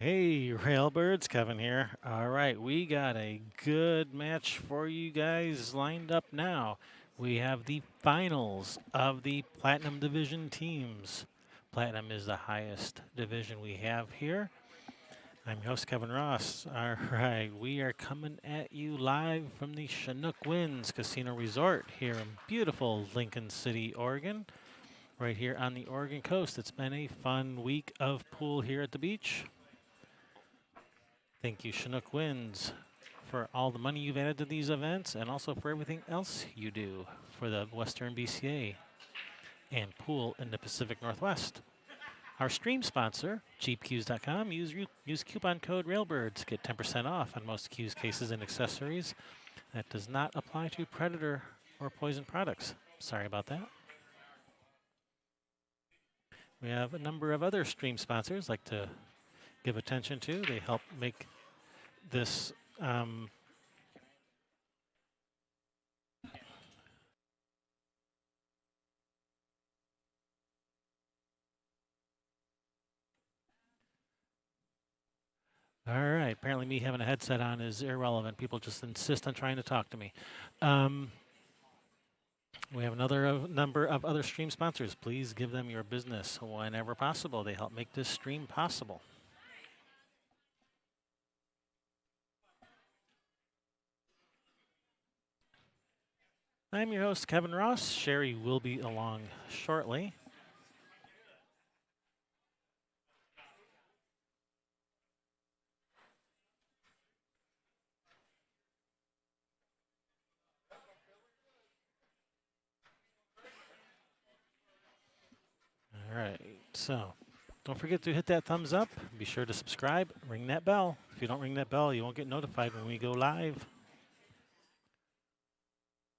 Hey, Railbirds, Kevin here. All right, we got a good match for you guys lined up now. We have the finals of the Platinum Division teams. Platinum is the highest division we have here. I'm your host, Kevin Ross. All right, we are coming at you live from the Chinook Winds Casino Resort here in beautiful Lincoln City, Oregon. Right here on the Oregon coast. It's been a fun week of pool here at the beach. Thank you, Chinook Winds, for all the money you've added to these events and also for everything else you do for the Western BCA and pool in the Pacific Northwest. Our stream sponsor, cheapcues.com, use coupon code RailBirds. Get 10% off on most Q's cases and accessories. That does not apply to Predator or Poison products. Sorry about that. We have a number of other stream sponsors like to give attention to. They help make this all right. Apparently me having a headset on is irrelevant. People just insist on trying to talk to me. We have another number of other stream sponsors. Please give them your business whenever possible. They help make this stream possible. I'm your host, Kevin Ross. Sherry will be along shortly. All right, so don't forget to hit that thumbs up. Be sure to subscribe, ring that bell. If you don't ring that bell, you won't get notified when we go live.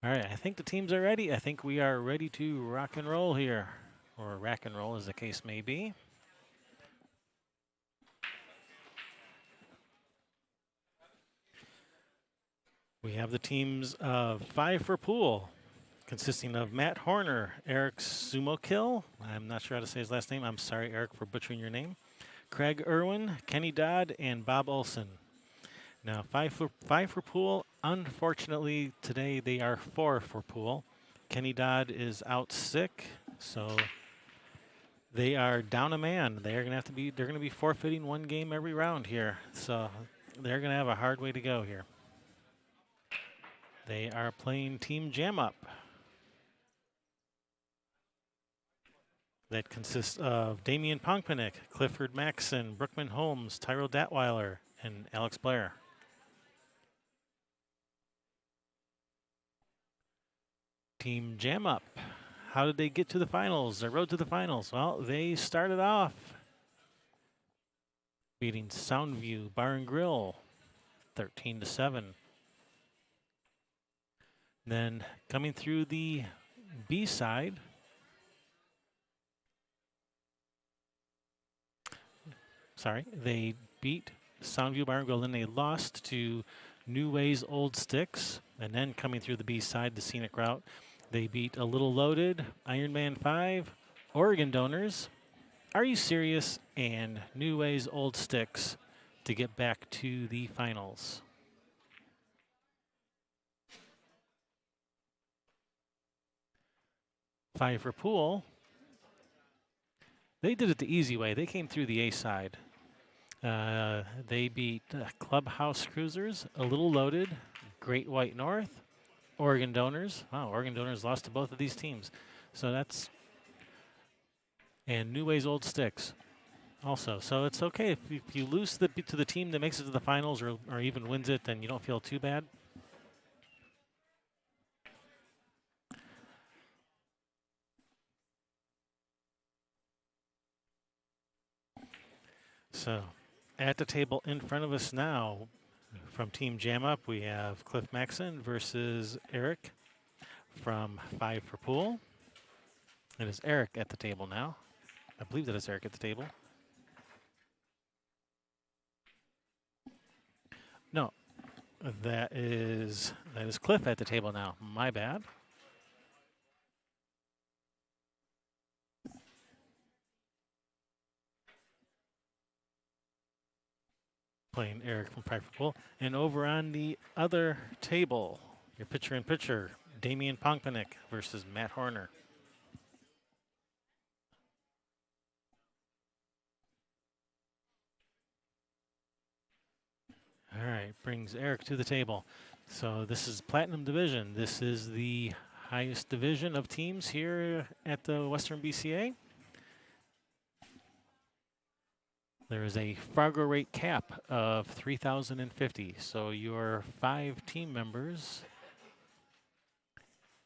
All right, I think the teams are ready. I think we are ready to rock and roll here, or rack and roll as the case may be. We have the teams of 5 for pool, consisting of Matt Horner, Eric Sumokill. I'm not sure how to say his last name. I'm sorry, Eric, for butchering your name. Craig Irwin, Kenny Dodd, and Bob Olson. Now, 5 for pool. Unfortunately, today they are 4 for pool. Kenny Dodd is out sick, so they are down a man. They're going to be forfeiting one game every round here. So they're going to have a hard way to go here. They are playing Team Jam Up. That consists of Damian Ponkpanick, Clifford Maxson, Brookman Holmes, Tyrell Datweiler, and Alex Blair. Team Jam Up. How did they get to the finals? Their road to the finals. Well, they started off beating Soundview Bar and Grill 13-7. Then coming through the B side, they beat Soundview Bar and Grill, then they lost to New Ways Old Sticks, and then coming through the B side, the scenic route, they beat A Little Loaded, Iron Man 5, Oregon Donors, Are You Serious, and New Ways Old Sticks to get back to the finals. Five for pool. They did it the easy way. They came through the A side. They beat Clubhouse Cruisers, A Little Loaded, Great White North, Oregon Donors. Wow, Oregon Donors lost to both of these teams. So that's, and New Ways Old Sticks also. So it's okay if you lose to the team that makes it to the finals or even wins it, then you don't feel too bad. So at the table in front of us now, from Team Jam Up, we have Cliff Maxson versus Eric from 5 for pool. It is Eric at the table now. I believe that is Eric at the table. No, that is Cliff at the table now. My bad. playing Eric from Five for Pool. And over on the other table, your pitcher-in-pitcher, Damian Ponkpanik versus Matt Horner. All right, brings Eric to the table. So this is Platinum Division. This is the highest division of teams here at the Western BCA. There is a Fargo rate cap of 3,050. So your 5 team members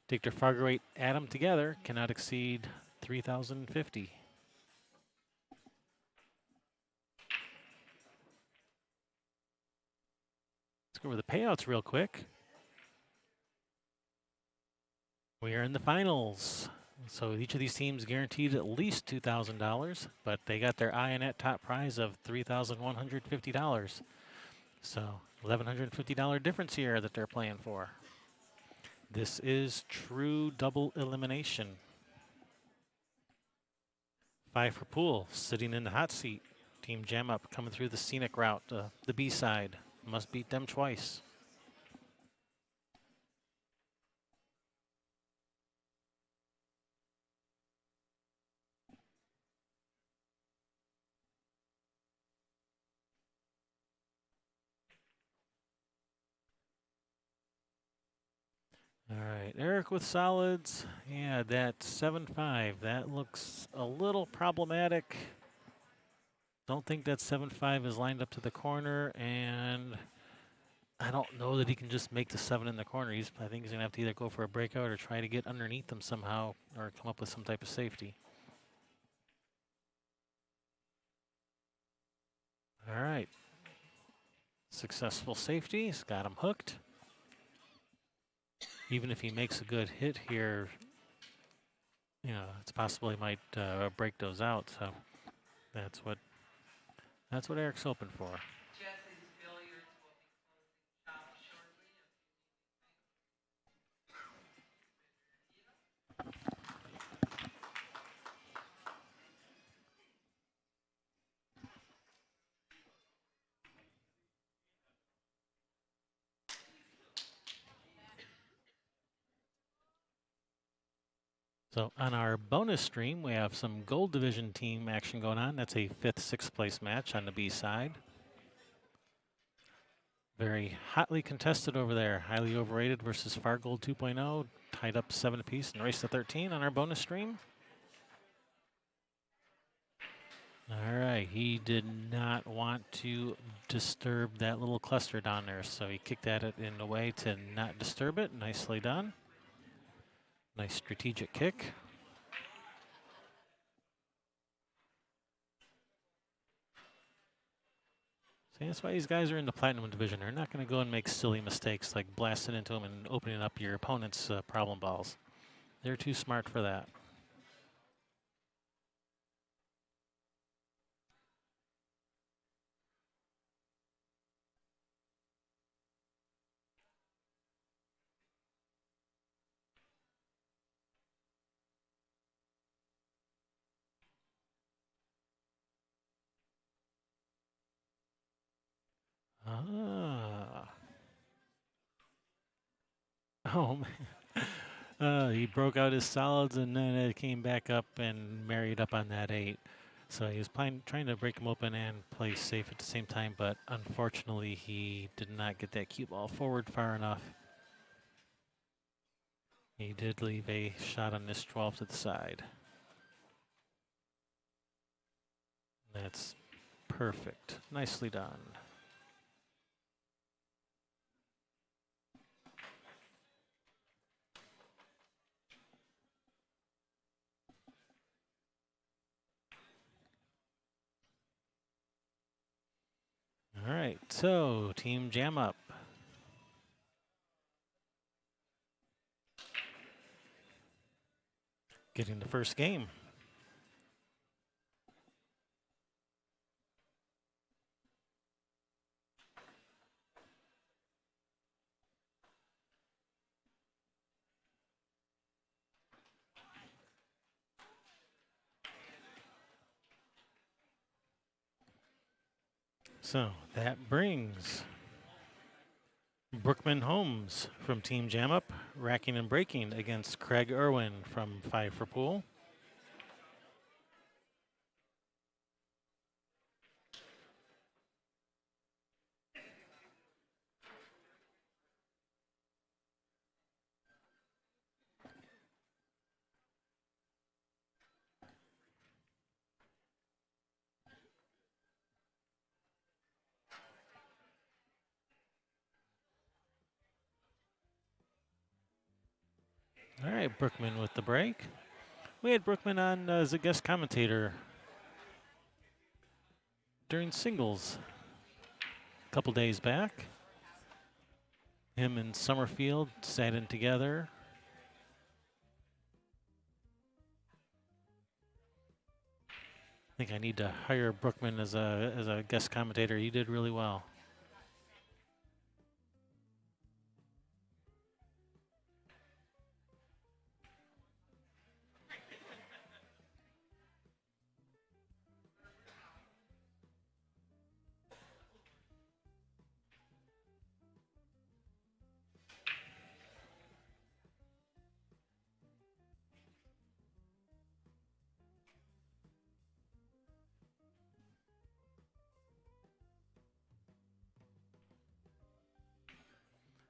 take their Fargo rate, add them together, cannot exceed 3,050. Let's go over the payouts real quick. We are in the finals. So each of these teams guaranteed at least $2,000, but they got their INET top prize of $3,150. So $1,150 difference here that they're playing for. This is true double elimination. 5 for Pool, sitting in the hot seat. Team Jam Up coming through the scenic route, the B side. Must beat them twice. All right, Eric with solids. Yeah, that 7-5, that looks a little problematic. Don't think that 7-5 is lined up to the corner, and I don't know that he can just make the 7 in the corner. I think he's gonna have to either go for a breakout or try to get underneath them somehow, or come up with some type of safety. All right, successful safety. He's got him hooked. Even if he makes a good hit here, you know, it's possible he might break those out. So that's what Eric's hoping for. So on our bonus stream, we have some Gold Division team action going on. That's a 5th, 6th place match on the B side. Very hotly contested over there. Highly Overrated versus Far Gold 2.0. Tied up 7 apiece and race to 13 on our bonus stream. All right, he did not want to disturb that little cluster down there, so he kicked at it in a way to not disturb it. Nicely done. Nice strategic kick. See, that's why these guys are in the Platinum Division. They're not going to go and make silly mistakes like blasting into them and opening up your opponent's problem balls. They're too smart for that. Ah. Oh, man. He broke out his solids and then it came back up and married up on that 8. So he was trying to break him open and play safe at the same time, but unfortunately he did not get that cue ball forward far enough. He did leave a shot on this 12 to the side. That's perfect. Nicely done. All right, so Team Jam Up. Getting the first game. So that brings Brookman Holmes from Team Jam Up, racking and breaking against Craig Irwin from 5 for Pool. All right, Brookman with the break. We had Brookman on as a guest commentator during singles a couple days back. Him and Summerfield sat in together. I think I need to hire Brookman as a guest commentator. He did really well.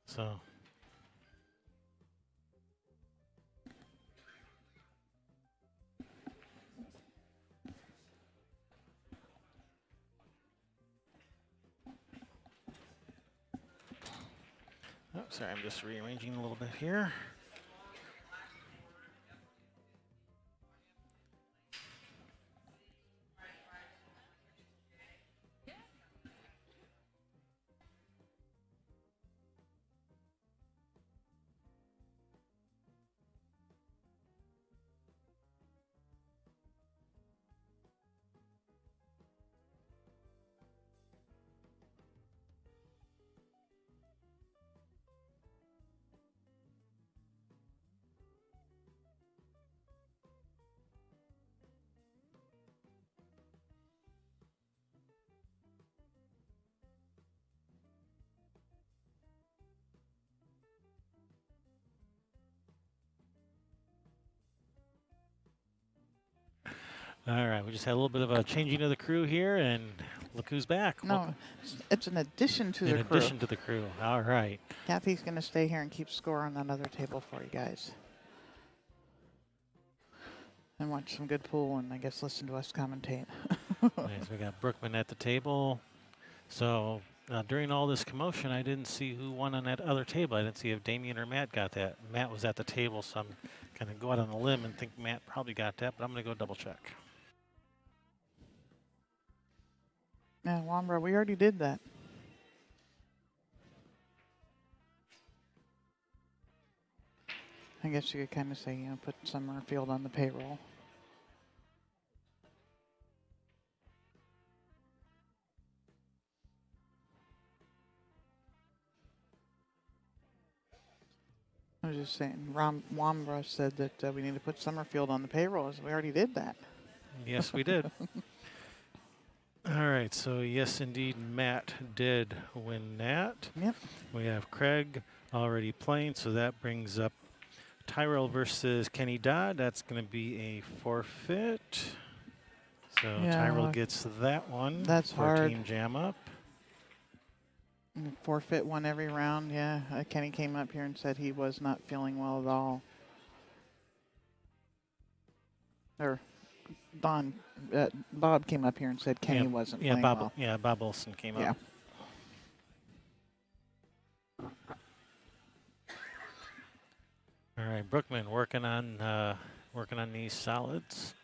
So oh, sorry, I'm just rearranging a little bit here. All right, we just had a little bit of a changing of the crew here, and look who's back. No, it's an addition to in the crew. addition to the crew. All right. Kathy's going to stay here and keep score on that other table for you guys. And watch some good pool and I guess listen to us commentate. Nice. We got Brookman at the table. So during all this commotion, I didn't see who won on that other table. I didn't see if Damien or Matt got that. Matt was at the table, so I'm going to go out on a limb and think Matt probably got that, but I'm going to go double check. Yeah, Wambra, we already did that. I guess you could kind of say, you know, put Summerfield on the payroll. I was just saying, Wambra said that we need to put Summerfield on the payroll. We already did that. Yes, we did. All right, so yes, indeed, Matt did win that. Yep. We have Craig already playing, so that brings up Tyrell versus Kenny Dodd. That's going to be a forfeit. So Yeah, Tyrell gets that one. that's for hard. Team Jam Up. Forfeit one every round, yeah. Kenny came up here and said he was not feeling well at all. Or Bob came up here and said Kenny wasn't playing well. Yeah, Bob Olson came Yeah. up. All right, Brookman working on these solids.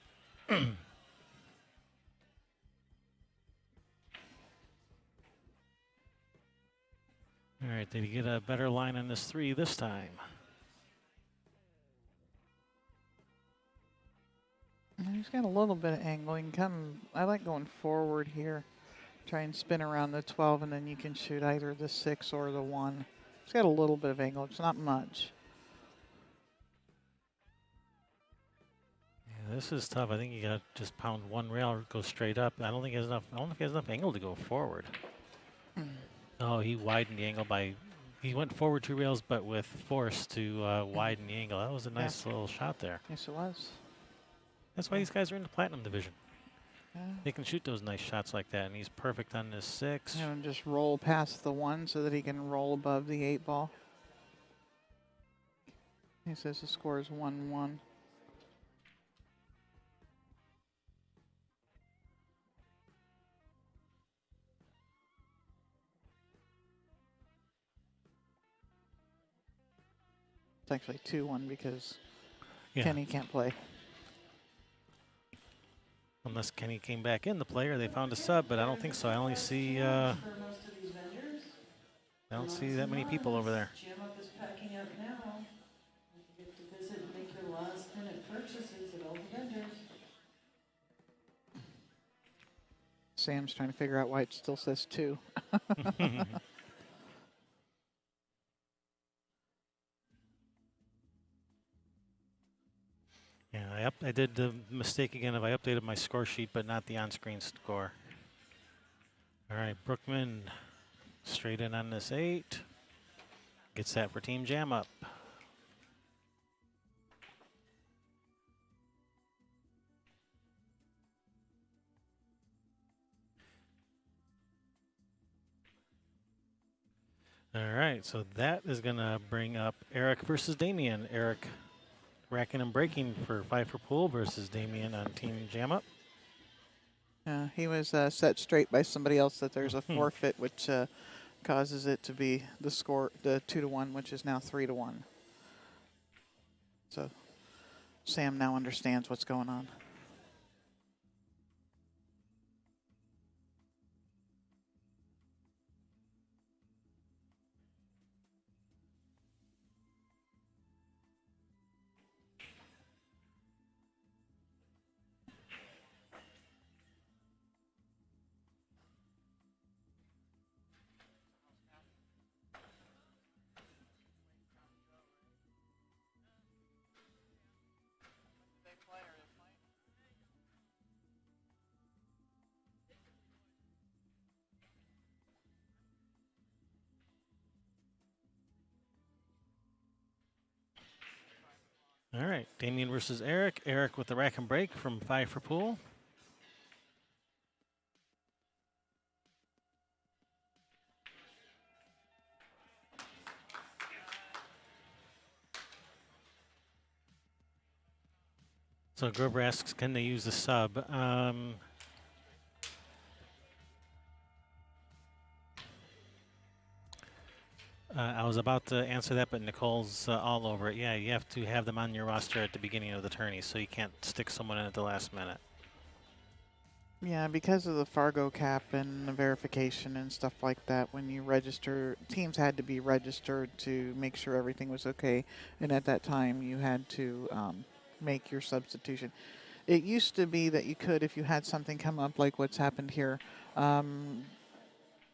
All right, did he get a better line on this 3 this time? He's got a little bit of angle. He can come. I like going forward here. Try and spin around the 12, and then you can shoot either the 6 or the 1. He's got a little bit of angle. It's not much. Yeah, This is tough. I think you got to just pound one rail or go straight up. I don't think he has enough. I don't think he has enough angle to go forward. Oh, he widened the angle by. He went forward 2 rails, but with force to widen the angle. That was a nice little shot there. Yes, it was. That's why these guys are in the platinum division. Yeah. They can shoot those nice shots like that, and he's perfect on this 6. Have him just roll past the 1 so that he can roll above the 8 ball. He says the score is 1-1. It's actually 2-1 because Yeah. Kenny can't play. Unless Kenny came back in the play or they found a sub, but I don't think so. I only see. I don't see that many people over there. Jam Up is packing up now. You get to visit and make your last minute purchases at all the vendors. Sam's trying to figure out why it still says 2. Yeah, I did the mistake again of I updated my score sheet, but not the on-screen score. All right, Brookman straight in on this 8. Gets that for Team Jam Up. All right, so that is going to bring up Eric versus Damien. Eric racking and breaking for 5 for pool versus Damien on Team Jam Up. He was set straight by somebody else that there's a forfeit, which causes it to be the score, the 2-1, which is now 3-1. So Sam now understands what's going on. All right, Damien versus Eric. Eric with the rack and break from 5 for pool. So Grover asks, can they use the sub? I was about to answer that, but Nicole's all over it. Yeah, you have to have them on your roster at the beginning of the tourney, so you can't stick someone in at the last minute. Yeah, because of the Fargo cap and the verification and stuff like that, when you register, teams had to be registered to make sure everything was okay. And at that time, you had to make your substitution. It used to be that you could, if you had something come up like what's happened here,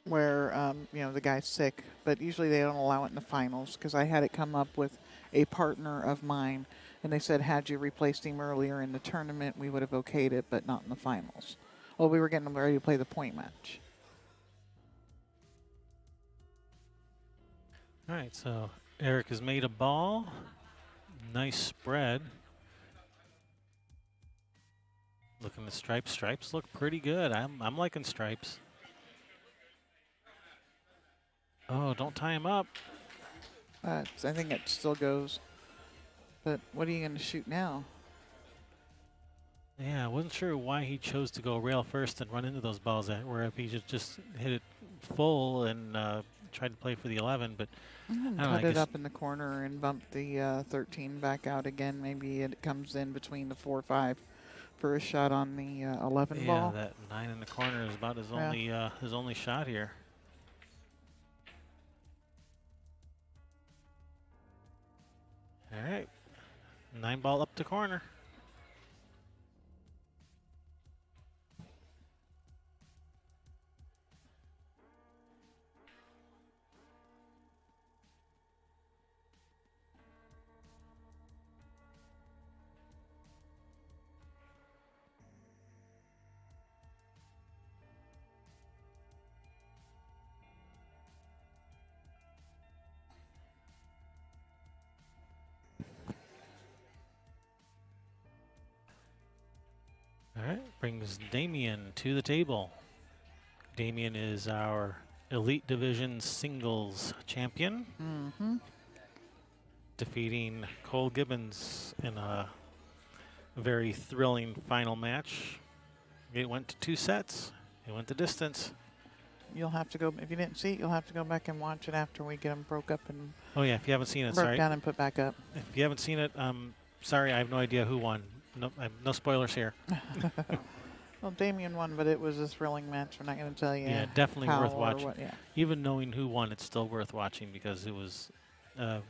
where you know, the guy's sick, but usually they don't allow it in the finals because I had it come up with a partner of mine, and they said had you replaced him earlier in the tournament, we would have okayed it, but not in the finals. Well, we were getting ready to play the point match. All right, so Eric has made a ball. Nice spread. Looking at stripes. Stripes look pretty good. I'm liking stripes. Oh, don't tie him up. I think it still goes. But what are you going to shoot now? Yeah, I wasn't sure why he chose to go rail first and run into those balls, where if he just hit it full and tried to play for the 11, but I don't know, Put it up in the corner and bump the 13 back out again. Maybe it comes in between the 4-5 for a shot on the 11 ball. Yeah, that 9 in the corner is about his only shot here. All right, 9 ball up the corner. All right, brings Damien to the table. Damien is our Elite Division singles champion, Mm-hmm. defeating Cole Gibbons in a very thrilling final match. It went to 2 sets. It went the distance. You'll have to go, if you didn't see it, you'll have to go back and watch it after we get them broke up and Oh yeah, if you haven't seen it, broke sorry. down and put back up. If you haven't seen it, sorry, I have no idea who won. No, no spoilers here. Well, Damien won, but it was a thrilling match. We're not going to tell you. Yeah, definitely how worth or watching. what, yeah. Even knowing who won, it's still worth watching because it was a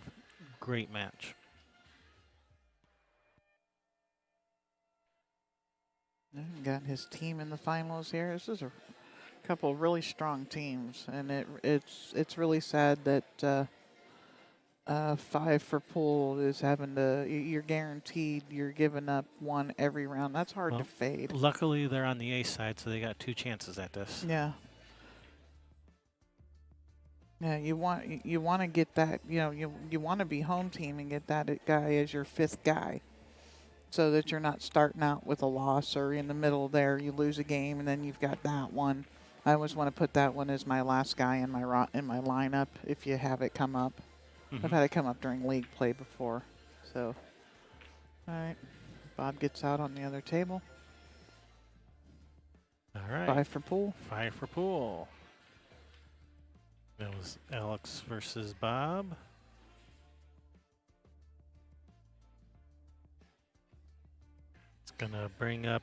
great match. Got his team in the finals here. This is a couple of really strong teams, and it's really sad that 5 for pool is having to. You're guaranteed you're giving up one every round. That's hard Well, to fade. Luckily, they're on the ace side, so they got 2 chances at this. Yeah. Yeah, you want to get that. You want to be home team and get that guy as your 5th guy, so that you're not starting out with a loss or in the middle there you lose a game and then you've got that one. I always want to put that one as my last guy in my lineup if you have it come up. I've had it come up during league play before. So, all right, Bob gets out on the other table. All right. 5 for pool. 5 for pool. That was Alex versus Bob. It's gonna bring up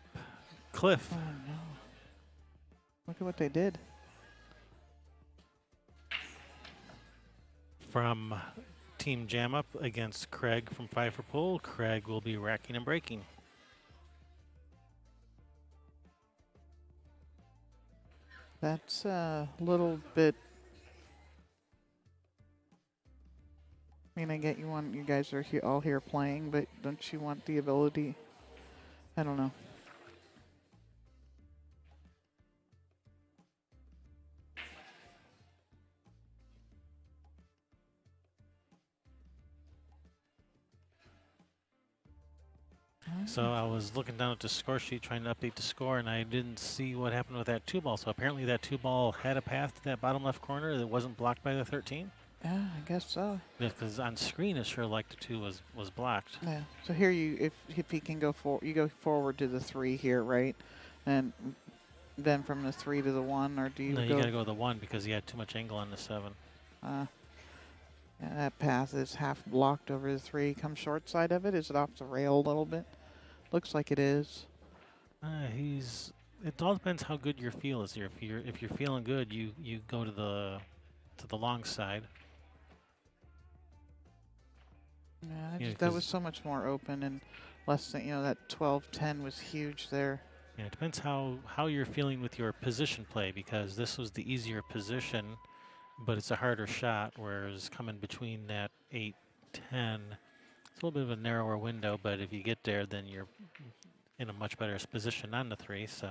Cliff. Oh no! Look at what they did. From Team Jam Up against Craig from 5 for Pool. Craig will be racking and breaking. That's a little bit. I mean, I get you guys are all here playing, but don't you want the ability? I don't know. So I was looking down at the score sheet trying to update the score, and I didn't see what happened with that 2-ball. So apparently that 2-ball had a path to that bottom left corner that wasn't blocked by the 13. Yeah, I guess so. Because on screen it sure like the 2 was blocked. Yeah. So here if he can go you go forward to the 3 here, right? And then from the 3 to the 1, or do you No, go? you got to go to the 1 because he had too much angle on the 7. Yeah, that path is half blocked over the 3. Come short side of it. Is it off the rail a little bit? Looks like it is. It all depends how good your feel is here. If you're feeling good, you go to the long side. Yeah, that was so much more open and less than, that 12-10 was huge there. Yeah, it depends how you're feeling with your position play because this was the easier position, but it's a harder shot. Whereas coming between that 8-10, it's a little bit of a narrower window. But if you get there, then you're in a much better position on the 3. So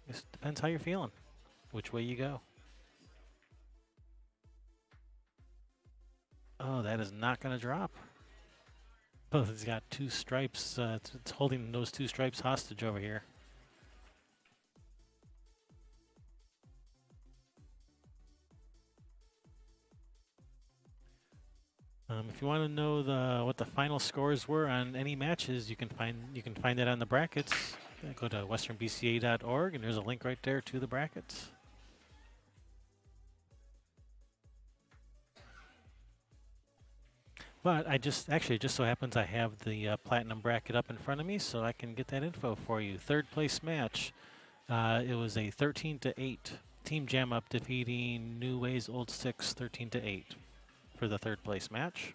it depends how you're feeling, which way you go. Oh, that is not going to drop. Oh, it's got 2 stripes. It's holding those 2 stripes hostage over here. If you want to know what the final scores were on any matches, you can find that on the brackets. Go to westernbca.org, and there's a link right there to the brackets. But it just so happens I have the platinum bracket up in front of me, so I can get that info for you. 3rd place match. It was a 13-8 Team Jam Up defeating New Ways Old Sticks 13-8 for the 3rd place match.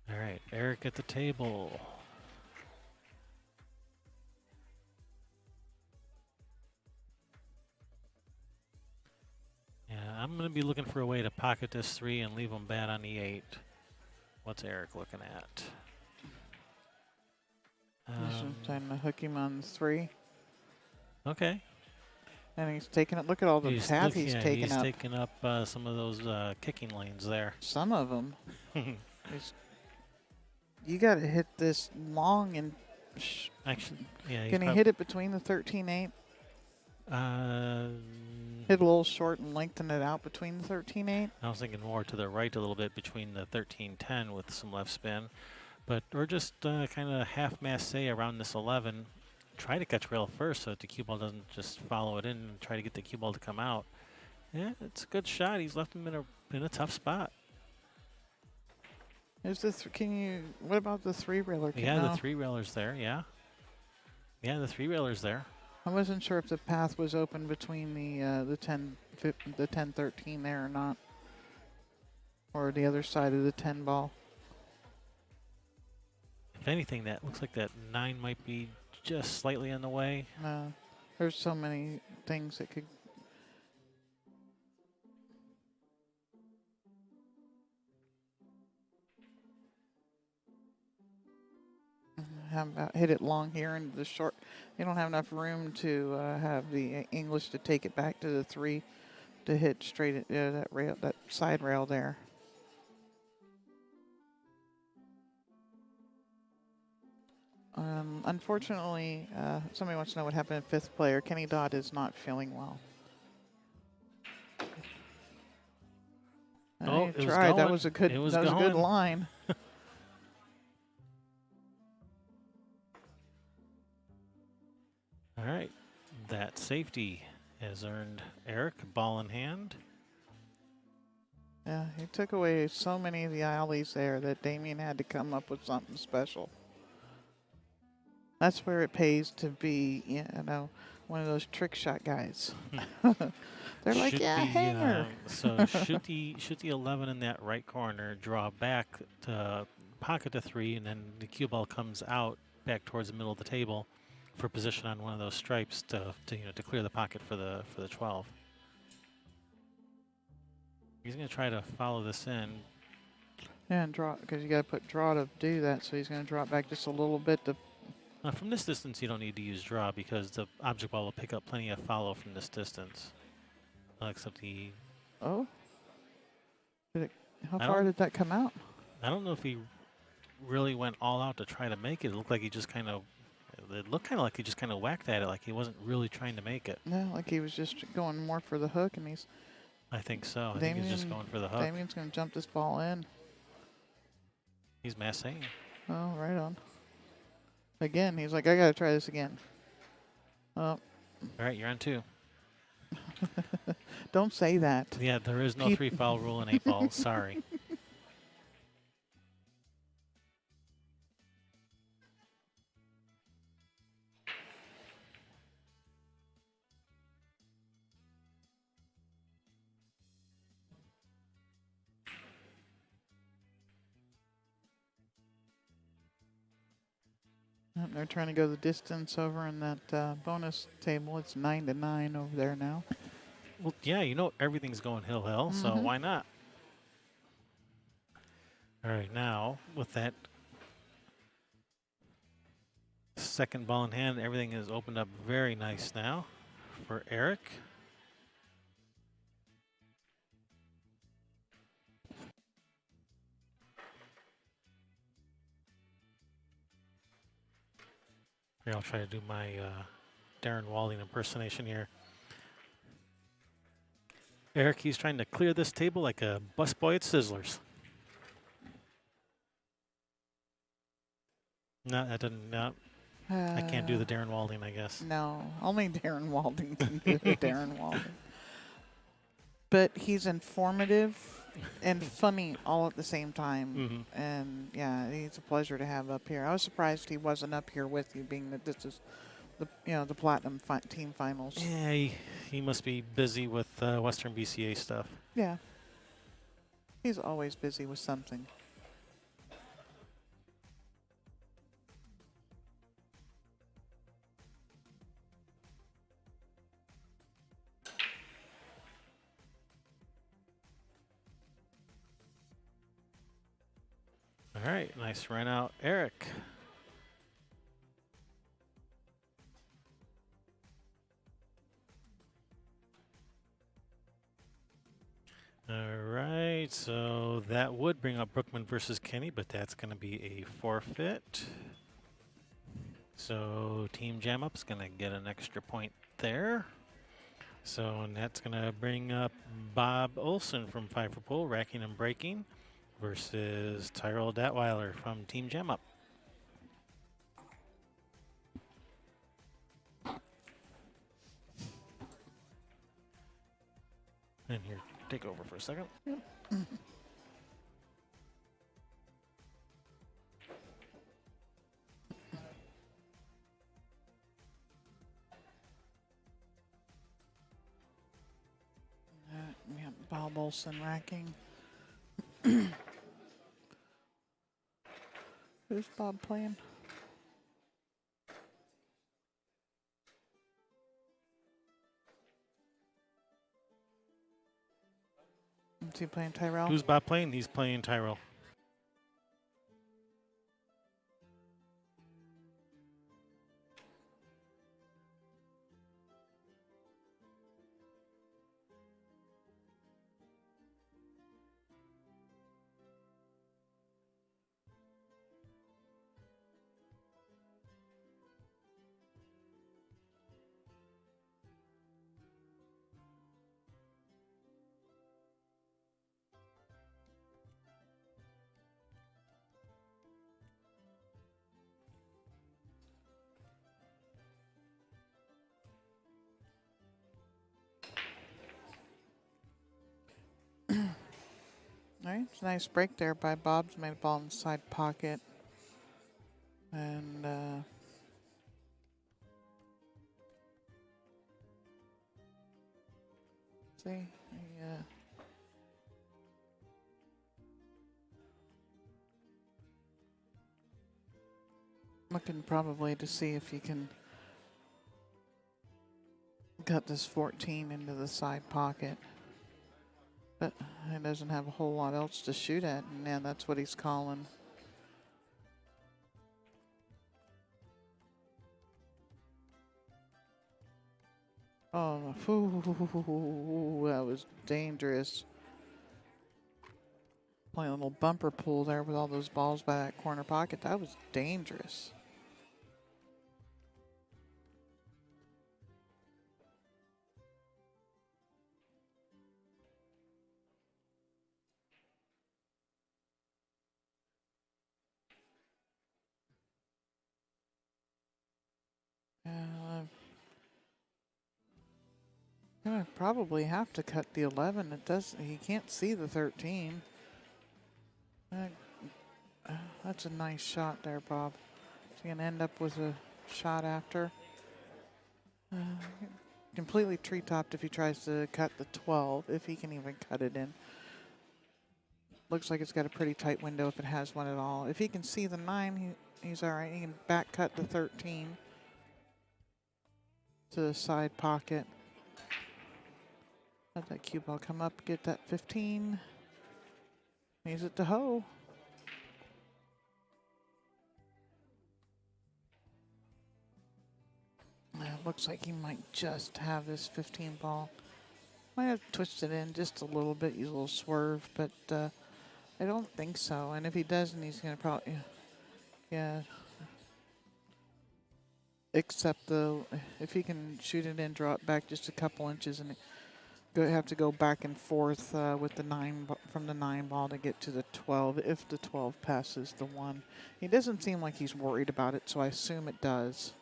All right, Eric at the table. Yeah, I'm going to be looking for a way to pocket this 3 and leave him bad on the 8. What's Eric looking at? Trying to hook him on the 3. Okay. And he's taking it. Look at all the paths he's taking he's up. taking up some of those kicking lanes there. Some of them. You got to hit this long and. Actually, yeah, he's Can he hit it between the 13-8? Hit a little short and lengthen it out between the 13-8? I was thinking more to the right a little bit between the 13-10 with some left spin. But we're just kind of half masse around this 11. Try to catch rail first so that the cue ball doesn't just follow it in and try to get the cue ball to come out. Yeah, it's a good shot. He's left him in a tough spot. Is the what about the 3-railer? Yeah, the 3-railer's there, yeah. Yeah, the 3-railer's there. I wasn't sure if the path was open between the 10-13 there or not. Or the other side of the 10 ball. If anything, that looks like that 9 might be just slightly in the way. There's so many things that could. Hit it long here and the short. You don't have enough room to have the English to take it back to the 3 to hit straight at that rail, that side rail there. Unfortunately, somebody wants to know what happened to 5th player. Kenny Dodd is not feeling well. Oh, it was tried. That going. was a good. It was that was a good going. line. All right, that safety has earned Eric ball in hand. Yeah, he took away so many of the alleys there that Damien had to come up with something special. That's where it pays to be, one of those trick shot guys. They're like, Shoot yeah, the, hanger. So shoot the 11 in that right corner, draw back to pocket to 3, and then the cue ball comes out back towards the middle of the table for position on one of those stripes to clear the pocket for the 12. He's going to try to follow this in. Yeah, and draw, because you got to put draw to do that. So he's going to drop back just a little bit to. From this distance, you don't need to use draw because the object ball will pick up plenty of follow from this distance. Except he. Oh. How far did that come out? I don't know if he really went all out to try to make it. It looked like he just kind of. It looked kind of like he just kind of whacked at it, like he wasn't really trying to make it. No, like he was just going more for the hook, and he's. I think so. I think he's just going for the hook. Damien's going to jump this ball in. He's massing. Oh, right on. Again, he's like, I got to try this again. Oh. All right, you're on 2. Don't say that. Yeah, there is no 3-foul rule in 8 ball. Sorry. They're trying to go the distance over in that bonus table. It's 9-9 over there now. Well, yeah, everything's going hill, so why not? All right, now with that second ball in hand, everything is opened up very nice now for Eric. Here, I'll try to do my Darren Walding impersonation here. Eric, he's trying to clear this table like a busboy at Sizzlers. No, that didn't. No, I can't do the Darren Walding, I guess. No, only Darren Walding can do Darren Walding. But he's informative and funny all at the same time. And yeah, he's a pleasure to have up here. I was surprised he wasn't up here with you, being that this is the Platinum team finals. Yeah, he must be busy with Western BCA stuff. Yeah. He's always busy with something. All right, nice run out, Eric. All right, so that would bring up Brookman versus Kenny, but that's going to be a forfeit. So Team Jam Up's going to get an extra point there. So and that's going to bring up Bob Olson from 5 for Pool, racking and breaking, versus Tyrell Datweiler from Team Jam Up. And here, take over for a second. We have Bob Olson racking. Who's Bob playing? Is he playing Tyrell? Who's Bob playing? He's playing Tyrell. All right, it's a nice break there by Bob's. Made a ball in the side pocket. And see, looking probably to see if you can cut this 14 into the side pocket. But he doesn't have a whole lot else to shoot at, and yeah, that's what he's calling. Oh, that was dangerous. Playing a little bumper pool there with all those balls by that corner pocket. That was dangerous. Gonna probably have to cut the 11. It does. He can't see the 13. That's a nice shot there, Bob. Is he gonna end up with a shot after? Completely tree-topped if he tries to cut the 12, if he can even cut it in. Looks like it's got a pretty tight window if it has one at all. If he can see the 9, he's all right. He can back cut the 13 to the side pocket. Let that cue ball come up, get that 15. Needs it to hoe. Looks like he might just have this 15 ball. Might have twisted in just a little bit, use a little swerve, but I don't think so. And if he doesn't, he's going to probably, yeah. Except if he can shoot it in, draw it back just a couple inches, and have to go back and forth with the 9 from the 9 ball to get to the 12. If the 12 passes the 1, he doesn't seem like he's worried about it, so I assume it does.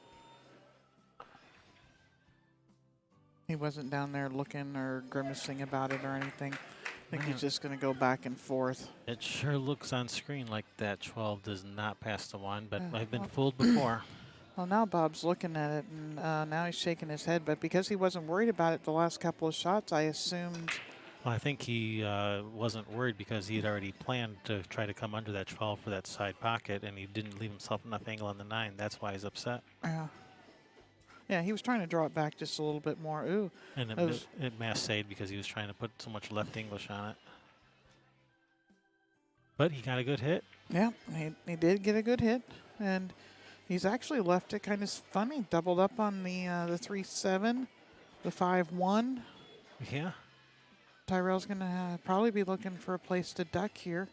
He wasn't down there looking or grimacing about it or anything. I think he's just going to go back and forth. It sure looks on screen like that 12 does not pass the 1, but I've been fooled before. Well, now Bob's looking at it, and now he's shaking his head. But because he wasn't worried about it the last couple of shots, I assumed. Well, I think he wasn't worried because he had already planned to try to come under that 12 for that side pocket, and he didn't leave himself enough angle on the 9. That's why he's upset. Yeah. Yeah, he was trying to draw it back just a little bit more. Ooh. And it mass-saved because he was trying to put so much left English on it. But he got a good hit. Yeah, he did get a good hit. And he's actually left it kind of funny. Doubled up on the 3-7, the 5-1. Yeah. Tyrell's going to probably be looking for a place to duck here.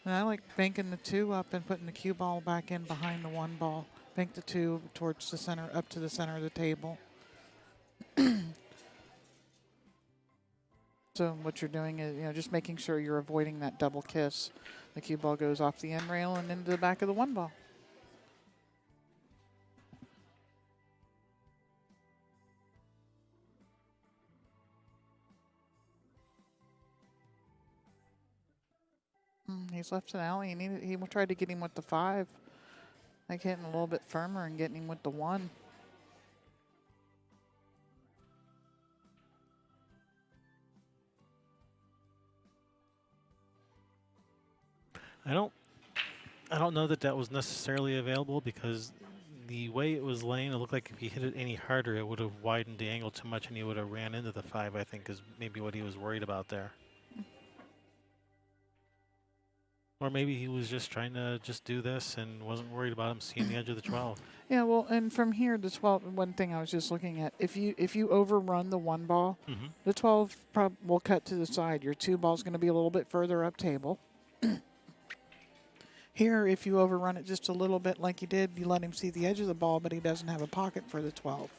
And I like banking the 2 up and putting the cue ball back in behind the 1 ball. Bank the 2 towards the center, up to the center of the table. So what you're doing is, just making sure you're avoiding that double kiss. The cue ball goes off the end rail and into the back of the 1 ball. He's left an alley. He tried to get him with the 5. Like hitting a little bit firmer and getting him with the 1. I don't know that that was necessarily available because the way it was laying, it looked like if he hit it any harder, it would have widened the angle too much and he would have ran into the 5, I think, is maybe what he was worried about there. Or maybe he was just trying to just do this and wasn't worried about him seeing the edge of the 12. Yeah, well, and from here, the 12, one thing I was just looking at, if you overrun the 1 ball, the 12 will cut to the side. Your 2 ball's going to be a little bit further up table. Here, if you overrun it just a little bit like you did, you let him see the edge of the ball, but he doesn't have a pocket for the 12.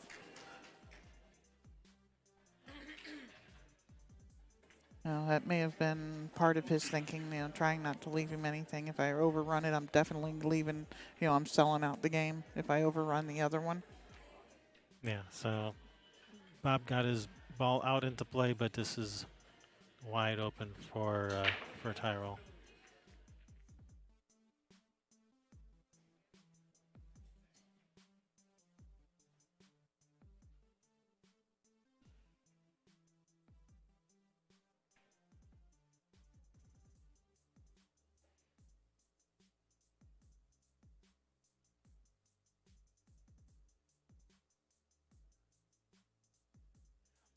Now, that may have been part of his thinking, trying not to leave him anything. If I overrun it, I'm definitely leaving, I'm selling out the game if I overrun the other one. Yeah, so Bob got his ball out into play, but this is wide open for Tyrell.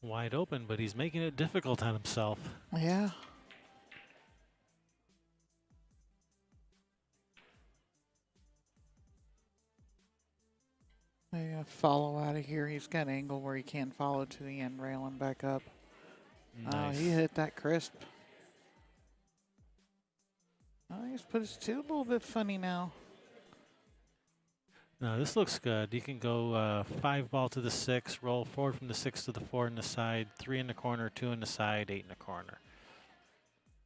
Wide open, but he's making it difficult on himself. Yeah. I follow out of here. He's got an angle where he can follow to the end rail and back up. Nice. He hit that crisp. He's put his 2 a little bit funny now. No, this looks good. You can go 5 ball to the 6, roll forward from the 6 to the 4 in the side, 3 in the corner, 2 in the side, 8 in the corner.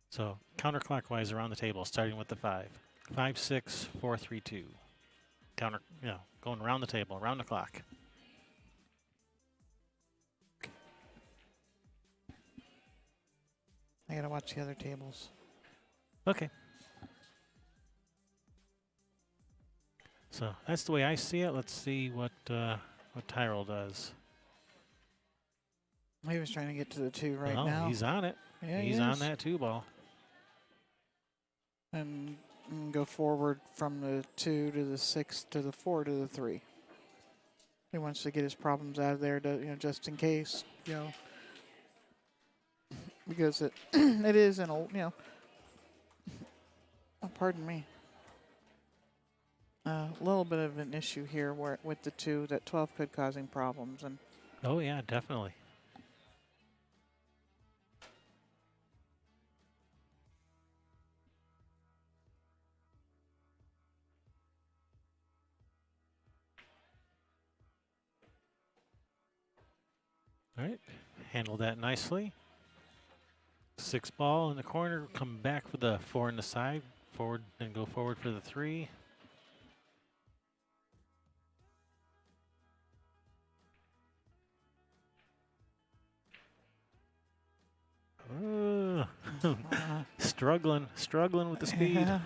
So counterclockwise around the table, starting with the 5. 5, 6, 4, 3, 2. Going around the table, around the clock. I gotta watch the other tables. Okay. So that's the way I see it. Let's see what Tyrell does. He was trying to get to the 2 right Oh, now. he's on it. Yeah, he's he on is. that 2 ball. And go forward from the 2 to the 6 to the 4 to the 3. He wants to get his problems out of there, just in case, because it it is an old, oh, pardon me. A little bit of an issue here where with the 2, that 12 could cause him problems. And Oh, yeah, definitely. All right, handle that nicely. 6 ball in the corner, come back for the 4 in the side, forward, and go forward for the 3. Struggling with the speed. Yeah.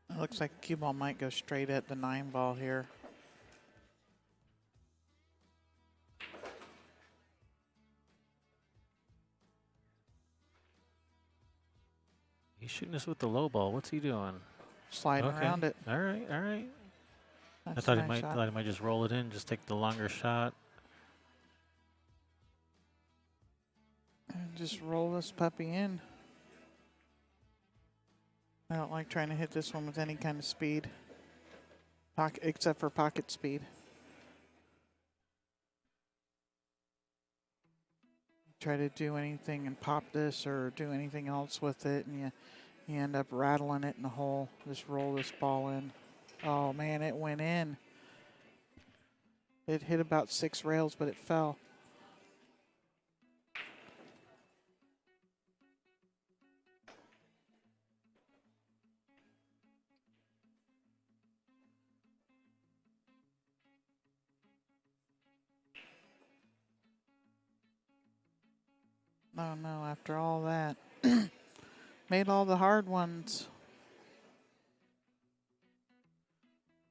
It looks like cue ball might go straight at the 9 ball here. He's shooting us with the low ball. What's he doing? Sliding around it. All right, all right. That's I thought a he nice shot. might just roll it in, just take the longer shot. And just roll this puppy in. I don't like trying to hit this one with any kind of speed, except for pocket speed. try to do anything and pop this or do anything else with it, and you end up rattling it in the hole. Just roll this ball in. Oh man, it went in. It hit about 6 rails, but it fell. Oh no, after all that. Made all the hard ones.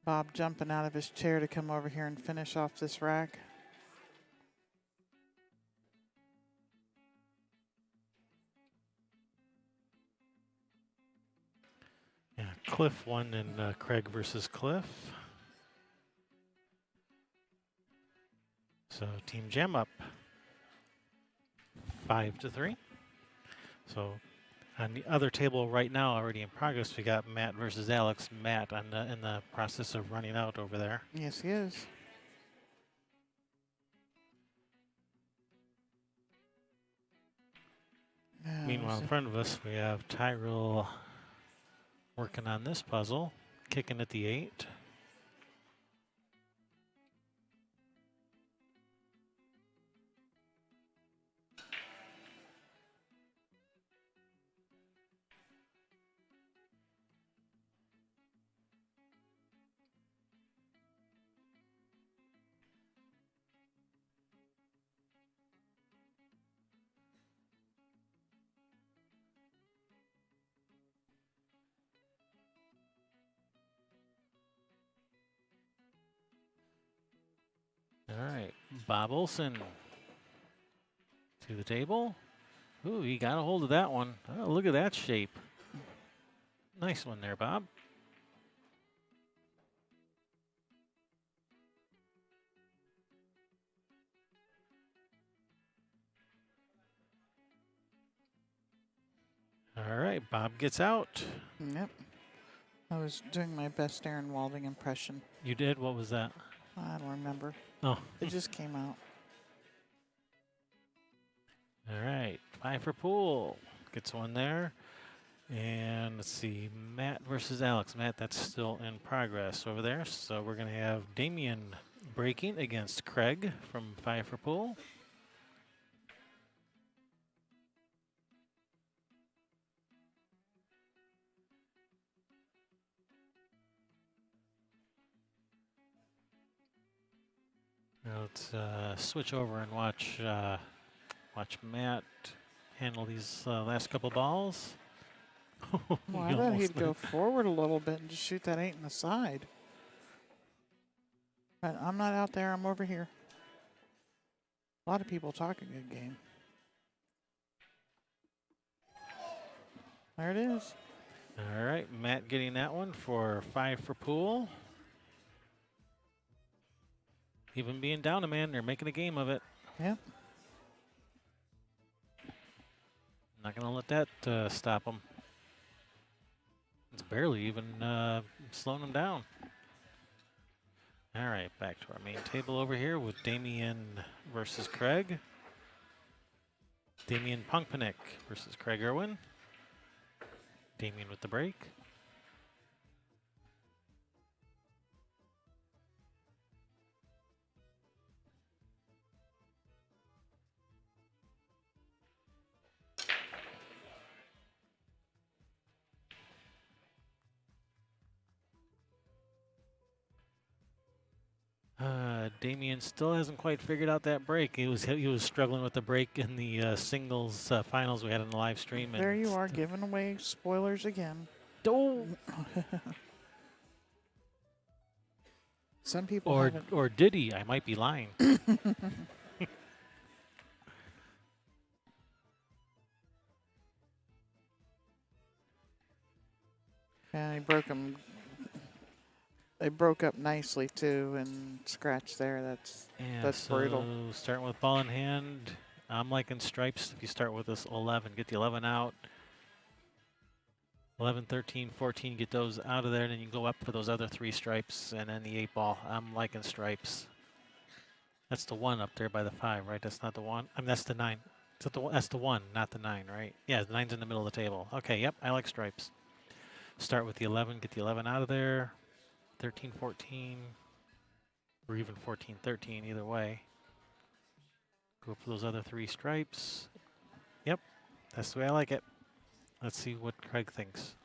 Bob jumping out of his chair to come over here and finish off this rack. Yeah, Cliff won in Craig versus Cliff. So Team Jam up 5-3. So on the other table right now, already in progress, we got Matt versus Alex. Matt in the process of running out over there. Yes, he is. Meanwhile, in front of us, we have Tyrell working on this puzzle, kicking at the 8. All right, Bob Olson to the table. Ooh, he got a hold of that one. Oh, look at that shape. Nice one there, Bob. All right, Bob gets out. Yep. I was doing my best Aaron Walding impression. You did? What was that? I don't remember. Oh. It just came out. All right, 5 for pool. Gets one there. And let's see, Matt versus Alex. Matt, that's still in progress over there. So we're going to have Damien breaking against Craig from 5 for pool. Now let's switch over and watch Matt handle these last couple balls. Well, I thought he'd go forward a little bit and just shoot that 8 in the side. But I'm not out there. I'm over here. A lot of people talk a good game. There it is. All right, Matt getting that one for 5 for pool. Even being down a man, they're making a game of it. Yep. Not going to let that stop them. It's barely even slowing them down. All right, back to our main table over here with Damien versus Craig. Damien Punkpanick versus Craig Irwin. Damien with the break. Damien still hasn't quite figured out that break. He was struggling with the break in the singles finals we had in the live stream. There you are, giving away spoilers again. Oh. Some people or did he? I might be lying. Yeah, he broke them. They broke up nicely too, and scratch there. That's brutal. Starting with ball in hand, I'm liking stripes. If you start with this 11, get the 11 out. 11, 13, 14, get those out of there, and then you go up for those other 3 stripes, and then the 8 ball. I'm liking stripes. That's the 1 up there by the 5, right? That's not the 1. I mean, that's the 9. Is that that's the 1, not the 9, right? Yeah, the 9's in the middle of the table. Okay, yep, I like stripes. Start with the 11, get the 11 out of there. 13, 14, or even 14, 13, either way. Go for those other 3 stripes. Yep, that's the way I like it. Let's see what Craig thinks.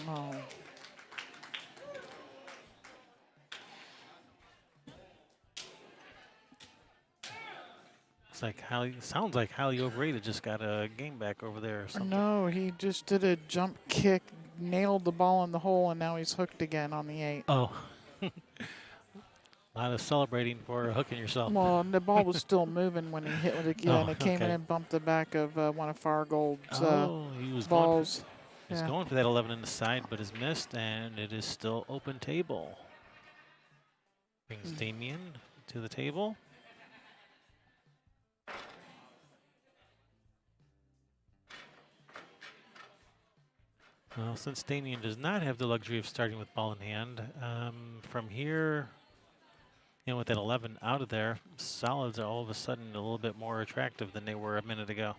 Oh. It's like sounds like highly overrated just got a game back over there or something. No, he just did a jump kick, nailed the ball in the hole, and now he's hooked again on the 8. Oh. A lot of celebrating for hooking yourself. Well, and the ball was still moving when he hit it again. Oh, It came in okay. and bumped the back of one of Fargold's He was balls. He's Yeah. going for that 11 in the side, but has missed, and it is still open table. Brings Damien to the table. Well, since Damien does not have the luxury of starting with ball in hand, from here, with that 11 out of there, solids are all of a sudden a little bit more attractive than they were a minute ago.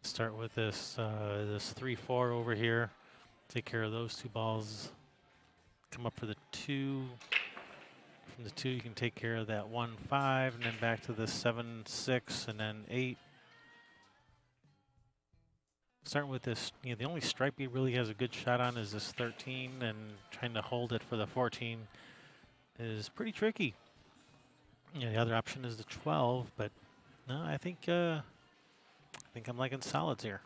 Start with this 3-4 over here. Take care of those 2 balls. Come up for the 2. From the 2, you can take care of that 1-5, and then back to the 7-6, and then 8. Starting with this, the only stripe he really has a good shot on is this 13, and trying to hold it for the 14 is pretty tricky. The other option is the 12, but no, I think I'm liking solids here.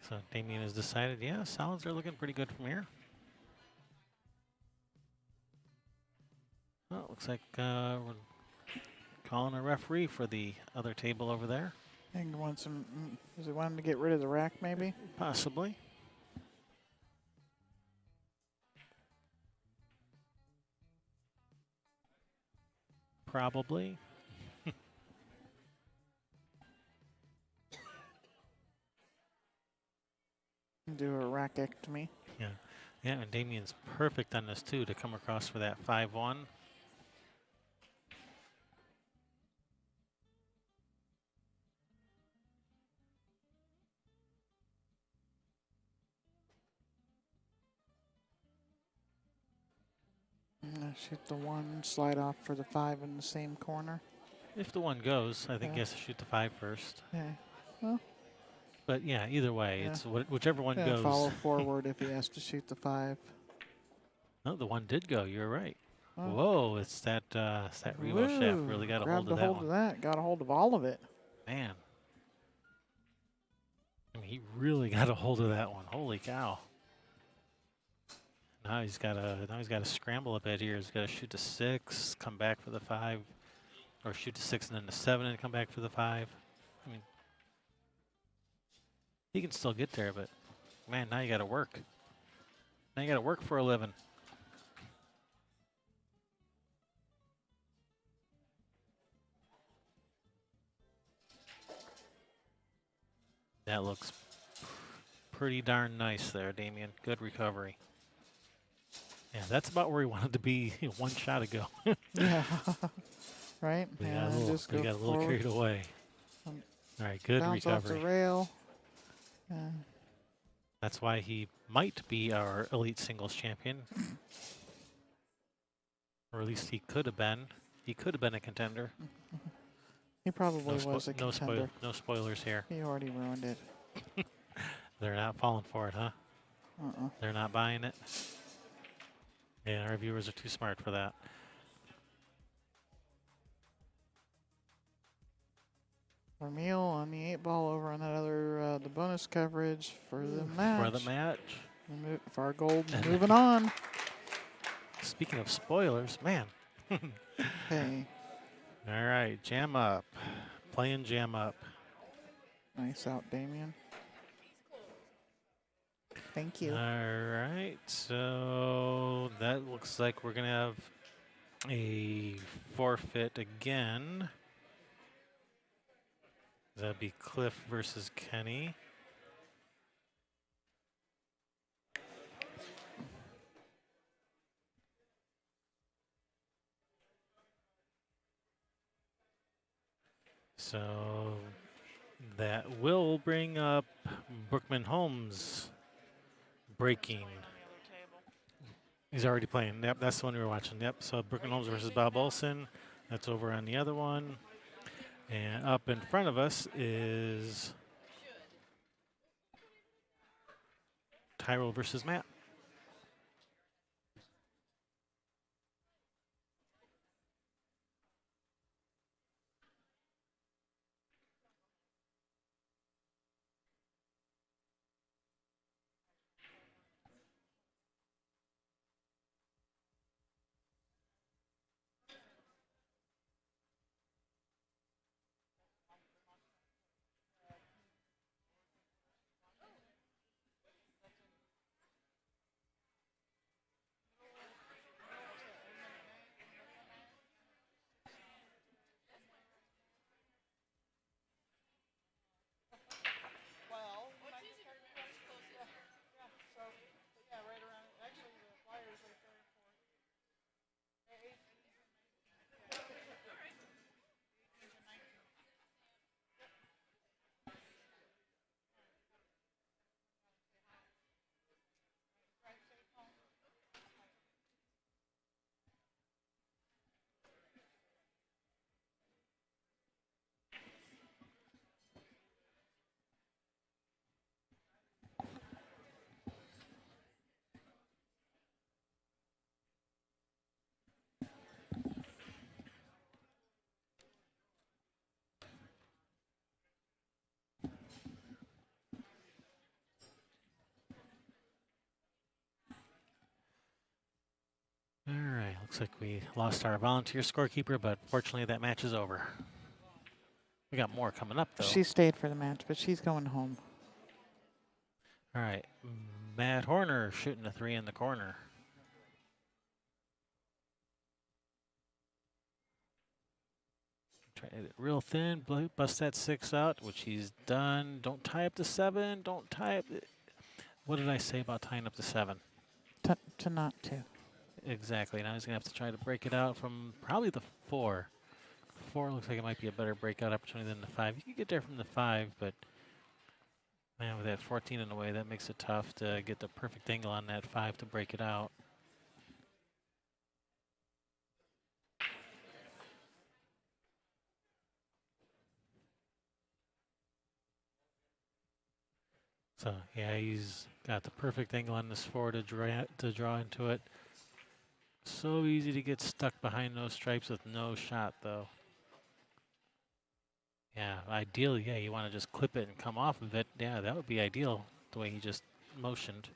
So Damien has decided, yeah, solids are looking pretty good from here. Well, it looks like we're calling a referee for the other table over there. I think he wants some. Does he want him to get rid of the rack, maybe? Possibly. Probably. Do a rackectomy. Yeah. Yeah, and Damien's perfect on this too to come across for that 5-1. Shoot the 1, slide off for the 5 in the same corner. If the 1 goes, I think he Yeah. has to shoot the 5 first. Yeah. Well, But yeah, either way, Yeah. it's whichever one yeah, goes. follow forward if he has to shoot the 5. No, the 1 did go. You're right. Oh. Whoa, it's that Revo shaft really got a hold of that one. Got a hold of all of it. Man. I mean, he really got a hold of that one. Holy cow. Now he's got to scramble a bit here. He's got to shoot the 6, come back for the 5, or shoot the 6 and then the 7 and come back for the 5. I mean, he can still get there, but man, now you got to work. Now you got to work for a living. That looks pretty darn nice there, Damien. Good recovery. Yeah, that's about where he wanted to be 1 shot ago. Yeah. Right? We yeah, got just a go little forward, carried away. Um, All right, good bounce off the recovery. rail. That's why he might be our elite singles champion. Or at least he could have been. He could have been a contender. He probably was a contender. No spoilers here. He already ruined it. They're not falling for it, huh? They're not buying it. Yeah, our viewers are too smart for that. Vermeil on the 8-ball over on that other, the bonus coverage for the match. For the match. Far Gold moving on. Speaking of spoilers, man. Hey, All right, jam up. Playing jam up. nice out, Damien. Thank All you. right, so that looks like we're going to have a forfeit again. That'd be Cliff versus Kenny. So that will bring up Brookman Holmes breaking. He's already playing. Yep, that's the one we were watching. Yep, so Brookman Holmes versus Bob Olson. That's over on the other one. And up in front of us is Tyrell versus Matt. All right, looks like we lost our volunteer scorekeeper, but fortunately that match is over. We got more coming up, though. She stayed for the match, but she's going home. All right, Matt Horner shooting a 3 in the corner. Try it real thin, bust that 6 out, which he's done. Don't tie up the 7. Don't tie up. What did I say about tying up the 7? To not to. Exactly. Now he's going to have to try to break it out from probably the 4. 4 looks like it might be a better breakout opportunity than the 5. You can get there from the 5, but man, with that 14 in the way, that makes it tough to get the perfect angle on that 5 to break it out. So yeah, he's got the perfect angle on this 4 to draw into it. So easy to get stuck behind those stripes with no shot, though. Yeah, ideally, yeah, you want to just clip it and come off of it. Yeah, that would be ideal, the way he just motioned.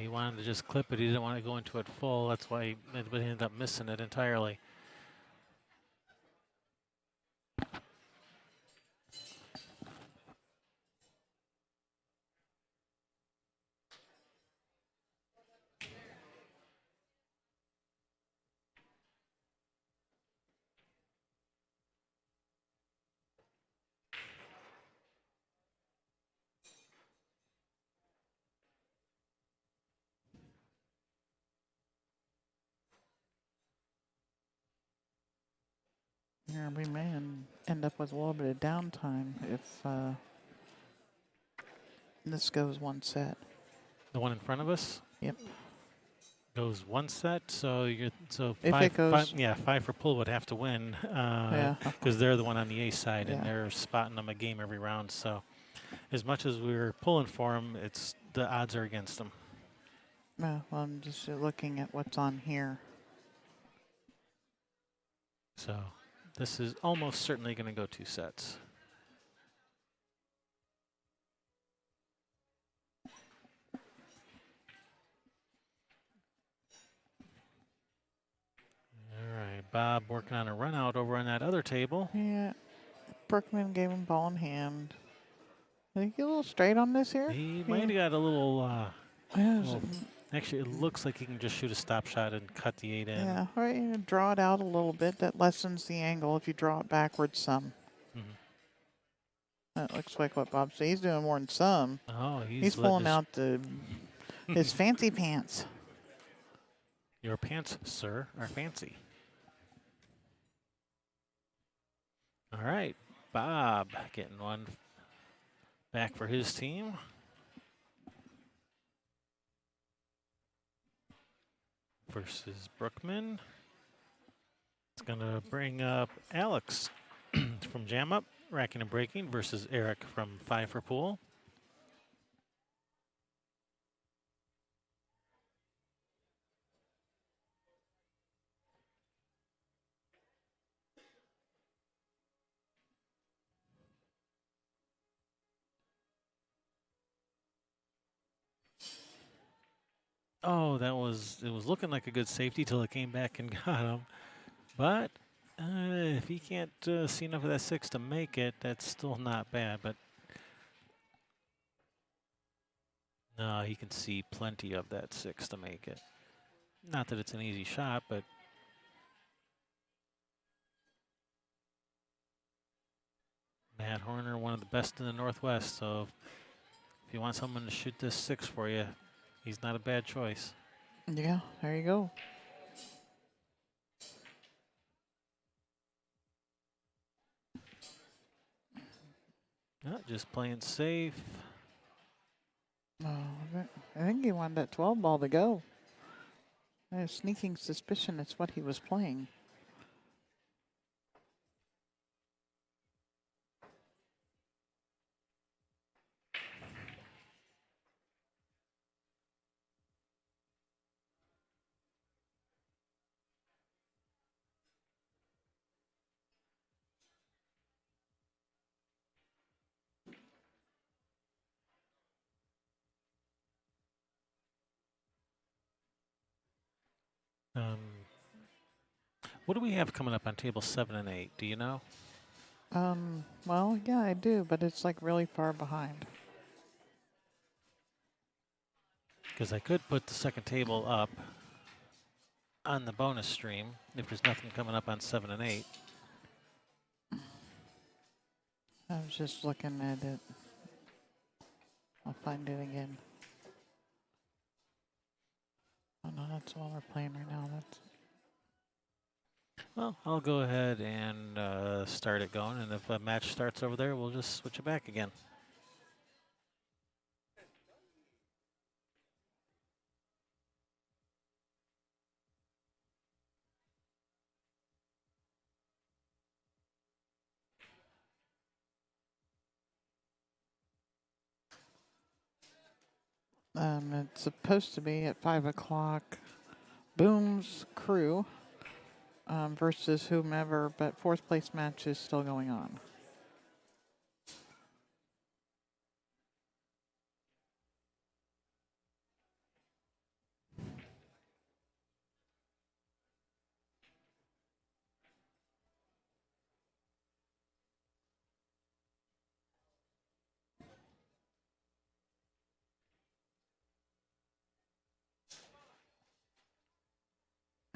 He wanted to just clip it. He didn't want to go into it full. That's why he ended up missing it entirely. Yeah, we may end up with a little bit of downtime if this goes one set. The one in front of us? Yep. Goes one set, so If it goes, five for pool would have to win yeah, because they're the one on the ace side and yeah. they're spotting them a game every round. So as much as we're pulling for them, it's the odds are against them. Well, I'm just looking at what's on here. So this is almost certainly going to go 2 sets. All right, Bob working on a run out over on that other table. Yeah, Brookman gave him ball in hand. Did he get a little straight on this here? He Yeah. might have got a little. Yeah, Well, actually, it looks like he can just shoot a stop shot and cut the 8 in. yeah, right. You draw it out a little bit. That lessens the angle if you draw it backwards some. Mm-hmm. That looks like what Bob said. He's doing more than some. Oh, He's pulling out his fancy pants. Your pants, sir, are fancy. All right, Bob getting one back for his team. Versus Brookman. It's going to bring up Alex from Jam Up, racking and breaking, versus Eric from 5 for pool. Oh, it was looking like a good safety till it came back and got him. But if he can't see enough of that 6 to make it, that's still not bad. But no, he can see plenty of that 6 to make it. Not that it's an easy shot, but Matt Horner, one of the best in the Northwest. So if you want someone to shoot this 6 for you, he's not a bad choice. Yeah, there you go. Just playing safe. Oh, I think he wanted that 12 ball to go. I have a sneaking suspicion it's what he was playing. What do we have coming up on table 7 and 8? Do you know? Well, yeah, I do, but it's like really far behind. Because I could put the second table up on the bonus stream if there's nothing coming up on 7 and 8. I was just looking at it. I'll find it again. Oh no, that's the one we're playing right now. That's Well, I'll go ahead and start it going, and if a match starts over there, we'll just switch it back again. it's supposed to be at 5 o'clock. Boom's crew versus whomever, but 4th place match is still going on.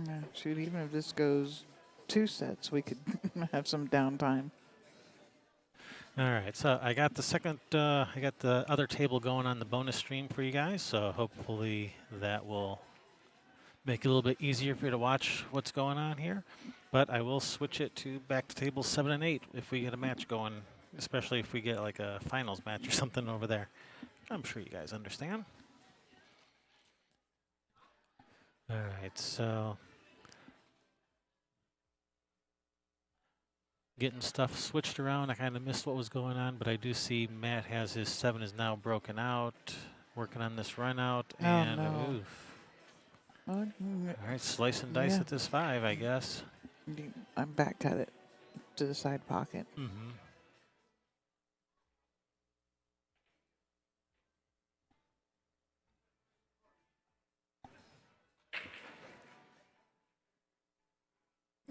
Yeah, shoot, even if this goes 2 sets, we could have some downtime. All right, so I got the other table going on the bonus stream for you guys, so hopefully that will make it a little bit easier for you to watch what's going on here. But I will switch it to back to tables 7 and 8 if we get a match going, especially if we get like a finals match or something over there. I'm sure you guys understand. All right, so getting stuff switched around. I kind of missed what was going on, but I do see Matt has his 7 is now broken out, working on this run out, Oh, and no. oof. Oh, All right, slice and dice yeah. at this 5, I guess. I'm back cut it to the side pocket. Mm-hmm.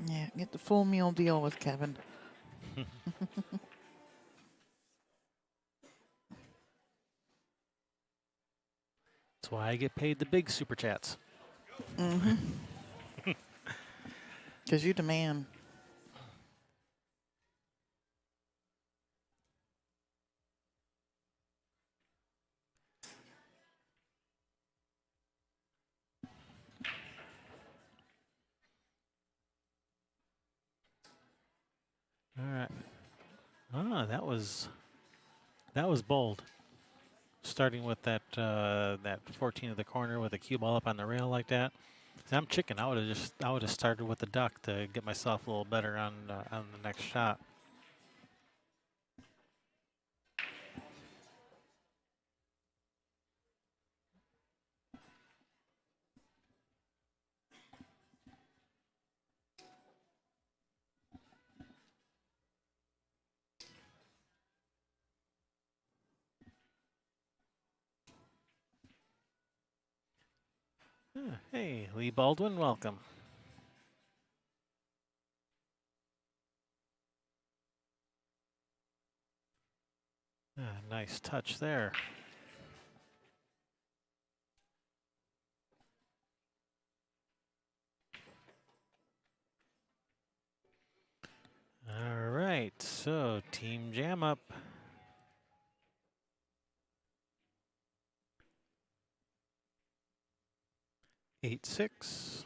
Yeah, get the full meal deal with Kevin. That's why I get paid the big super chats. Mm-hmm. Because you demand. All right. Ah, that was bold. Starting with that 14 of the corner with a cue ball up on the rail like that. See, I'm chicken. I would have started with the duck to get myself a little better on the next shot. Hey, Lee Baldwin, welcome. Nice touch there. All right, so team jam up. Eight six.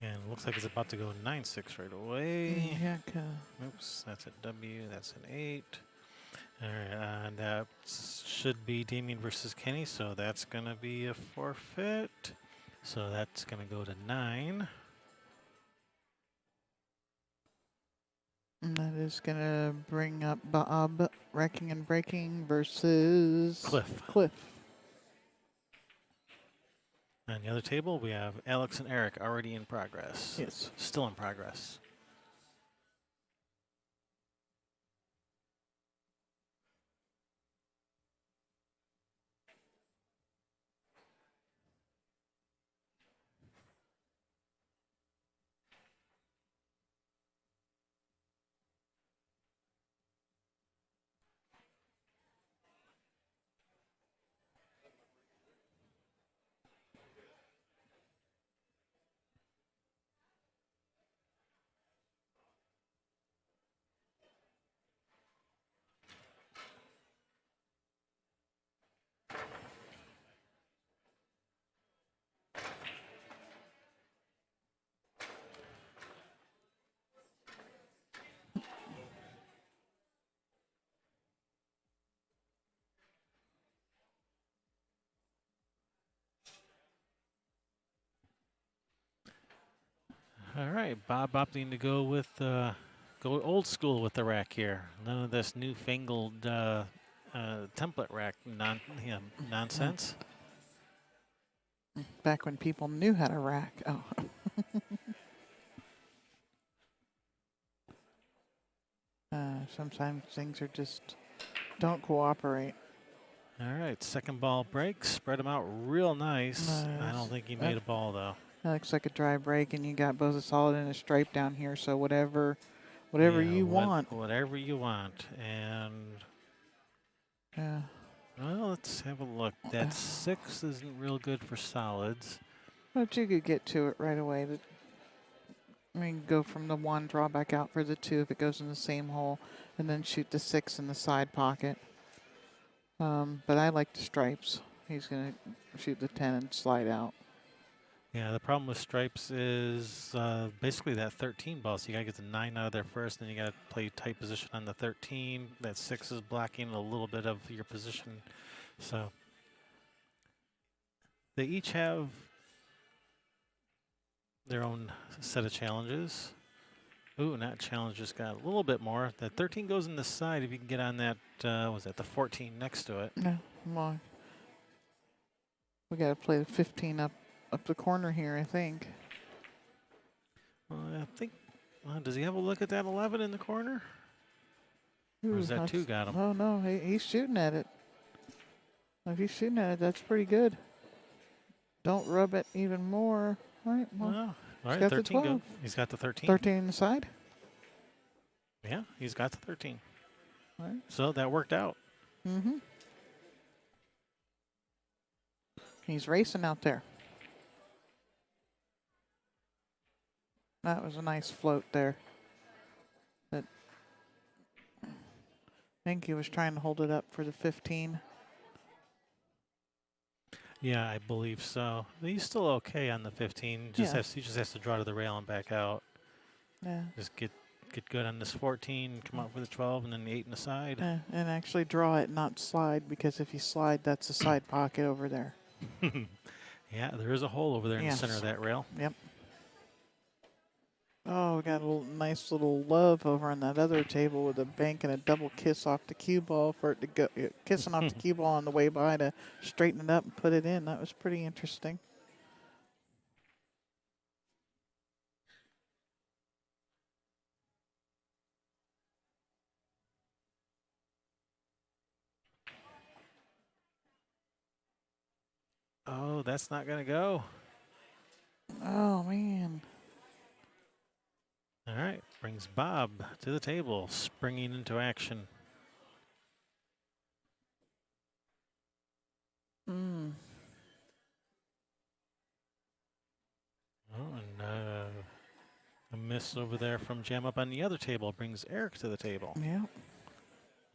And it looks like it's about to go 9-6 right away. Yeah, Oops, that's a W, that's an 8. All right, and that should be Damien versus Kenny, so that's going to be a forfeit. So that's going to go to 9. and that is going to bring up Bob wrecking and breaking versus Cliff. On the other table, we have Alex and Eric already in progress. Yes. Still in progress. All right, Bob opting to go with go old school with the rack here. None of this newfangled template rack nonsense. Back when people knew how to rack. Oh. Sometimes things are just don't cooperate. All right, second ball break. Spread them out real nice. I don't think he made a ball though. That looks like a dry break, and you got both a solid and a stripe down here. So whatever Yeah, you want. Whatever you want. And Yeah. well, let's have a look. That 6 isn't real good for solids. But you could get to it right away. I mean, go from the 1, draw back out for the 2 if it goes in the same hole, and then shoot the 6 in the side pocket. But I like the stripes. He's going to shoot the 10 and slide out. Yeah, the problem with stripes is basically that 13 ball. So you got to get the 9 out of there first, then you got to play tight position on the 13. That 6 is blocking a little bit of your position. So they each have their own set of challenges. Ooh, not challenge, just got a little bit more. That 13 goes in the side if you can get on that, was that the 14 next to it? No, come on. We got to play the 15 up the corner here, I think. Well, I think, does he have a look at that 11 in the corner? Or is that that's- 2 got him? Oh, no, he's shooting at it. If he's shooting at it, that's pretty good. Don't rub it even more. All right, well, Well, all right, got the 13 go. 12. He's got the 13. 13 in the side. Yeah, he's got the 13. All right. So that worked out. Mm-hmm. He's racing out there. That was a nice float there. That I think he was trying to hold it up for the 15. Yeah, I believe so. He's still okay on the 15. He just has to draw to the rail and back out. Yeah. Just get good on this 14, come out for the 12, and then the 8 in the side. And actually draw it, not slide, because if you slide, that's a side pocket over there. Yeah, there is a hole over there in the center of that rail. Yep. Oh, we got a nice little love over on that other table with a bank and a double kiss off the cue ball for it to go, kissing off the cue ball on the way by to straighten it up and put it in. That was pretty interesting. Oh, that's not going to go. Oh, man. All right, brings Bob to the table, springing into action. Mm. Oh, and a miss over there from Jam up on the other table brings Eric to the table. Yeah.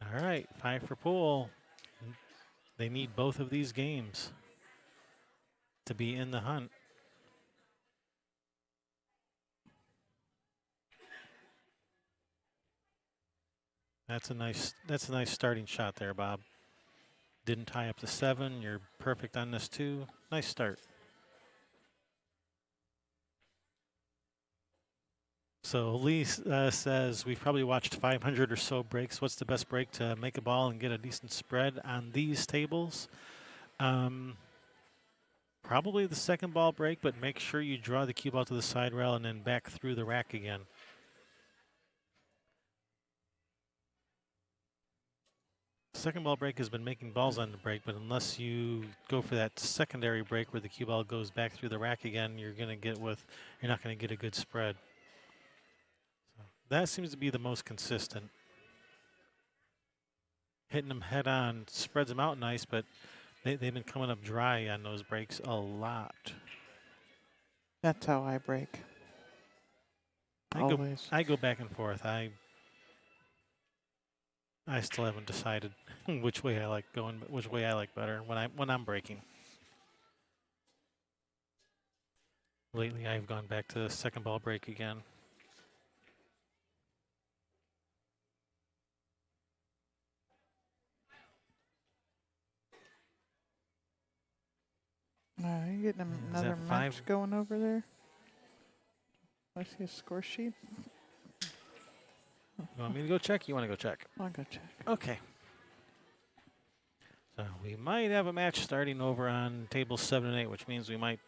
All right, 5 for pool. They need both of these games to be in the hunt. That's a nice starting shot there, Bob. Didn't tie up the 7. You're perfect on this 2. Nice start. So Lee says we've probably watched 500 or so breaks. What's the best break to make a ball and get a decent spread on these tables? Probably the second ball break, but make sure you draw the cue ball to the side rail and then back through the rack again. Second ball break has been making balls on the break, but unless you go for that secondary break where the cue ball goes back through the rack again, you're not going to get a good spread. So that seems to be the most consistent. Hitting them head on spreads them out nice, but they've been coming up dry on those breaks a lot. That's how I break. Always. I go back and forth. I still haven't decided which way I like going, which way I like better when I'm breaking. Lately, I've gone back to the second ball break again. You getting another match going over there? I see a score sheet. You want me to go check? You want to go check? I'll go check. Okay. So we might have a match starting over on tables 7 and 8, which means we might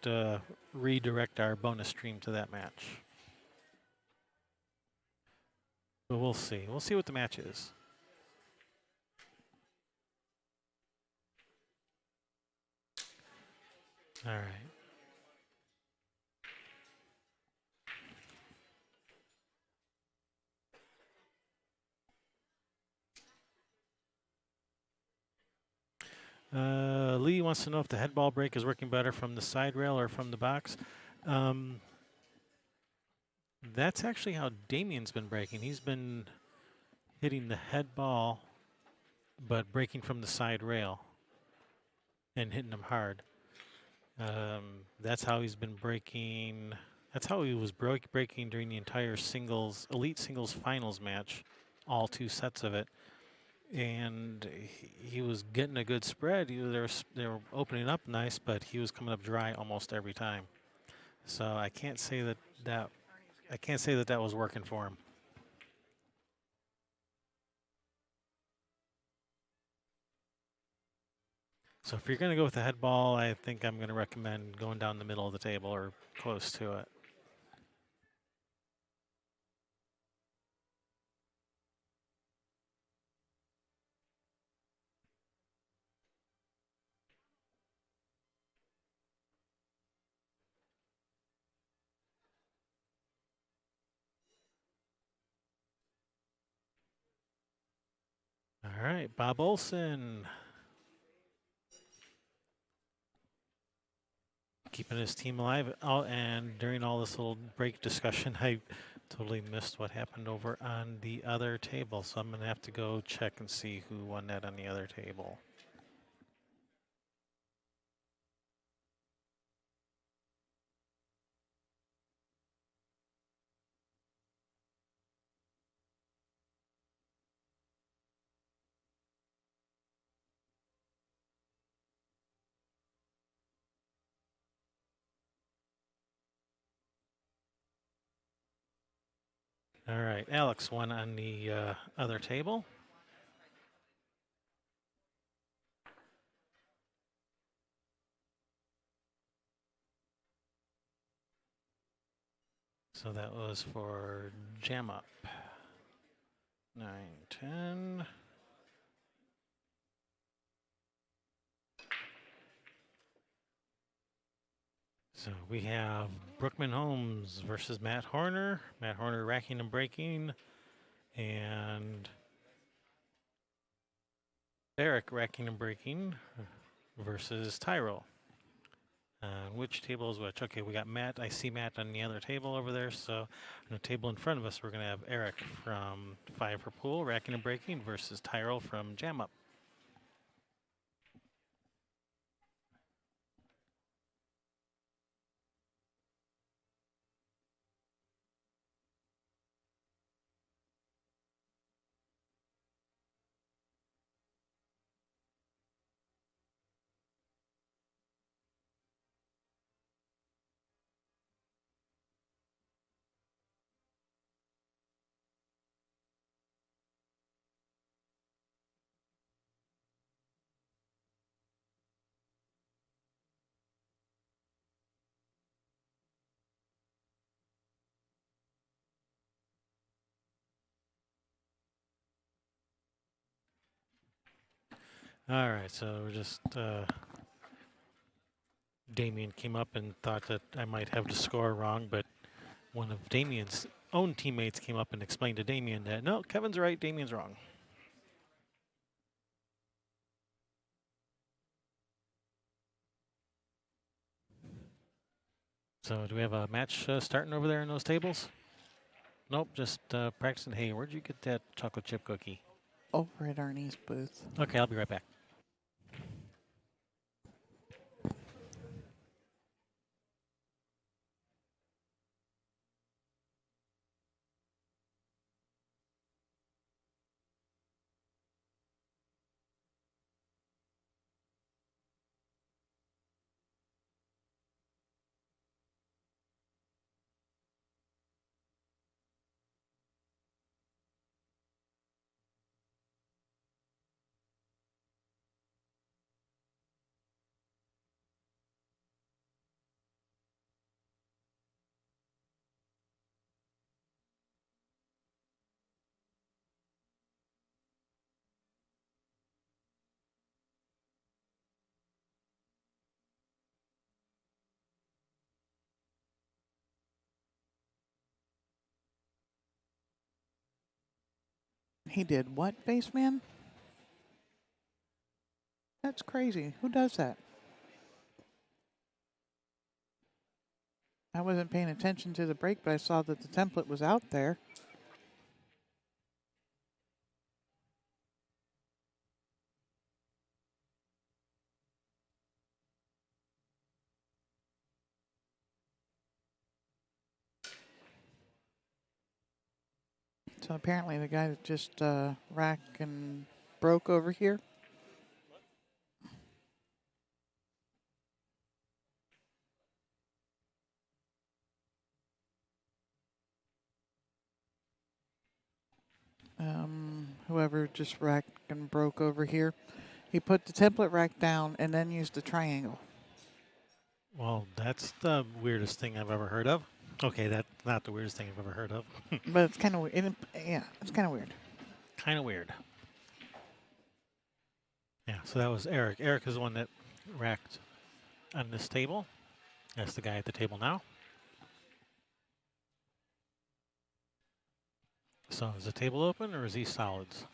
redirect our bonus stream to that match. But we'll see. We'll see what the match is. All right. Lee wants to know if the head ball break is working better from the side rail or from the box. That's actually how Damien's been breaking. He's been hitting the head ball, but breaking from the side rail and hitting them hard. That's how he's been breaking. That's how he was breaking during the entire elite singles finals match, all 2 sets of it. And he was getting a good spread. They were opening up nice, but he was coming up dry almost every time. So I can't say that was working for him. So if you're going to go with the head ball, I think I'm going to recommend going down the middle of the table or close to it. All right, Bob Olson. Keeping his team alive. Oh, and during all this little break discussion, I totally missed what happened over on the other table. So I'm going to have to go check and see who won that on the other table. All right, Alex won on the other table. So that was for Jam Up. 9, 10. So we have Brookman Holmes versus Matt Horner. Matt Horner racking and breaking. And Eric racking and breaking versus Tyrell. Which table is which? Okay, we got Matt. I see Matt on the other table over there. So on the table in front of us, we're going to have Eric from 5 for Pool, racking and breaking, versus Tyrell from Jam Up. All right, so we're just Damien came up and thought that I might have the score wrong, but one of Damien's own teammates came up and explained to Damien that no, Kevin's right, Damien's wrong. So do we have a match starting over there in those tables? Nope, just practicing. Hey, where'd you get that chocolate chip cookie? Over at Ernie's booth. Okay, I'll be right back. He did what, Baseman? That's crazy. Who does that? I wasn't paying attention to the break, but I saw that the template was out there. So apparently the guy that just rack and broke over here. whoever just racked and broke over here. He put the template rack down and then used the triangle. Well, that's the weirdest thing I've ever heard of. Okay, that's not the weirdest thing I've ever heard of. But it's kind of weird. Yeah, it's kind of weird. Kind of weird. Yeah, so that was Eric. Eric is the one that racked on this table. That's the guy at the table now. So is the table open or is he solids?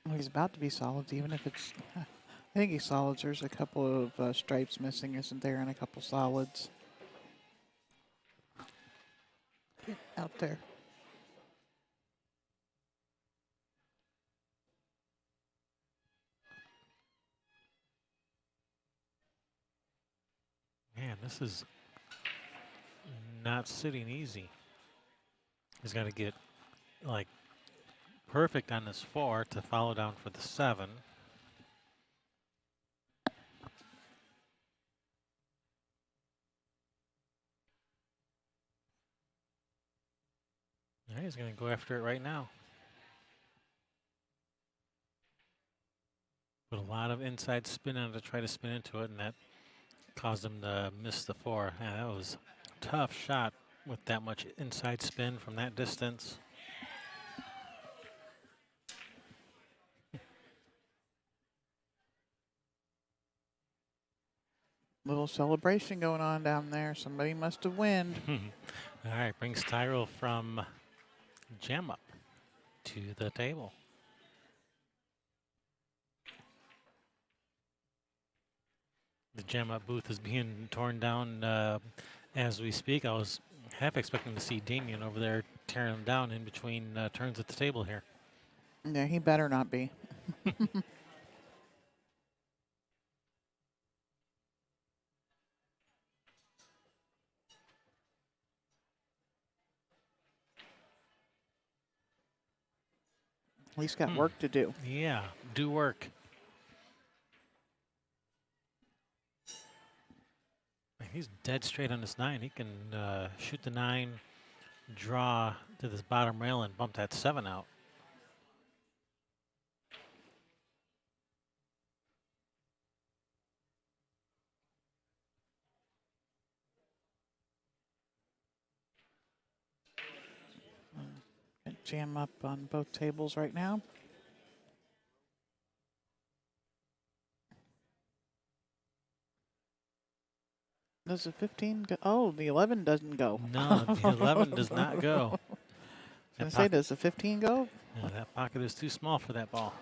Well, he's about to be solids, even if it's. I think he's solids. There's a couple of stripes missing, isn't there, and a couple solids. Out there. Man, this is not sitting easy. He's got to get like perfect on this 4 to follow down for the 7. All right, he's going to go after it right now. Put a lot of inside spin on it to try to spin into it, and that caused him to miss the 4. Yeah, that was a tough shot with that much inside spin from that distance. Little celebration going on down there. Somebody must have won. All right, brings Tyrell from jam up to the table. The jam up booth is being torn down as we speak. I was half expecting to see Damien over there tearing them down in between turns at the table here. Yeah, he better not be. He's got work to do. Yeah, do work. He's dead straight on this 9. He can shoot the 9, draw to this bottom rail, and bump that 7 out. Jam up on both tables right now. Does the 15 go? Oh, the 11 doesn't go. No, the 11 does not go. I was gonna say, does the 15 go? Yeah, that pocket is too small for that ball.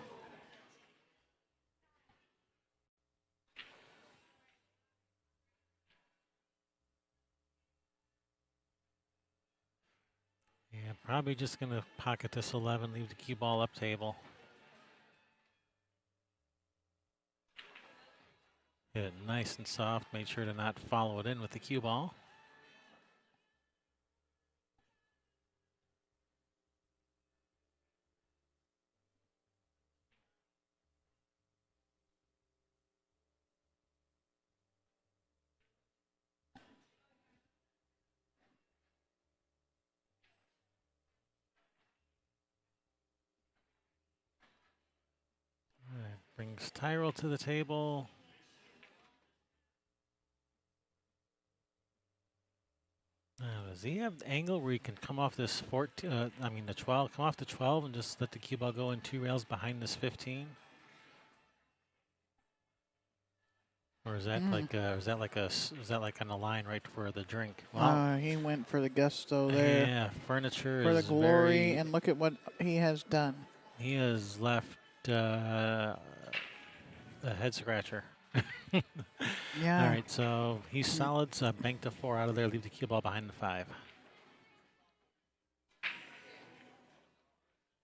Yeah, probably just going to pocket this 11, leave the cue ball up table. Hit it nice and soft, made sure to not follow it in with the cue ball. All right, brings Tyrell to the table. Does he have the angle where he can come off this 14? The 12, come off the 12 and just let the cue ball go in 2 rails behind this 15? Or is that is that like on the line right for the drink? Well, he went for the gusto there. Yeah, furniture for the is glory, and look at what he has done. He has left a head scratcher. Yeah. All right, so he's solids. Bank the 4 out of there. Leave the cue ball behind the 5.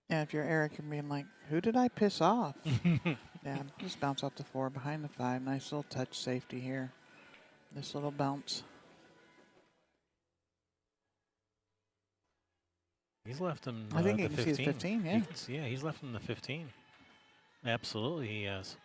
Yeah, if you're Eric, you're being like, who did I piss off? Yeah, just bounce off the 4 behind the 5. Nice little touch safety here. This little bounce. He's left him. I think the you can 15. see his 15. Yeah. Yeah, he's left him the 15. Absolutely, he has.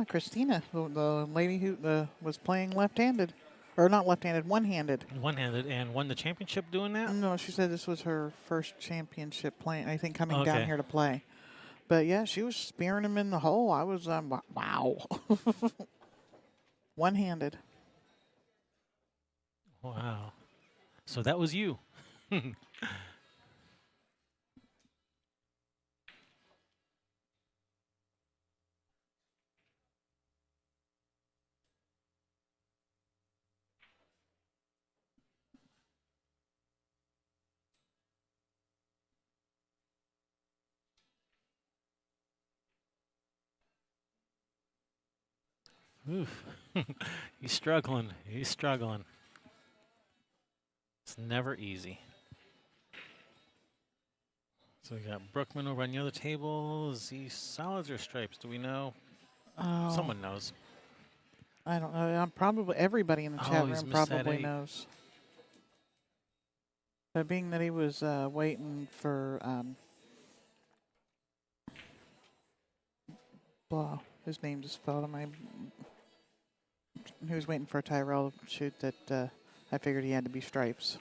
Christina, the lady who was playing left-handed, or not left-handed, one-handed. One-handed and won the championship doing that. No, she said this was her first championship playing. I think coming down Okay. here to play. But yeah, she was spearing him in the hole. I was wow. One-handed. Wow. So that was you. Oof. He's struggling. He's struggling. It's never easy. So we got Brookman over on the other table. Is he solids or stripes? Do we know? Oh, Someone knows. I don't know. Probably everybody in the chat he's room missed that probably 8. knows. But being that he was waiting for blah, his name just fell to my. He was waiting for a Tyrell shoot that I figured he had to be stripes.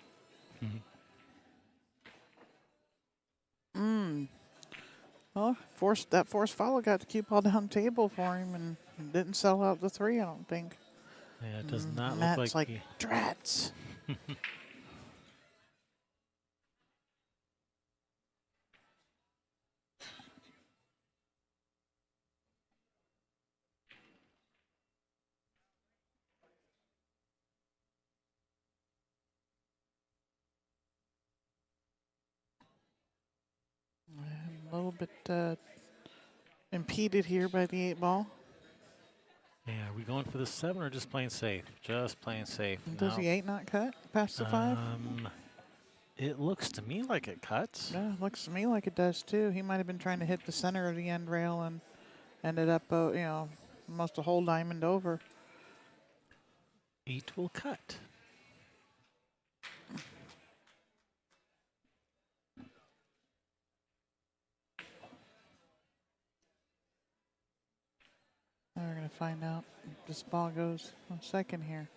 Well, that forced follow got the cue ball down table for him and didn't sell out the 3, I don't think. Yeah, it does not Matt's look like he. drats. A little bit impeded here by the 8 ball. Yeah, are we going for the 7 or just playing safe? Just playing safe. Does No. the 8 not cut past the 5? It looks to me like it cuts. Yeah, looks to me like it does too. He might have been trying to hit the center of the end rail and ended up, almost a whole diamond over. 8 will cut. Now we're going to find out if this ball goes a second here.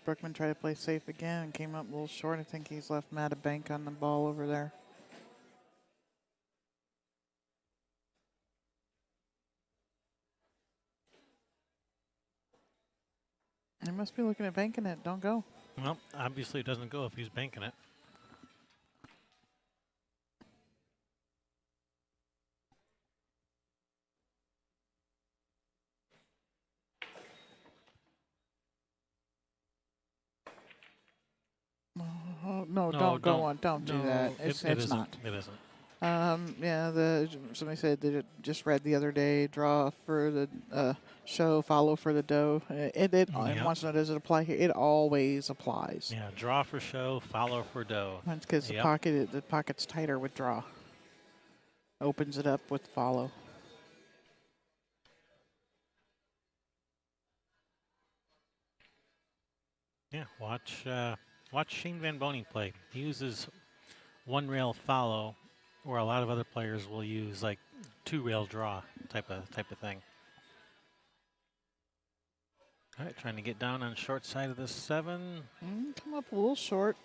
Brookman tried to play safe again and came up a little short. I think he's left Matt a bank on the ball over there. He must be looking at banking it. Don't go. Well, obviously it doesn't go if he's banking it. Oh, no, No, don't go on. Don't do no, that. It's isn't. not. It isn't. Yeah, somebody said that it just read the other day, draw for the show, follow for the dough. It Yep. wants to know, does it apply here? It always applies. Yeah, draw for show, follow for dough. That's because Yep. the pocket's tighter with draw. Opens it up with follow. Yeah, watch Shane Van Boning play. He uses 1 rail follow, where a lot of other players will use like 2 rail draw type of thing. All right, trying to get down on short side of the 7. Come up a little short.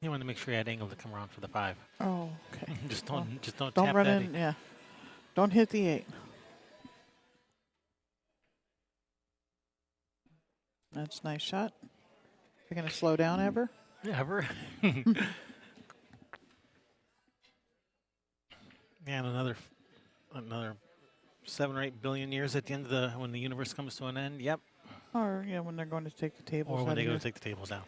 You want to make sure you had angle to come around for the 5. Oh, okay. just don't Don't tap run that. in. Yeah. Don't hit the 8. That's a nice shot. You're going to slow down ever? Ever. And another 7 or 8 billion years at the end of when the universe comes to an end. Yep. Or, when they're going to take the tables Or out when they of go here. to take the tables down.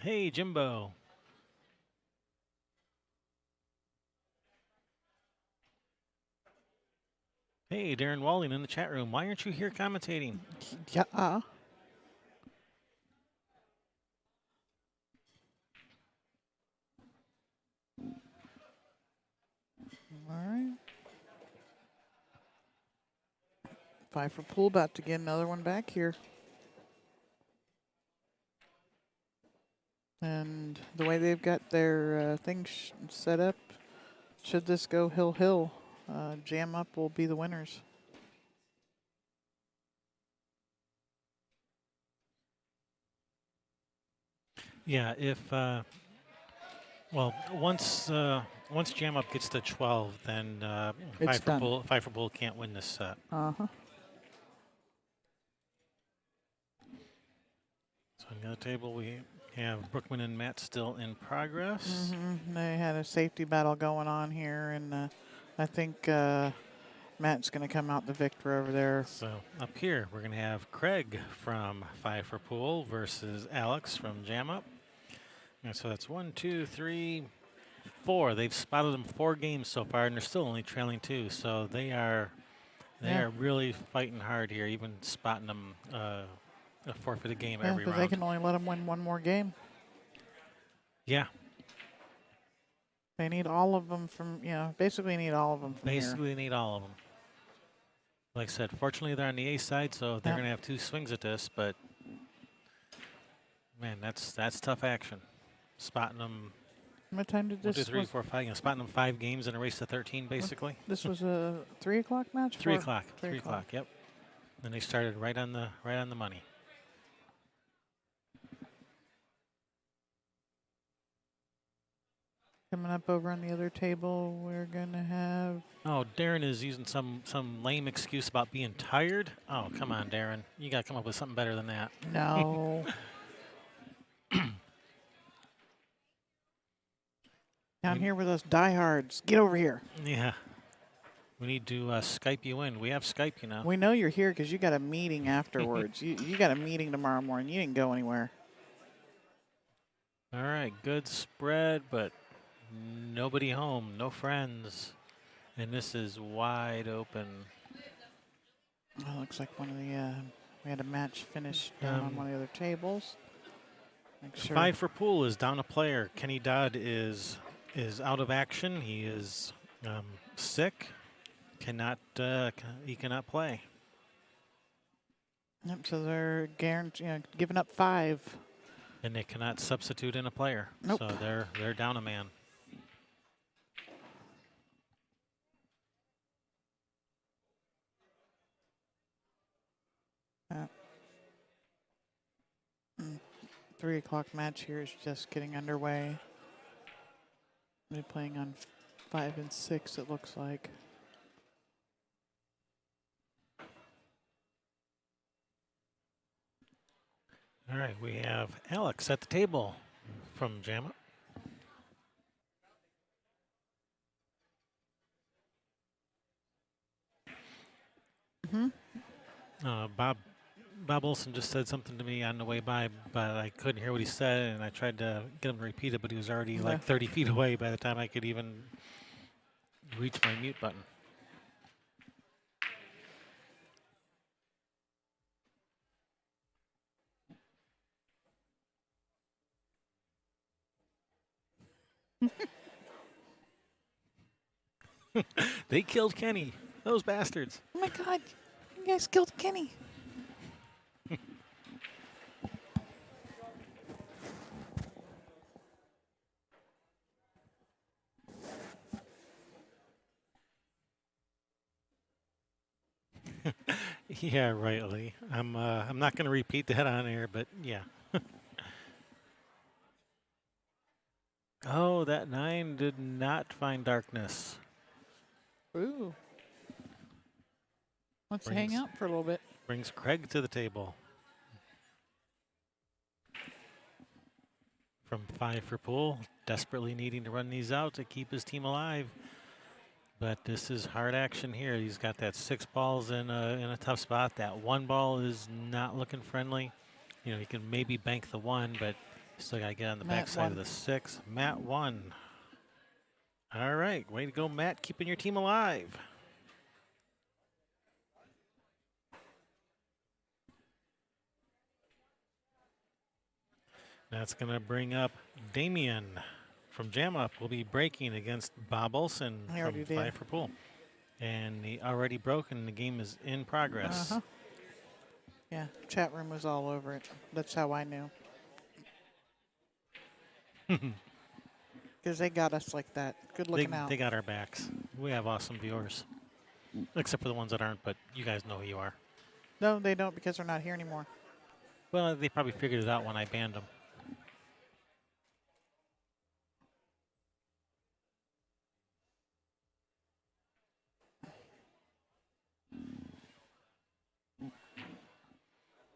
Hey, Jimbo. Hey, Darren Walling in the chat room. Why aren't you here commentating? Yeah. All right. 5 for pool, about to get another one back here. And the way they've got their things set up, should this go hill, Jam Up will be the winners. Yeah, if well, once Jam Up gets to 12, then It's done. Five for Bull can't win this set. Uh-huh. So on the other table, we have Brookman and Matt still in progress. They had a safety battle going on here, and I think Matt's going to come out the victor over there. So up here, we're going to have Craig from 5 for Pool versus Alex from Jam Up. And so that's 1, 2, 3, 4. They've spotted them 4 games so far, and they're still only trailing 2. So they are really fighting hard here, even spotting them a forfeited game every but round. they can only let them win one more game. Yeah. They need all of them from, basically need all of them from Basically, here. they need all of them. Like I said, fortunately, they're on the A side, so they're going to have 2 swings at this. But man, that's tough action. Spotting them. What time did 1, this? 2, 3, 4, 5. Spotting them 5 games in a race to 13, basically. This was a 3 o'clock match. 3 o'clock. 3 o'clock. Yep. And they started right on the money. Coming up over on the other table, we're gonna have. Oh, Darren is using some lame excuse about being tired. Oh, come on, Darren. You got to come up with something better than that. No. Down here with us diehards. Get over here. Yeah. We need to Skype you in. We have Skype, you know. We know you're here because you got a meeting afterwards. you got a meeting tomorrow morning. You didn't go anywhere. All right, good spread, but nobody home, no friends. And this is wide open. Oh, looks like one of the we had a match finished down on one of the other tables. Make sure. 5 for Pool is down a player. Kenny Dodd is out of action. He is sick. He cannot play. Yep. So they're giving up 5. And they cannot substitute in a player. Nope. So they're down a man. Uh, 3 o'clock match here is just getting underway. They're playing on 5 and 6, it looks like. All right, we have Alex at the table from Jam Up. Bob Olson just said something to me on the way by, but I couldn't hear what he said, and I tried to get him to repeat it, but he was already like 30 feet away by the time I could even reach my mute button. They killed Kenny. Those bastards. Oh my God, you guys killed Kenny. Yeah, right, Lee. I'm not going to repeat that on air, but yeah. Oh, that 9 did not find darkness. Ooh. Let's hang out for a little bit. Brings Craig to the table. From 5 for Pool, desperately needing to run these out to keep his team alive. But this is hard action here. He's got that 6 balls in a tough spot. That 1 ball is not looking friendly. You know, he can maybe bank the 1, but still got to get on the backside of the 6. Matt won. All right, way to go, Matt, keeping your team alive. That's going to bring up Damien from Jam Up. Will be breaking against Bob Olson from 5 for Pool. And he already broke, and the game is in progress. Yeah, chat room was all over it. That's how I knew. Because they got us like that. Good looking out. They got our backs. We have awesome viewers, except for the ones that aren't. But you guys know who you are. No, they don't because they're not here anymore. Well, they probably figured it out when I banned them.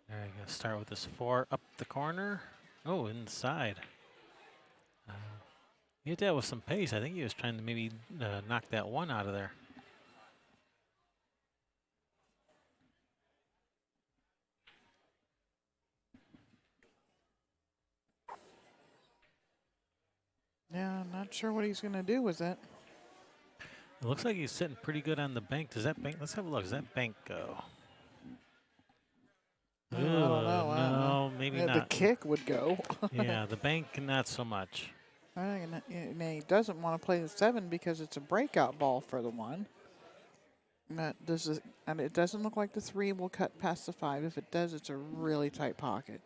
There you go. Start with this 4 up the corner. Oh, inside. He hit that with some pace. I think he was trying to maybe knock that 1 out of there. Yeah, I'm not sure what he's going to do with it. It looks like he's sitting pretty good on the bank. Does that bank? Let's have a look. Does that bank go? I don't know. No, maybe Yeah, not. the kick would go. Yeah, the bank not so much. And he doesn't want to play the 7 because it's a breakout ball for the 1. And it doesn't look like the 3 will cut past the 5. If it does, it's a really tight pocket.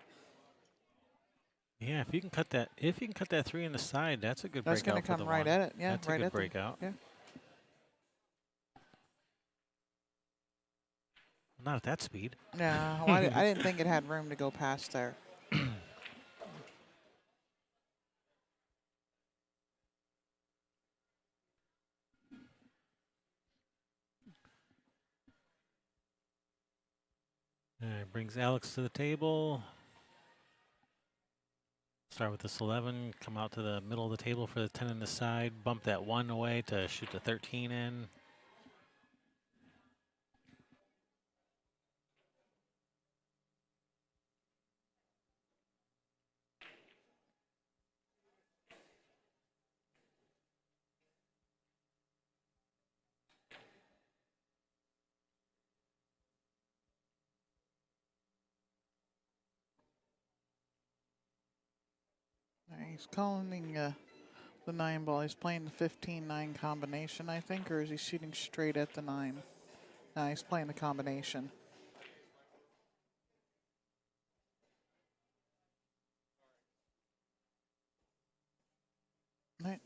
Yeah, if you can cut that 3 in the side, that's a good That's breakout going to for come the right 1. at it. Yeah, That's right a good at breakout. Yeah. Not at that speed. No, well, I didn't think it had room to go past there. Brings Alex to the table. Start with this 11, come out to the middle of the table for the 10 in the side, bump that 1 away to shoot the 13 in. He's calling the 9 ball. He's playing the 15-9 combination, I think, or is he shooting straight at the 9? No, he's playing the combination. Right.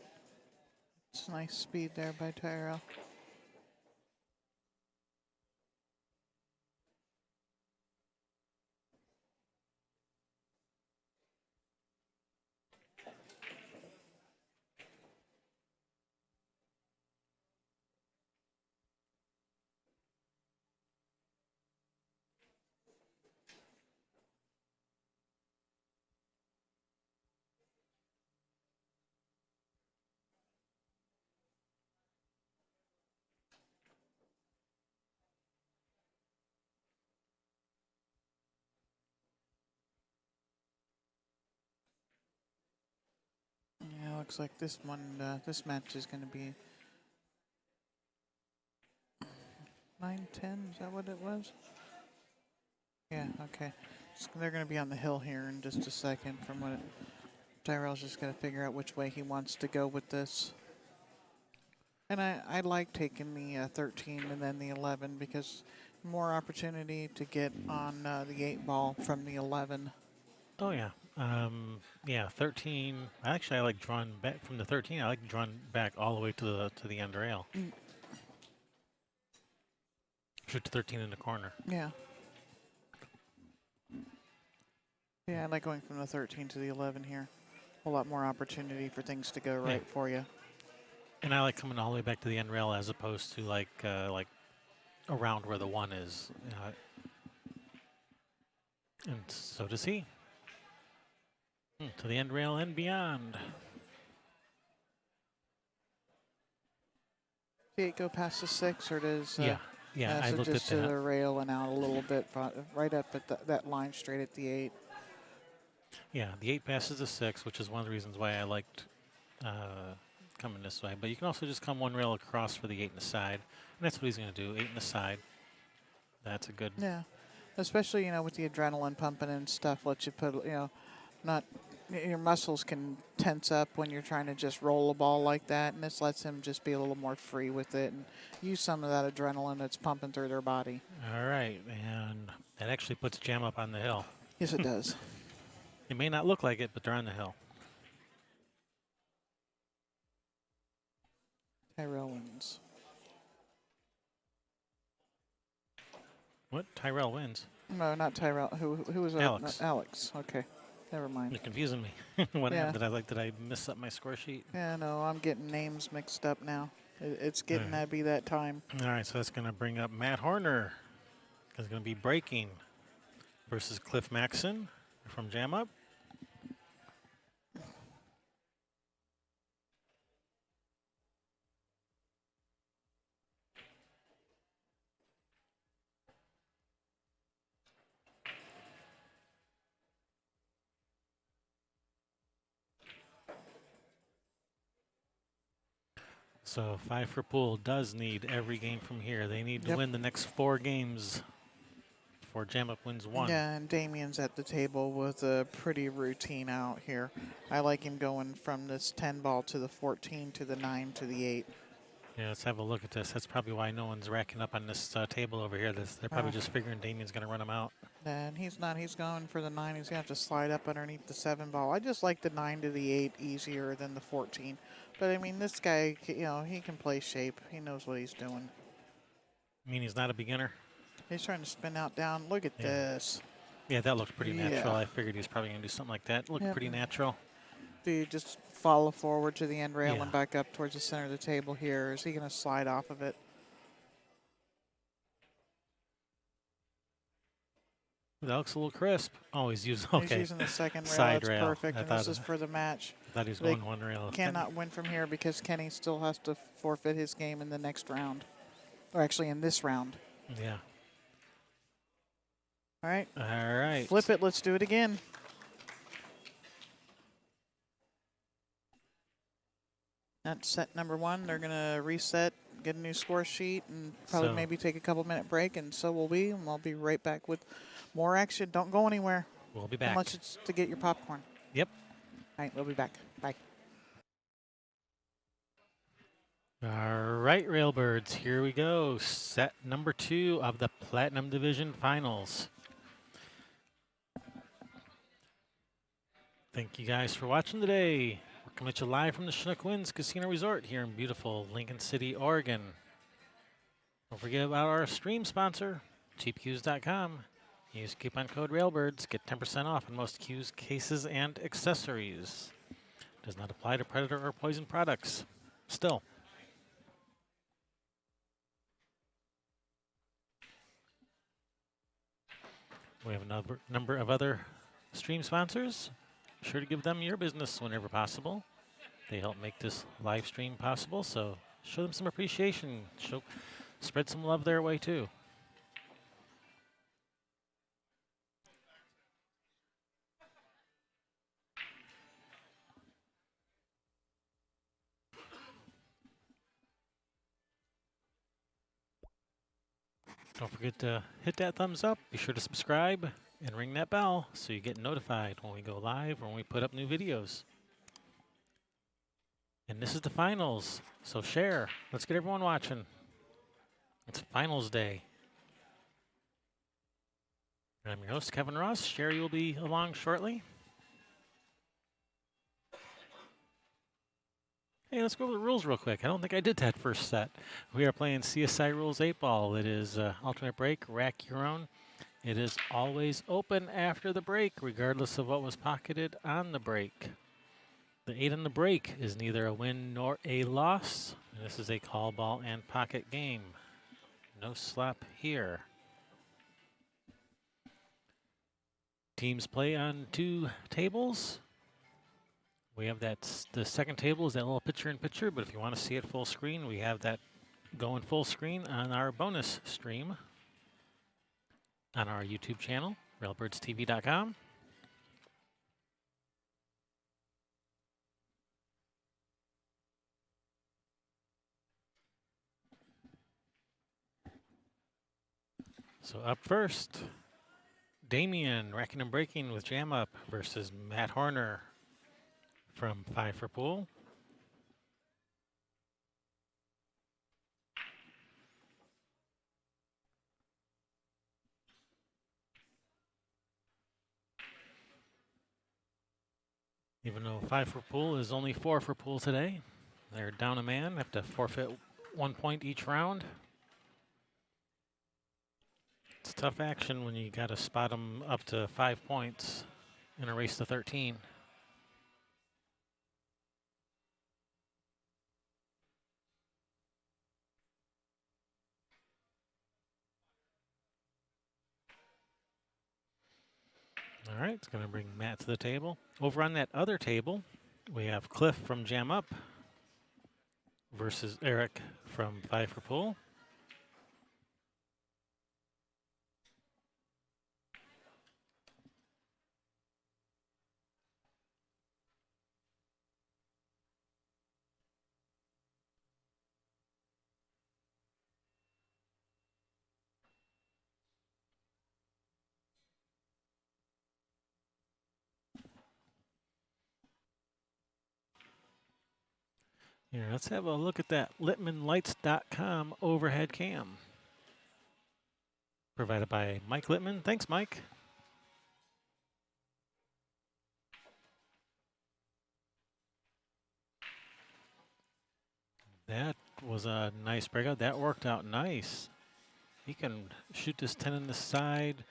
It's nice speed there by Tyrell. Yeah, looks like this this match is going to be 9-10. Is that what it was? Yeah, okay. So they're going to be on the hill here in just a second. From what Tyrell's just going to figure out which way he wants to go with this. And I like taking the 13 and then the 11 because more opportunity to get on the 8 ball from the 11. Oh yeah, yeah. 13. Actually, I like drawing back from the 13. I like drawing back all the way to the end rail. Shoot the 13 in the corner. Yeah. Yeah, I like going from the 13 to the 11 here. A lot more opportunity for things to go right for you. And I like coming all the way back to the end rail as opposed to like around where the 1 is. And so does he. To the end rail and beyond. See it go past the 6, or does Yeah. I so looked just at to that. the rail and out a little bit, right up at that line straight at the 8. Yeah, the 8 passes the 6, which is one of the reasons why I liked coming this way. But you can also just come 1 rail across for the 8 in the side, and that's what he's going to do. 8 in the side. That's a good. Yeah, especially with the adrenaline pumping and stuff. Lets you put not your muscles can tense up when you're trying to just roll a ball like that, and this lets him just be a little more free with it and use some of that adrenaline that's pumping through their body. All right, and that actually puts Jam up on the hill. Yes, it does. It may not look like it, but they're on the hill. Tyrell wins. What? Tyrell wins. No, not Tyrell. Who was Alex. Alex. Okay, never mind. You're confusing me. What Yeah. happened? Did I miss up my score sheet? Yeah, no, I'm getting names mixed up now. It's getting Alright. to be that time. All right, so that's going to bring up Matt Horner. It's going to be breaking versus Cliff Maxon from Jam Up. So 5 for Pool does need every game from here. They need to win the next 4 games before Jam Up wins 1. Yeah, and Damien's at the table with a pretty routine out here. I like him going from this 10 ball to the 14 to the 9 to the 8. Yeah, let's have a look at this. That's probably why no one's racking up on this table over here. They're probably just figuring Damien's going to run them out. And he's not. He's going for the 9. He's going to have to slide up underneath the 7 ball. I just like the 9 to the 8 easier than the 14. But, I mean, this guy, you know, he can play shape. He knows what he's doing. I mean, he's not a beginner. He's trying to spin out down. Look at this. Yeah, that looked pretty natural. Yeah. I figured he was probably going to do something like that. Looked pretty natural. Do you just follow forward to the end rail Yeah. and back up towards the center of the table here? Is he going to slide off of it? That looks a little crisp. Oh, he's using, He's okay. using the second rail. Side That's rail. perfect. I And this thought- is for the match. I thought he was They going one rail. Cannot win from here because Kenny still has to forfeit his game in the next round. Or actually in this round. Yeah. All right. All right. Flip it. Let's do it again. That's set number 1. They're going to reset, get a new score sheet, and probably So- maybe take a couple-minute break, and so will we. And I'll be right back with more action. Don't go anywhere We'll be back. unless it's to get your popcorn. Yep. All right, we'll be back. Bye. All right, Railbirds, here we go. Set number 2 of the Platinum Division Finals. Thank you guys for watching today. We're coming at you live from the Chinook Winds Casino Resort here in beautiful Lincoln City, Oregon. Don't forget about our stream sponsor, cheapcues.com. Use coupon code Railbirds, get 10% off on most cues, cases, and accessories. Does not apply to predator or poison products. Still. We have a number of other stream sponsors. Be sure to give them your business whenever possible. They help make this live stream possible, so show them some appreciation. Spread some love their way too. Don't forget to hit that thumbs up. Be sure to subscribe and ring that bell so you get notified when we go live or when we put up new videos. And this is the finals, so share. Let's get everyone watching. It's finals day. I'm your host, Kevin Ross. Sherry will be along shortly. Hey, let's go over the rules real quick. I don't think I did that first set. We are playing CSI Rules 8-Ball. It is alternate break, rack your own. It is always open after the break, regardless of what was pocketed on the break. The 8 on the break is neither a win nor a loss. And this is a call, ball, and pocket game. No slap here. Teams play on 2 tables. We have the second table is that little picture-in-picture, but if you want to see it full screen, we have that going full screen on our bonus stream on our YouTube channel, railbirdstv.com. So up first, Damien, racking and breaking with Jam Up versus Matt Horner from 5 for Pool. Even though 5 for Pool is only 4 for Pool today, They're down a man, have to forfeit 1 point each round. It's tough action when you got to spot them up to 5 points in a race to 13. All right, it's going to bring Matt to the table. Over on that other table, we have Cliff from Jam Up versus Eric from 5 for Pool. Here, let's have a look at that LittmanLights.com overhead cam. Provided by Mike Littman. Thanks, Mike. That was a nice breakout. That worked out nice. He can shoot this 10 in the side,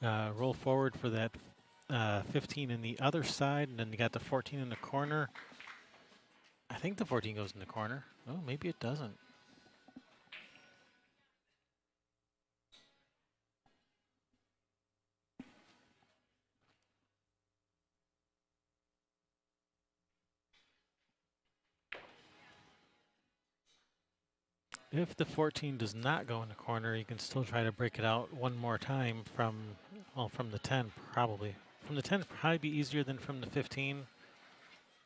roll forward for that 15 in the other side, and then you got the 14 in the corner. I think the 14 goes in the corner. Oh, maybe it doesn't. If the 14 does not go in the corner, you can still try to break it out one more time from, well, from the 10 probably. From the 10 probably be easier than from the 15.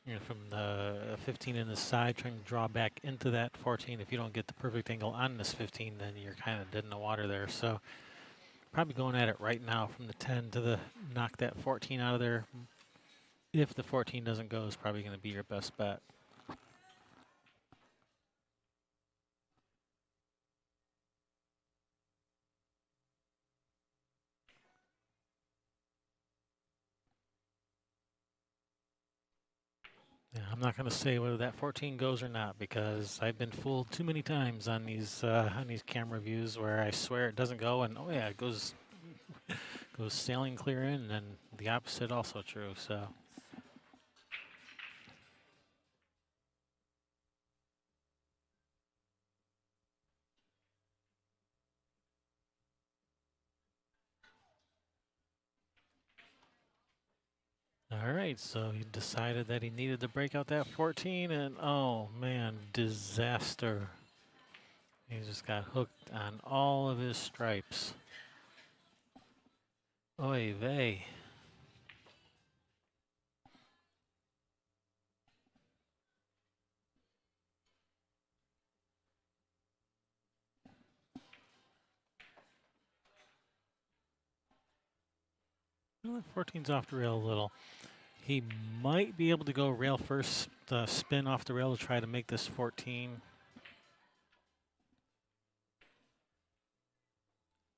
You know, from the 15 in the side, trying to draw back into that 14. If you don't get the perfect angle on this 15, then you're kind of dead in the water there. So probably going at it right now from the 10 to the knock that 14 out of there. If the 14 doesn't go, is probably going to be your best bet. Yeah, I'm not going to say whether that 14 goes or not because I've been fooled too many times on these camera views where I swear it doesn't go and oh yeah, it goes sailing clear in, and then the opposite also true. So. All right, so he decided that he needed to break out that 14, and oh man, disaster. He just got hooked on all of his stripes. Oy vey. Well, that 14's off the rail a little. He might be able to go rail first, spin off the rail to try to make this 14.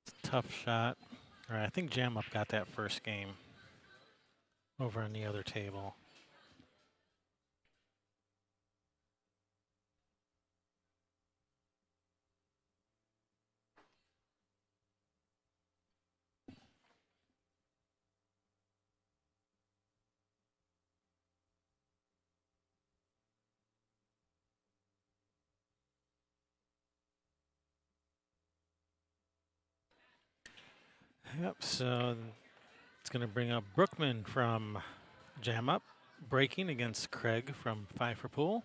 It's a tough shot. All right, I think Jam Up got that first game over on the other table. Yep, so it's going to bring up Brookman from Jam Up, breaking against Craig from 5 for Pool.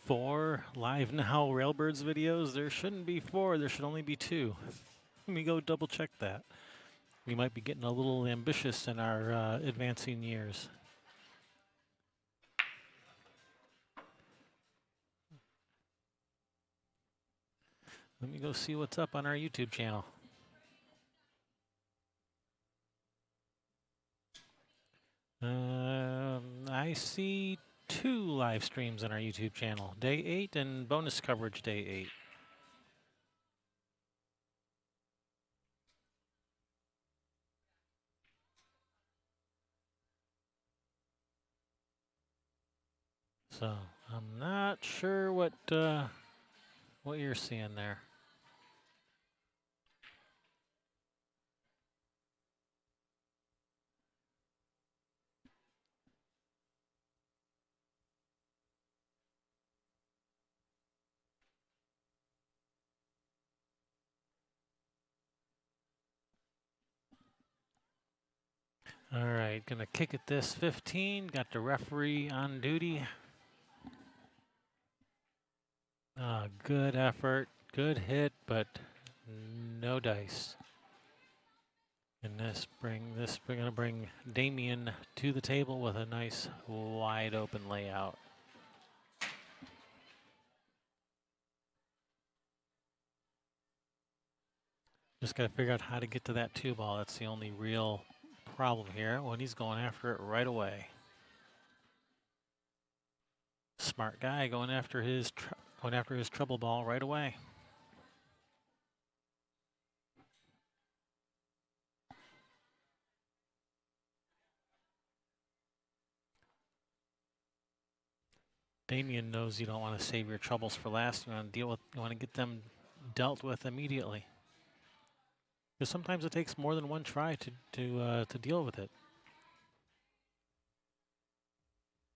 Four live now Railbirds videos. There shouldn't be 4, there should only be 2. Let me go double check that. We might be getting a little ambitious in our advancing years. Let me go see what's up on our YouTube channel. I see 2 live streams on our YouTube channel, day 8 and bonus coverage day 8. So I'm not sure what you're seeing there. All right, gonna kick at this 15. Got the referee on duty. Good effort, good hit, but no dice. And we're gonna bring Damien to the table with a nice wide open layout. Just gotta figure out how to get to that 2 ball. That's the only real problem here when he's going after it right away. Smart guy going after his trouble ball right away. Damien knows you don't want to save your troubles for last. You want to get them dealt with immediately. Because sometimes it takes more than one try to deal with it.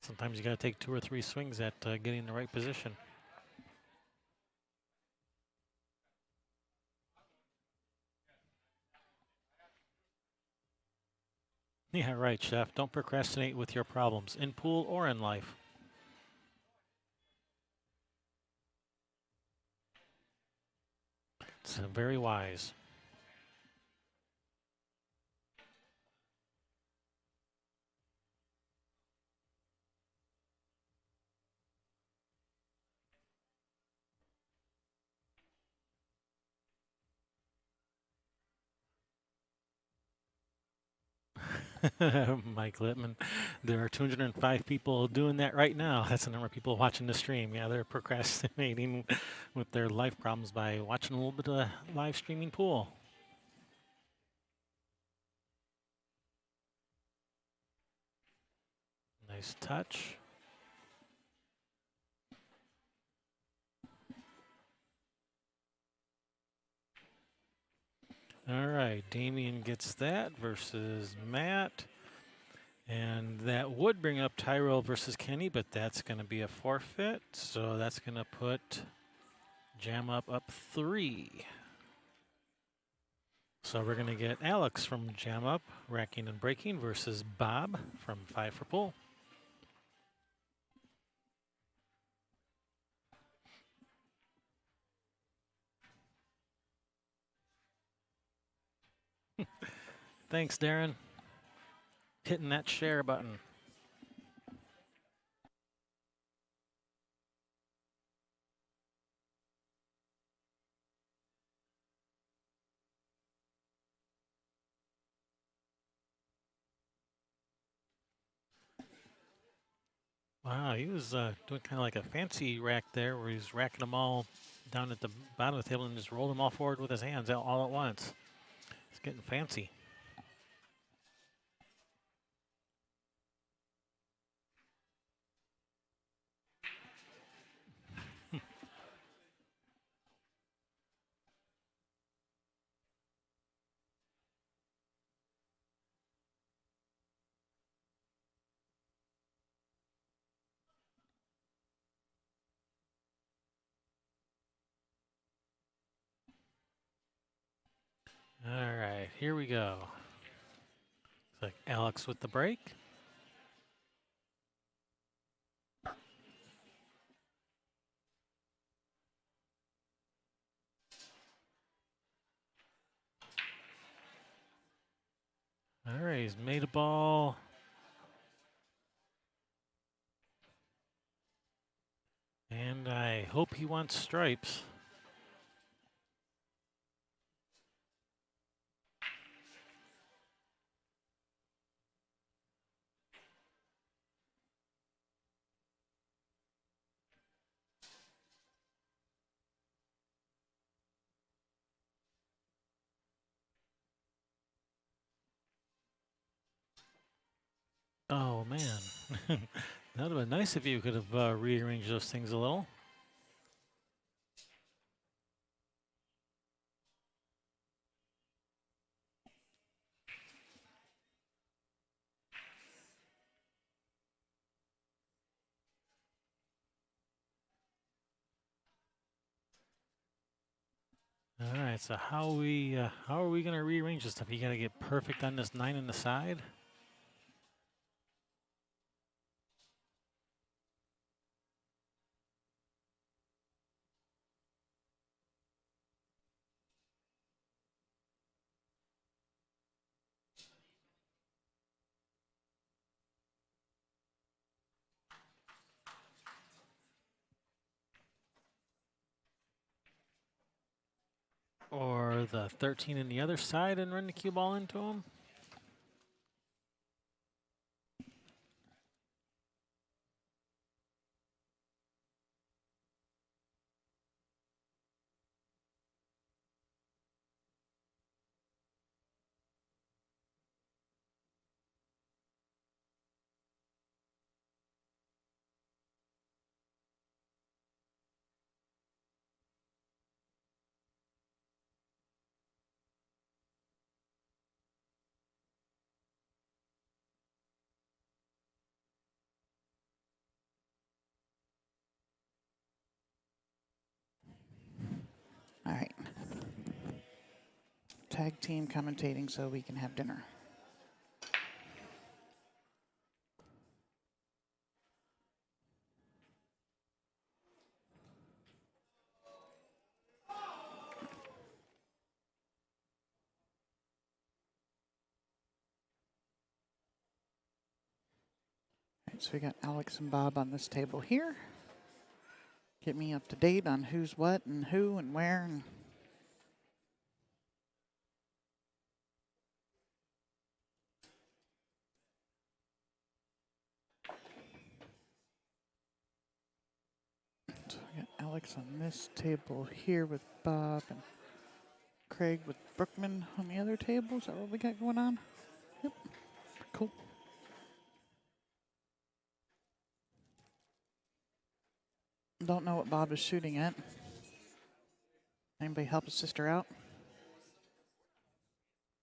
Sometimes you got to take 2 or 3 swings at getting in the right position. Yeah, right, Chef. Don't procrastinate with your problems, in pool or in life. It's very wise. Mike Littman. There are 205 people doing that right now. That's the number of people watching the stream. Yeah, they're procrastinating with their life problems by watching a little bit of live streaming pool. Nice touch. All right, Damien gets that versus Matt. And that would bring up Tyrell versus Kenny, but that's going to be a forfeit. So that's going to put Jam up 3. So we're going to get Alex from Jam Up, racking and breaking, versus Bob from 5 for Pool. Thanks, Darren. Hitting that share button. Wow, he was doing kind of like a fancy rack there, where he's racking them all down at the bottom of the table and just rolled them all forward with his hands all at once. It's getting fancy. All right, here we go. Looks like Alex with the break. All right, he's made a ball. And I hope he wants stripes. Oh, man. That would have been nice if you could have rearranged those things a little. All right, so how are we going to rearrange this stuff? You got to get perfect on this 9 on the side? Or the 13 in the other side and run the cue ball into them? All right. Tag team commentating so we can have dinner. All right, so we got Alex and Bob on this table here. Get me up to date on who's what and who and where. And so we got Alex on this table here with Bob and Craig with Brookman on the other table. Is that what we got going on? Yep. Cool. Don't know what Bob is shooting at. Anybody help his sister out?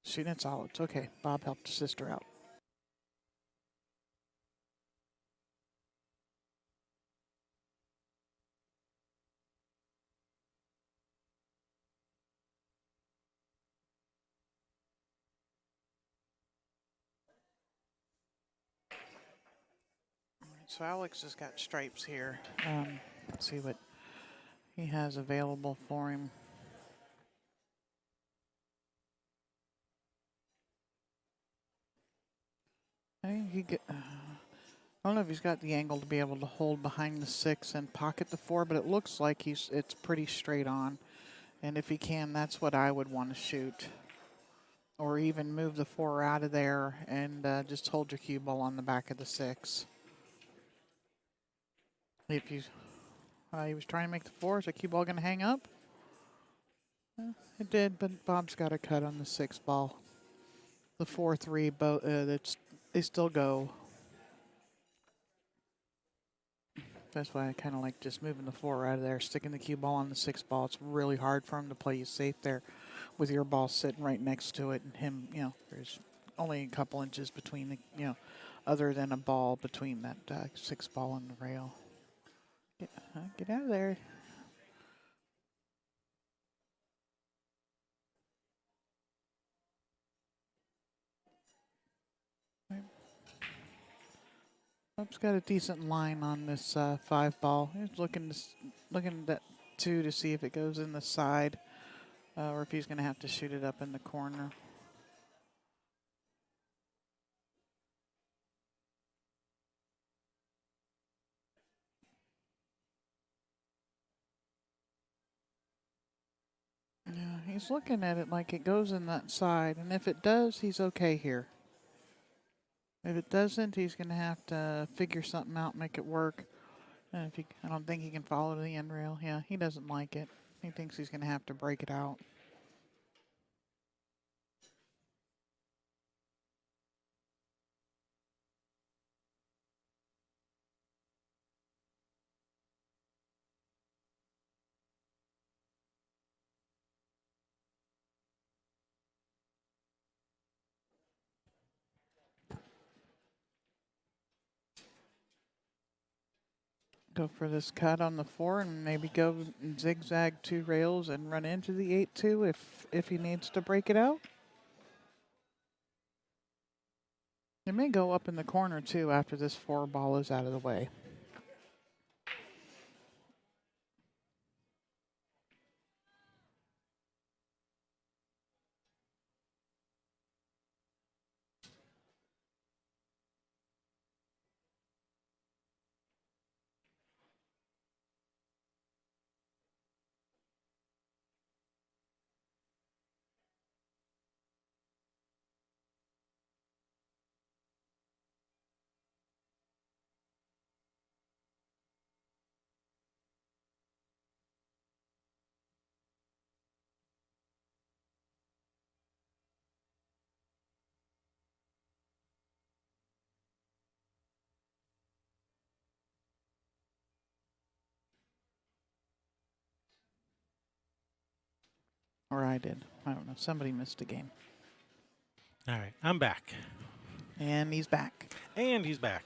Shooting at solids. Okay, Bob helped his sister out. So Alex has got stripes here. Let's see what he has available for him. I think I don't know if he's got the angle to be able to hold behind the 6 and pocket the 4, but it looks like it's pretty straight on. And if he can, that's what I would want to shoot. Or even move the 4 out of there and just hold your cue ball on the back of the 6. If you, he was trying to make the 4, is the cue ball going to hang up? It did, but Bob's got a cut on the 6 ball. The 4-3, they still go. That's why I kind of like just moving the 4 out of there, sticking the cue ball on the 6 ball. It's really hard for him to play you safe there with your ball sitting right next to it and him, there's only a couple inches between the, other than a ball between that 6 ball and the rail. Get out of there. Bob's got a decent line on this 5 ball. He's looking at that 2 to see if it goes in the side or if he's going to have to shoot it up in the corner. Yeah, he's looking at it like it goes in that side, and if it does, he's okay here. If it doesn't, he's going to have to figure something out, make it work. And I don't think he can follow to the end rail. Yeah, he doesn't like it. He thinks he's going to have to break it out. Go for this cut on the 4 and maybe go zigzag 2 rails and run into the 8-2 if he needs to break it out. It may go up in the corner too after this 4 ball is out of the way. Or I did. I don't know. Somebody missed a game. All right, I'm back. And he's back. And he's back.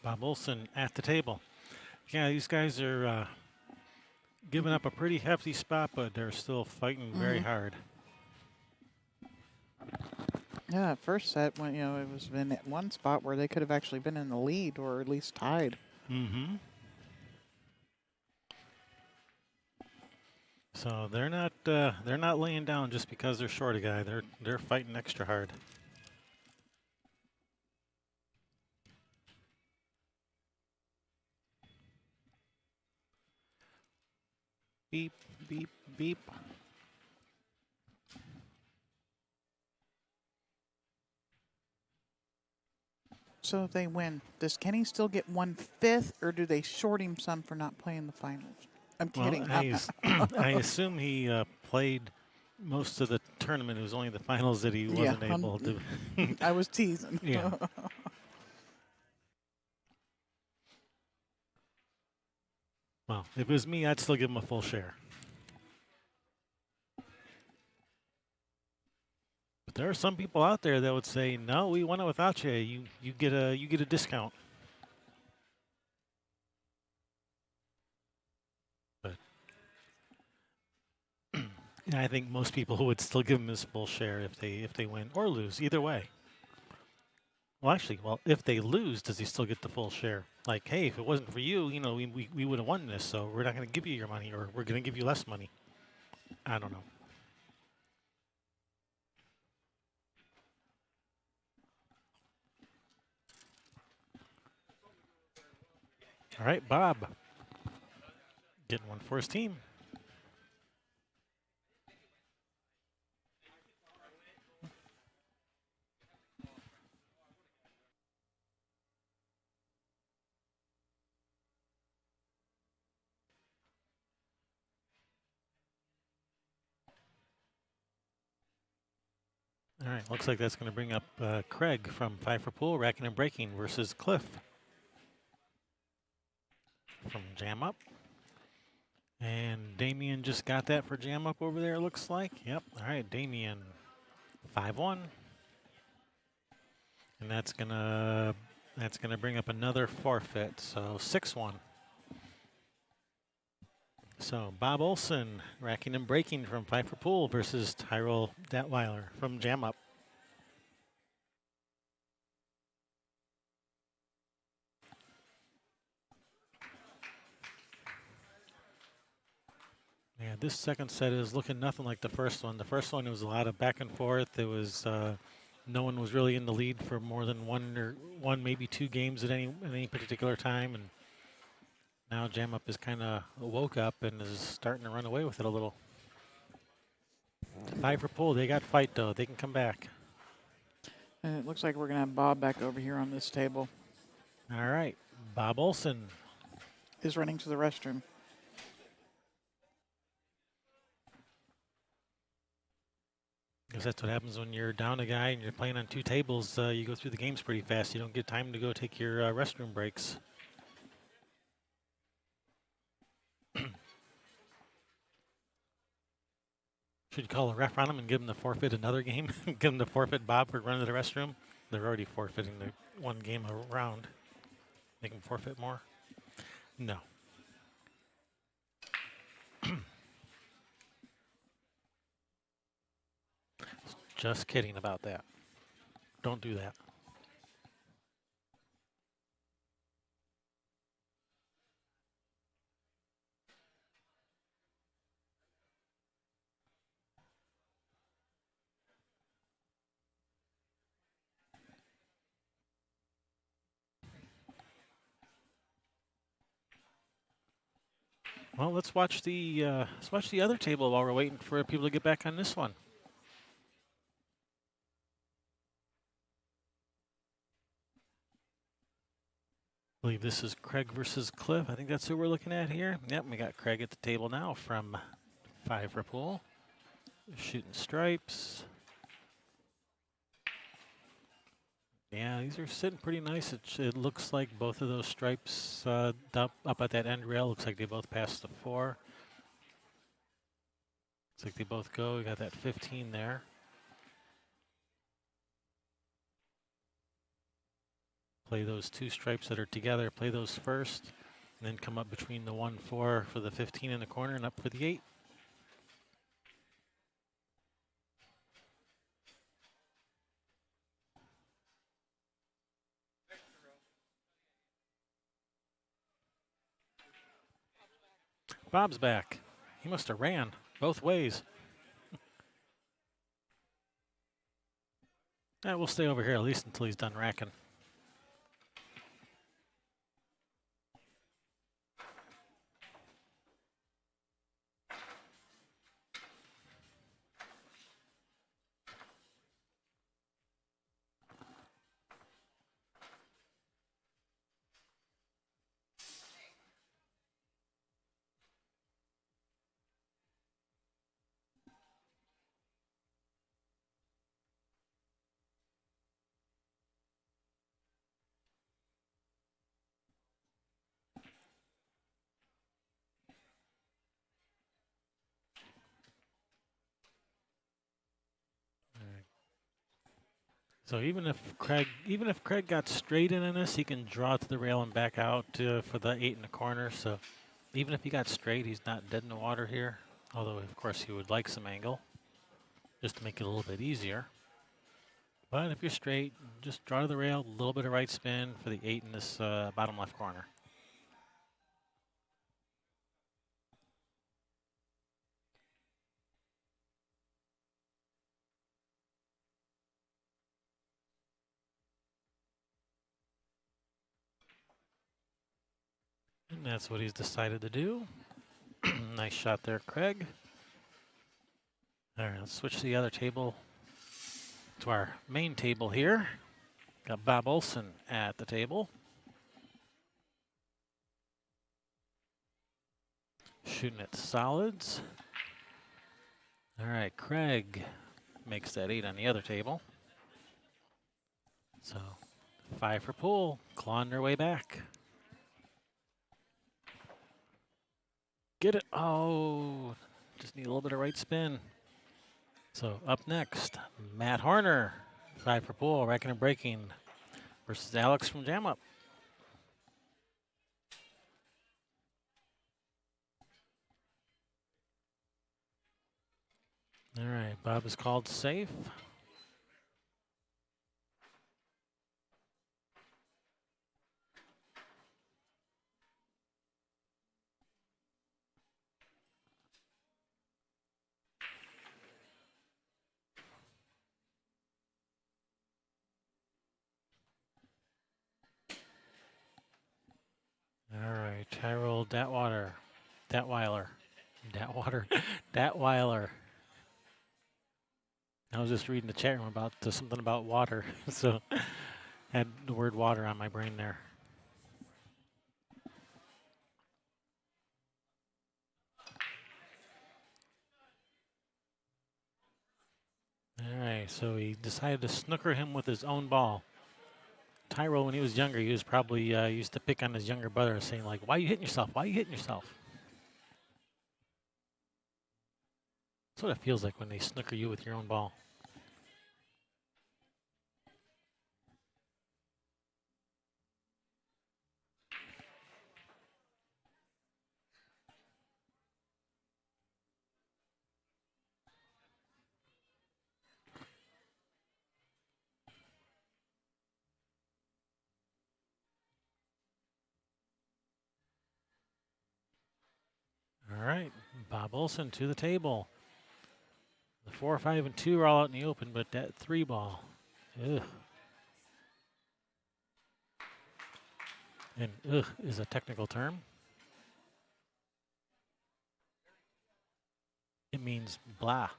Bob Olson at the table. Yeah, these guys are giving up a pretty hefty spot, but they're still fighting very hard. Yeah, that first set, when it was in at one spot where they could have actually been in the lead or at least tied. Mm-hmm. So they're not laying down just because they're short a guy. They're fighting extra hard. Beep, beep, beep. So if they win, does Kenny still get 1/5 or do they short him some for not playing the finals? I'm kidding. Well, I assume he played most of the tournament. It was only the finals that he wasn't able to. I was teasing. Yeah. Well, if it was me, I'd still give him a full share. But there are some people out there that would say, "No, we won it without you. You get a discount." But and I think most people would still give him his full share if they win or lose, either way. Well, actually, if they lose, does he still get the full share? Like, hey, if it wasn't for you, we would have won this, so we're not going to give you your money, or we're going to give you less money. I don't know. All right, Bob. Getting one for his team. All right, looks like that's going to bring up Craig from 5 for Pool, Racking and Breaking versus Cliff from Jam Up. And Damien just got that for Jam Up over there, looks like. Yep. All right, Damien, 5-1. And that's gonna bring up another forfeit, so 6-1. So Bob Olson, Racking and Breaking from 5 for Pool versus Tyrell Datweiler from Jam Up. Yeah, this second set is looking nothing like the first one. The first one, it was a lot of back and forth. It was no one was really in the lead for more than one, maybe 2 games at any particular time, and now Jam Up is kind of woke up and is starting to run away with it a little. 5 for Pool, they got fight though. They can come back. And it looks like we're going to have Bob back over here on this table. All right, Bob Olson is running to the restroom. Because that's what happens when you're down a guy and you're playing on 2 tables. You go through the games pretty fast. You don't get time to go take your restroom breaks. Should you call a ref on him and give him the forfeit another game? Give him the forfeit Bob for running to the restroom? They're already forfeiting the 1 game a round. Make him forfeit more? No. Just kidding about that. Don't do that. Well, let's watch the other table while we're waiting for people to get back on this one. I believe this is Craig versus Cliff. I think that's who we're looking at here. Yep, we got Craig at the table now from 5 for pool. Shooting stripes. Yeah, these are sitting pretty nice. It looks like both of those stripes up at that end rail. Looks like they both passed the 4. Looks like they both go. We got that 15 there. Play those 2 stripes that are together. Play those first, and then come up between the 1-4 for the 15 in the corner and up for the 8. Bob's back. He must have ran both ways. We'll stay over here at least until he's done racking. So even if Craig got straight in this, he can draw to the rail and back out for the 8 in the corner. So even if he got straight, he's not dead in the water here. Although of course he would like some angle, just to make it a little bit easier. But if you're straight, just draw to the rail, a little bit of right spin for the 8 in this bottom left corner. And that's what he's decided to do. Nice shot there, Craig. All right, let's switch to the other table, to our main table here. Got Bob Olson at the table. Shooting at solids. All right, Craig makes that 8 on the other table. So 5 for pool, clawing their way back. Get it. Oh, just need a little bit of right spin. So up next, Matt Horner, 5 for pool, racking and breaking, versus Alex from Jam Up. All right, Bob is called safe. All right, Tyrell Datweiler. I was just reading the chat room about something about water, so had the word water on my brain there. All right, so he decided to snooker him with his own ball. Tyrell, when he was younger, he was probably used to pick on his younger brother, saying like, "Why are you hitting yourself? Why are you hitting yourself?" That's what it feels like when they snooker you with your own ball. Bob Olson to the table. The 4, 5, and 2 are all out in the open, but that 3 ball. Ugh. And ugh is a technical term. It means blah.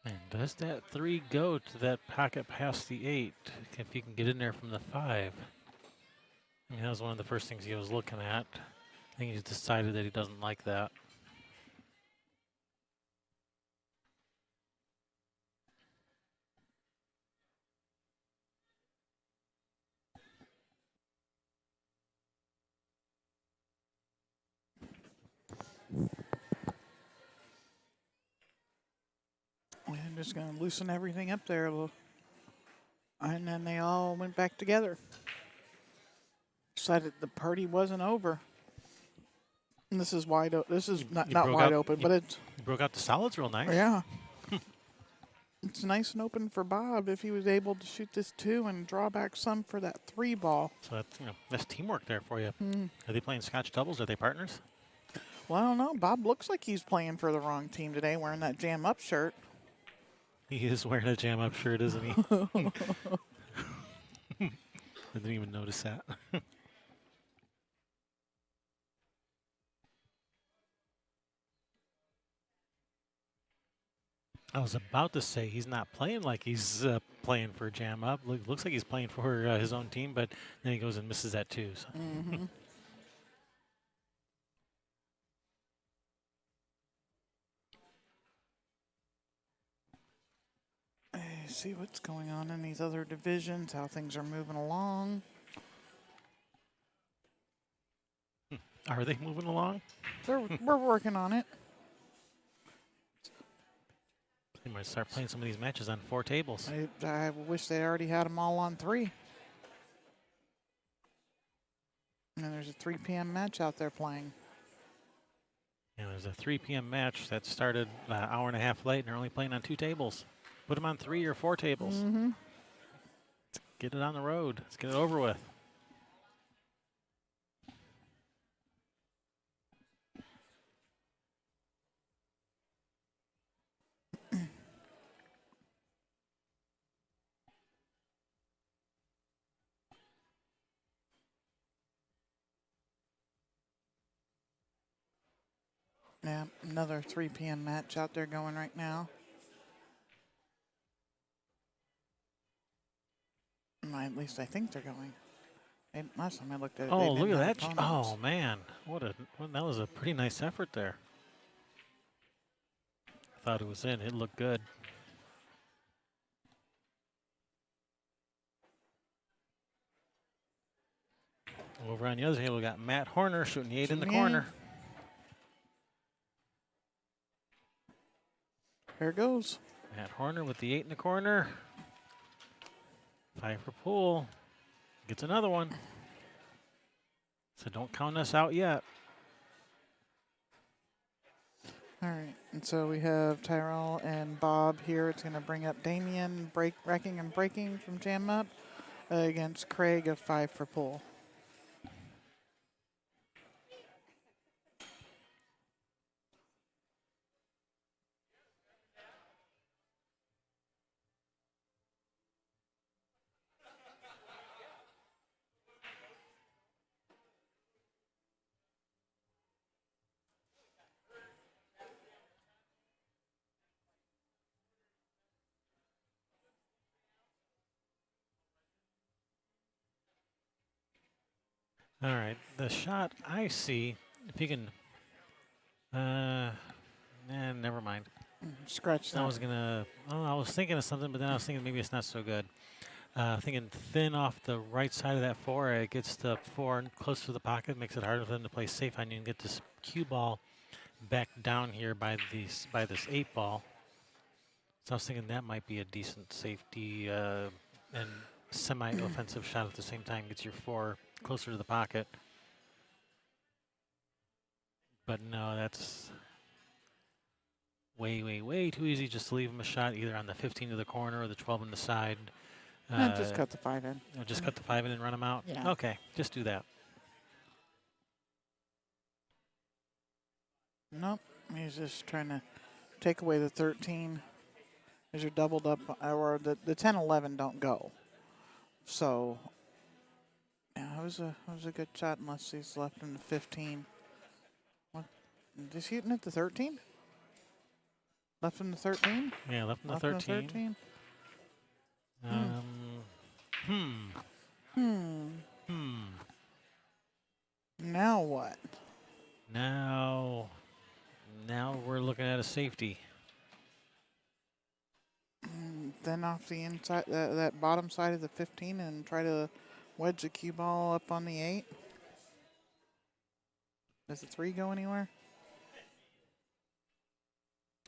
And does that 3 go to that pocket past the 8? If you can get in there from the 5. I mean, that was one of the first things he was looking at. I think he's decided that he doesn't like that. I'm just going to loosen everything up there a little. And then they all went back together. Decided the party wasn't over. And this is wide open. This is not wide open, but it's. He broke out the solids real nice. Yeah. It's nice and open for Bob if he was able to shoot this 2 and draw back some for that 3 ball. So that's teamwork there for you. Are they playing scotch doubles? Are they partners? Well, I don't know. Bob looks like he's playing for the wrong team today, wearing that jam up shirt. He is wearing a jam up shirt, isn't he? I didn't even notice that. I was about to say he's not playing like he's playing for jam up. Looks like he's playing for his own team, but then he goes and misses that too. So. See what's going on in these other divisions, how things are moving along. Are they moving along? We're working on it. They might start playing some of these matches on 4 tables. I wish they already had them all on 3. And there's a 3 p.m. match out there playing. Yeah, there's a 3 p.m. match that started an hour and a half late, and they're only playing on 2 tables. Put them on 3 or 4 tables. Let's get it on the road. Let's get it over with. Yeah, another 3 p.m. match out there going right now. At least I think they're going. Last time I looked at it, Oh, look at that. Oh, man. That was a pretty nice effort there. I thought it was in. It looked good. Over on the other table, we got Matt Horner shooting the 8 in the corner. There it goes. Matt Horner with the 8 in the corner. 5 for pool. Gets another one. So don't count us out yet. All right, and so we have Tyrell and Bob here. It's going to bring up Damien, wrecking and breaking from Jam Up against Craig of 5 for pool. All right, the shot I see, if you can, never mind. Scratch that. I was thinking of something, but then I was thinking maybe it's not so good. Thinking thin off the right side of that 4, it gets the 4 close to the pocket, makes it harder for them to play safe on you and get this cue ball back down here by this 8 ball. So I was thinking that might be a decent safety and semi-offensive shot at the same time. Gets your 4 closer to the pocket. But no, that's way, way, way too easy just to leave him a shot either on the 15 to the corner or the 12 on the side. Just cut the 5 in. Just cut the 5 in and run him out? Yeah. Okay, just do that. Nope. He's just trying to take away the 13. As you're doubled up, or the 10-11 don't go. So, yeah, it was a good shot unless he's left in the 15. What? Is he hitting at the 13? Left in the 13? Yeah, left in the Left 13. in the 13? Now what? Now we're looking at a safety. Then off the inside, that bottom side of the 15 and try to wedge the cue ball up on the 8. Does the 3 go anywhere?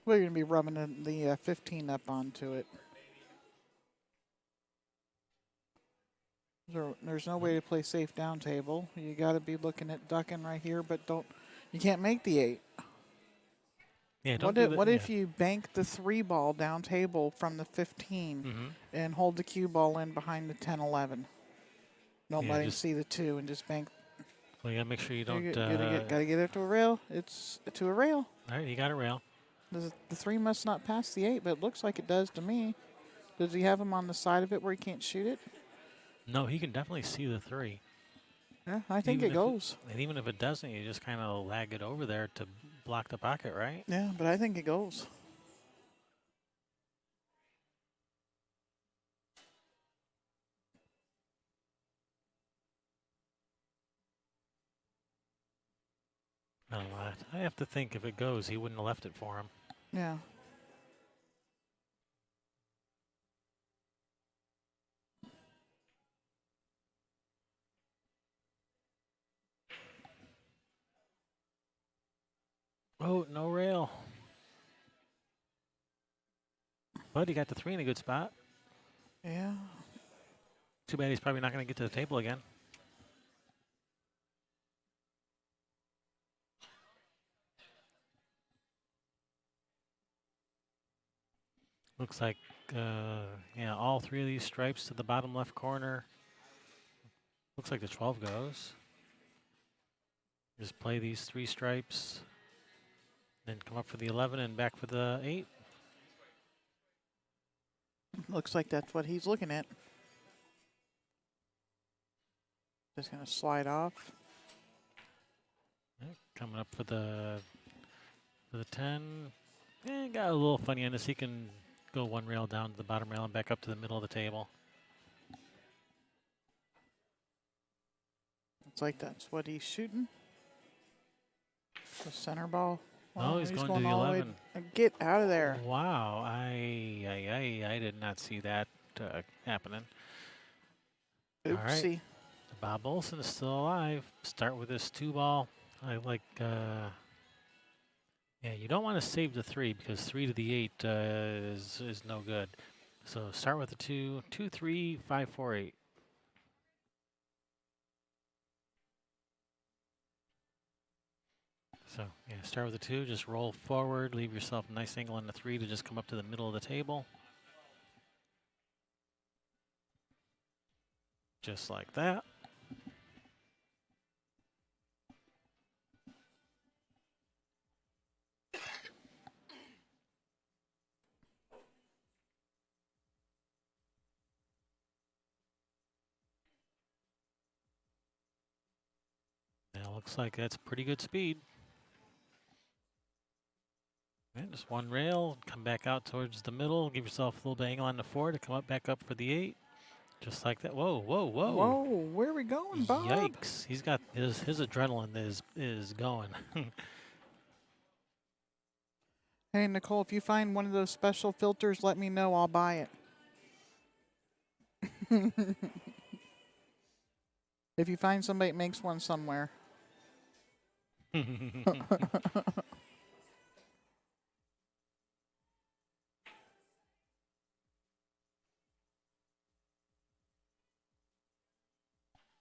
Well, you're going to be rubbing the 15 up onto it. There's no way to play safe down table. You got to be looking at ducking right here, but you can't make the 8. Yeah, What if you bank the 3 ball down table from the 15 and hold the cue ball in behind the 10-11? Don't let him see the 2 and just bank. Well, you got to make sure you don't. Gotta get it to a rail. It's to a rail. All right, you got a rail. The 3 must not pass the 8, but it looks like it does to me. Does he have him on the side of it where he can't shoot it? No, he can definitely see the 3. Yeah, I think it goes. And even if it doesn't, you just kind of lag it over there to block the pocket, right? Yeah, but I think it goes. No, I have to think if it goes, he wouldn't have left it for him. Yeah. Oh, no rail. But he got the 3 in a good spot. Yeah. Too bad he's probably not going to get to the table again. Looks like, yeah, all 3 of these stripes to the bottom left corner. Looks like the 12 goes. Just play these 3 stripes. Then come up for the 11 and back for the 8. Looks like that's what he's looking at. Just going to slide off. Yeah, coming up for the 10. Got a little funny on this. He can go 1 rail down to the bottom rail and back up to the middle of the table. It's like that's what he's shooting. The center ball. Oh, he's going to the all way 11. Get out of there. Wow, I did not see that happening. Oopsie. All right. Bob Olson is still alive. Start with this 2 ball. I like, yeah, you don't want to save the 3 because 3 to the 8 is no good. So start with the 2, 2, 3, 5, 4, 8. So, yeah, start with the 2, just roll forward, leave yourself a nice angle on the 3 to just come up to the middle of the table. Just like that. Now looks like that's pretty good speed. And just 1 rail, come back out towards the middle, give yourself a little bit of angle on the 4 to come up back up for the 8. Just like that. Whoa, whoa, whoa. Whoa, where are we going, Bob? Yikes. He's got his adrenaline is going. Hey, Nicole, if you find one of those special filters, let me know. I'll buy it. If you find somebody that makes one somewhere.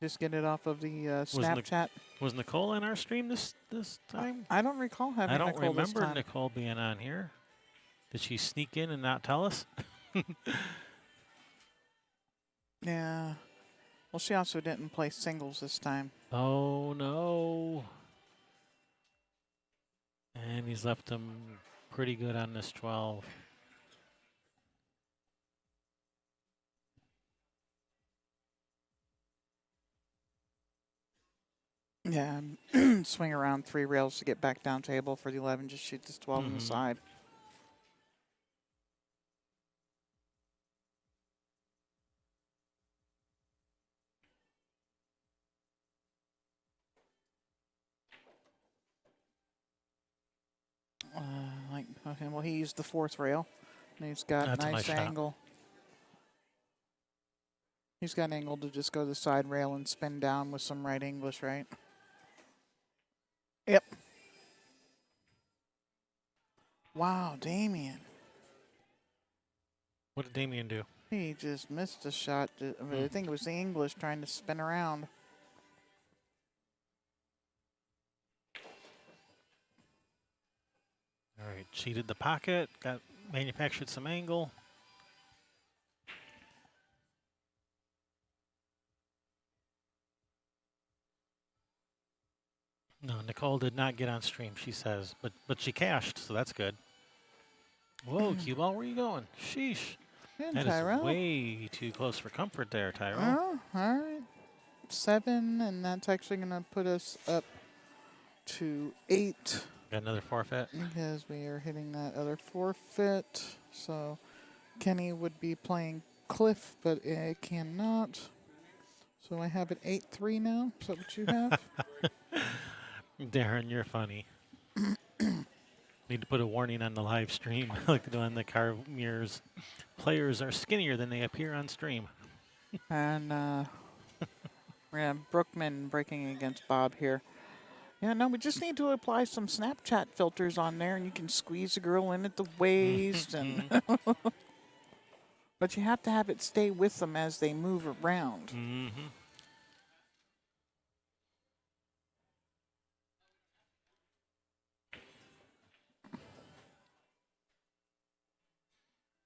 Just get it off of the Was Snapchat. Was Nicole on our stream this time? I don't recall having I don't Nicole this remember time. Nicole being on here. Did she sneak in and not tell us? Yeah. Well, she also didn't play singles this time. Oh no. And he's left him pretty good on this 12. Yeah. Swing around 3 rails to get back down table for the 11. Just shoot this 12 on the side. Okay, well, he used the 4th rail. And he's got That's a nice nice shot. angle. He's got an angle to just go to the side rail and spin down with some right English, right? Yep. Wow, Damien. What did Damien do? He just missed a shot. I think it was the English trying to spin around. All right, cheated the pocket, manufactured some angle. No, Nicole did not get on stream, she says, but she cashed, so that's good. Whoa, cue ball, where are you going? Sheesh. Good, That Tyrell. is way too close for comfort there, Tyrell. Oh, all right. 7, and that's actually going to put us up to 8 Got another forfeit. because we are hitting that other forfeit. So Kenny would be playing Cliff, but I cannot. So I have it 8-3 now. Is that what you have? Darren, you're funny. Need to put a warning on the live stream, like they do on the car mirrors. Players are skinnier than they appear on stream. And yeah, Brookman breaking against Bob here. Yeah, no, we just need to apply some Snapchat filters on there, and you can squeeze a girl in at the waist, and but you have to have it stay with them as they move around. Mm-hmm.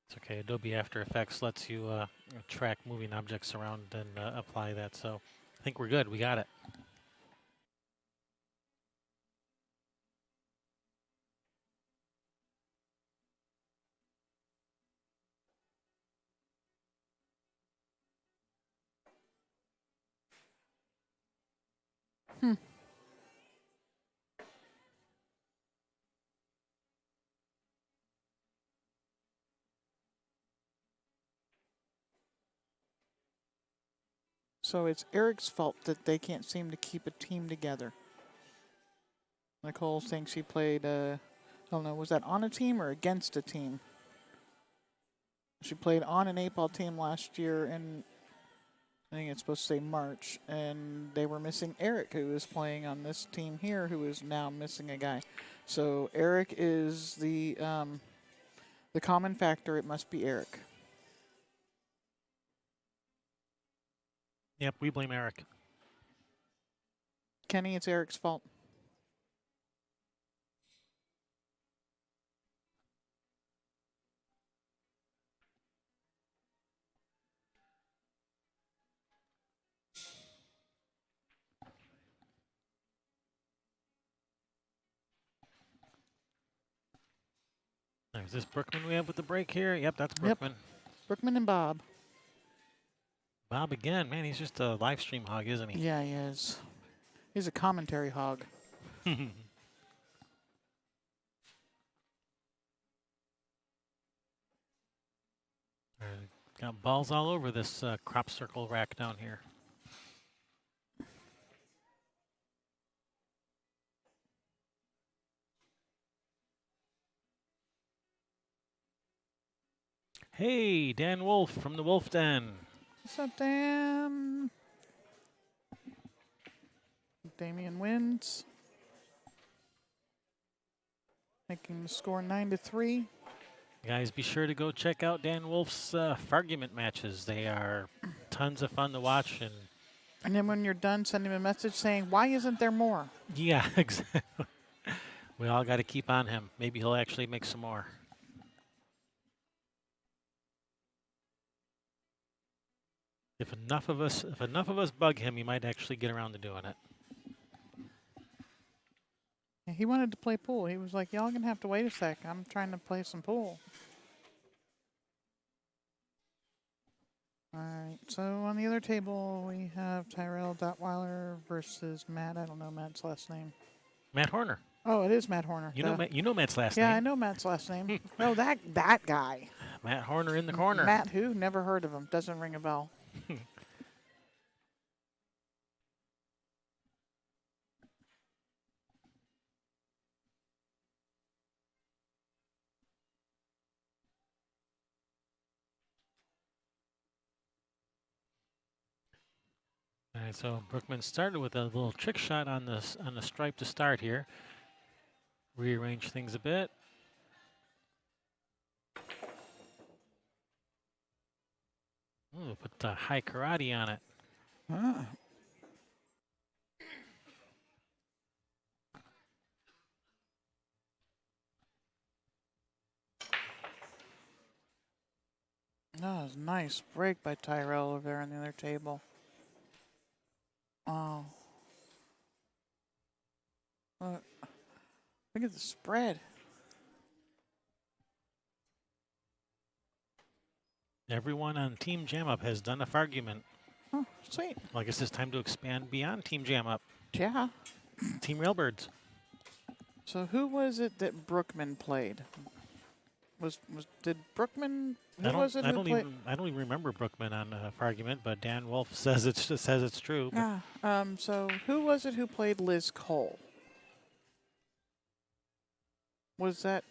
It's okay. Adobe After Effects lets you track moving objects around and apply that. So I think we're good. We got it. So it's Eric's fault that they can't seem to keep a team together. Nicole thinks she played, I don't know, was that on a team or against a team? She played on an 8-ball team last year in, I think it's supposed to say March, and they were missing Eric, who was playing on this team here, who is now missing a guy. So Eric is the common factor. It must be Eric. Yep, we blame Eric. Kenny, it's Eric's fault. Now, is this Brookman we have with the break here? Yep, that's Brookman. Yep. Brookman and Bob. Bob again. Man, he's just a live stream hog, isn't he? Yeah, he is. He's a commentary hog. Got balls all over this crop circle rack down here. Hey, Dan Wolf from the Wolf Den. What's up, Dan? Damien wins. Making the score 9-3. Guys, be sure to go check out Dan Wolf's Fargument matches. They are tons of fun to watch, and And then when you're done, send him a message saying, why isn't there more? Yeah, exactly. We all got to keep on him. Maybe he'll actually make some more. If enough of us bug him, he might actually get around to doing it. He wanted to play pool. He was like, y'all gonna have to wait a sec. I'm trying to play some pool. All right, so on the other table, we have Tyrell Dotweiler versus Matt. I don't know Matt's last name. Matt Horner. Oh, it is Matt Horner. You know Matt's last Yeah, name. I know Matt's last name. Oh, that guy. Matt Horner in the corner. Matt who? Never heard of him. Doesn't ring a bell. All right, so Brookman started with a little trick shot on the stripe to start here. Rearrange things a bit. Ooh, put the high karate on it. Ah. That was a nice break by Tyrell over there on the other table. Oh. Look at the spread. Everyone on Team Jam Up has done a argument. Oh, sweet. Well, I guess it's time to expand beyond Team Jam Up. Yeah. Team Railbirds. So who was it that Brookman played? Did Brookman? Who was it? I don't even remember Brookman on argument, but Dan Wolf says it's true. Yeah. So who was it who played Liz Cole? Was that?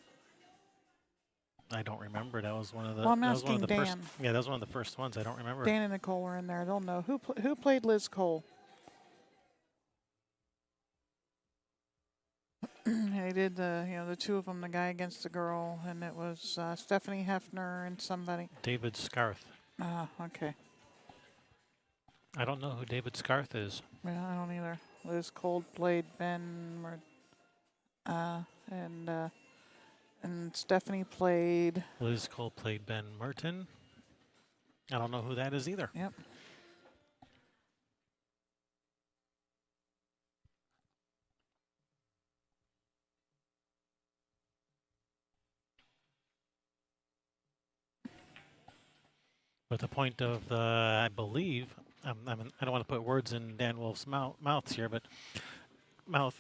I don't remember. That was one of the. Well, I'm that was one asking of the Dan. First, yeah, that was one of the first ones. I don't remember. Dan and Nicole were in there. They'll know who played Liz Cole. They did the two of them, the guy against the girl, and it was Stephanie Hefner and somebody. David Scarth. Ah, okay. I don't know who David Scarth is. Yeah, I don't either. Liz Cole played Ben, and Stephanie played. Liz Cole played Ben Merton. I don't know who that is either. Yep. But the point of I believe, I don't want to put words in Dan Wolf's mouth here, but I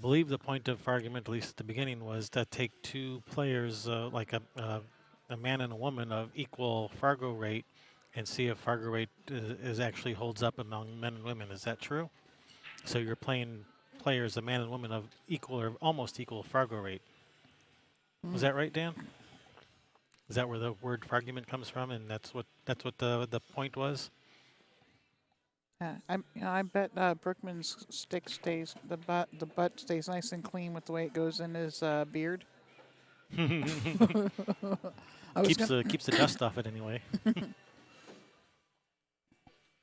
believe the point of argument, at least at the beginning, was to take two players, like a man and a woman of equal Fargo rate, and see if Fargo rate is actually holds up among men and women. Is that true? So you're playing players, a man and woman of equal or almost equal Fargo rate. Was that right, Dan? Is that where the word argument comes from, and that's what the point was? Yeah, I bet Brookman's stick stays the butt stays nice and clean with the way it goes in his beard. Keeps the dust off it anyway. At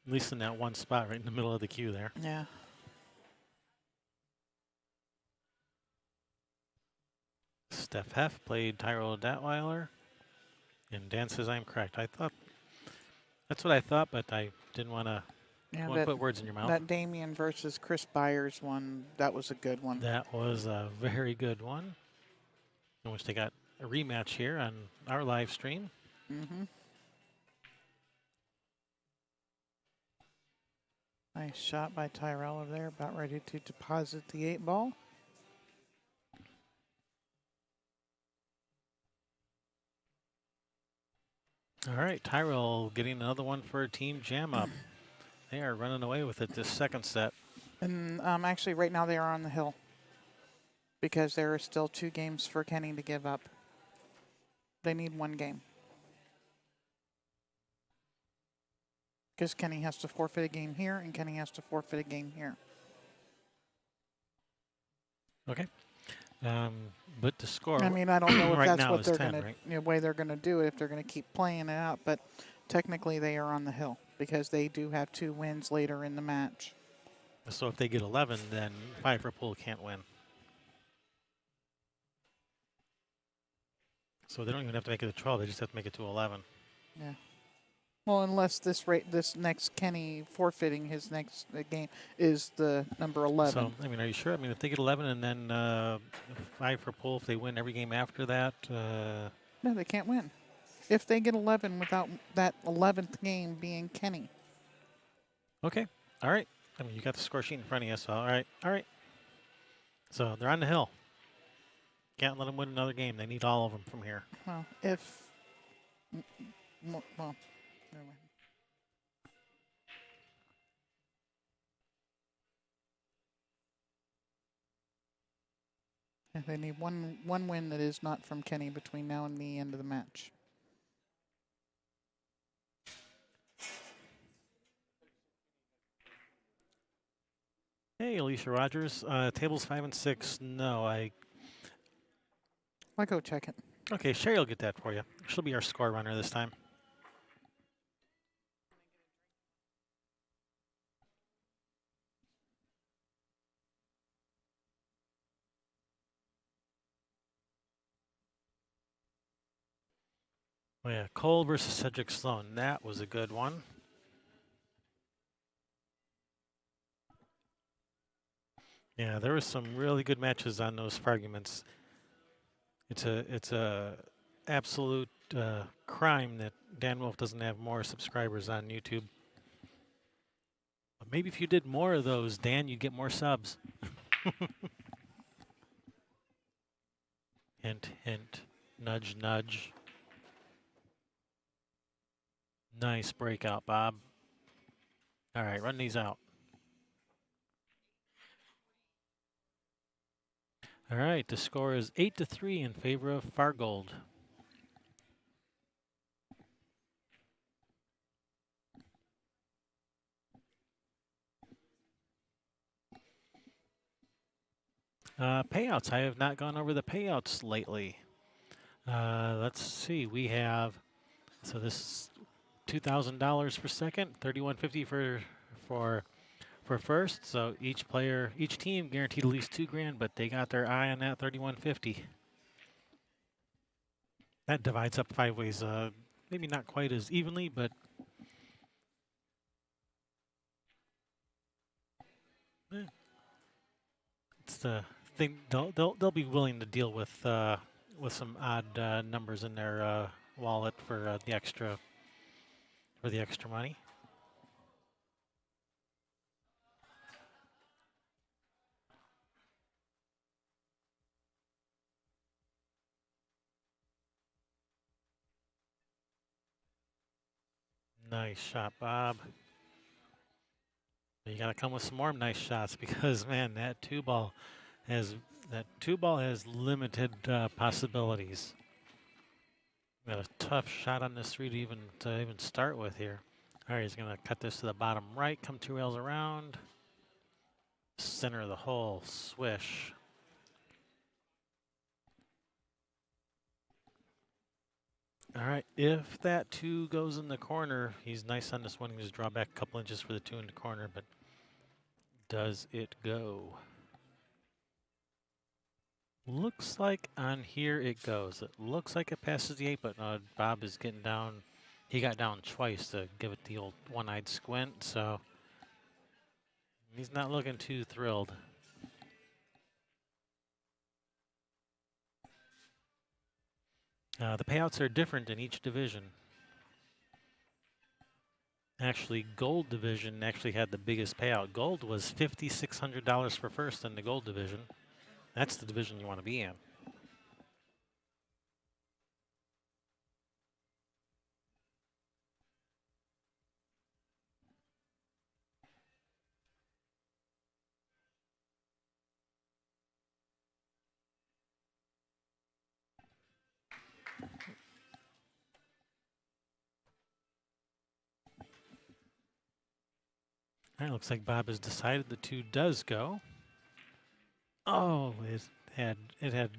least in that one spot right in the middle of the queue there. Yeah. Steph Heff played Tyrell Datweiler. And Dan says I'm correct. That's what I thought, but I didn't want to put words in your mouth. That Damien versus Chris Byers one, that was a good one. That was a very good one, in which they got a rematch here on our live stream. Mm-hmm. Nice shot by Tyrell over there, about ready to deposit the 8-ball. All right, Tyrell getting another one for Team Jam Up. They are running away with it this second set. And actually, right now they are on the hill because there are still 2 games for Kenny to give up. They need 1 game. Because Kenny has to forfeit a game here, and Kenny has to forfeit a game here. Okay. But the score. I mean, I don't know if right that's now what is they're 10, going right? to, way they're going to do it, if they're going to keep playing it out. But technically, they are on the hill because they do have 2 wins later in the match. So if they get 11, then 5 for pool can't win. So they don't even have to make it to 12. They just have to make it to 11. Yeah. Well, unless this next Kenny forfeiting his next game is the number 11. So, I mean, are you sure? I mean, if they get 11 and then 5 for pool, if they win every game after that. No, they can't win. If they get 11 without that 11th game being Kenny. Okay. All right. I mean, you got the score sheet in front of you, so all right. All right. So they're on the hill. Can't let them win another game. They need all of them from here. Well, if. Well, never mind. Yeah, they need one win that is not from Kenny between now and the end of the match. Hey, Alicia Rogers. Tables 5 and 6. No, I'll go check it. Okay, Sherry will get that for you. She'll be our score runner this time. Oh yeah, Cole versus Cedric Sloan. That was a good one. Yeah, there were some really good matches on those fragments. It's a absolute crime that Dan Wolf doesn't have more subscribers on YouTube. But maybe if you did more of those, Dan, you'd get more subs. Hint, hint, nudge, nudge. Nice breakout, Bob. All right, run these out. All right, the score is 8-3 in favor of Fargold. Payouts. I have not gone over the payouts lately. Let's see. We have, so this is $2,000 per second, $31.50 for first. So each team guaranteed at least $2,000, but they got their eye on that $31.50. That divides up 5 ways. Maybe not quite as evenly, but it's the thing. They'll be willing to deal with some odd numbers in their wallet for the extra money. Nice shot, Bob. You got to come with some more nice shots because, man, that two ball has limited possibilities. Got a tough shot on this three to even start with here. All right, he's going to cut this to the bottom right, come 2 rails around, center of the hole, swish. All right, if that 2 goes in the corner, he's nice on this one. He just draw back a couple inches for the 2 in the corner, but does it go? Looks like on here it goes. It looks like it passes the 8, but Bob is getting down. He got down twice to give it the old one-eyed squint, so he's not looking too thrilled. The payouts are different in each division. Actually, gold division actually had the biggest payout. Gold was $5,600 for first in the gold division. That's the division you want to be in. All right, looks like Bob has decided the 2 does go. Oh, it had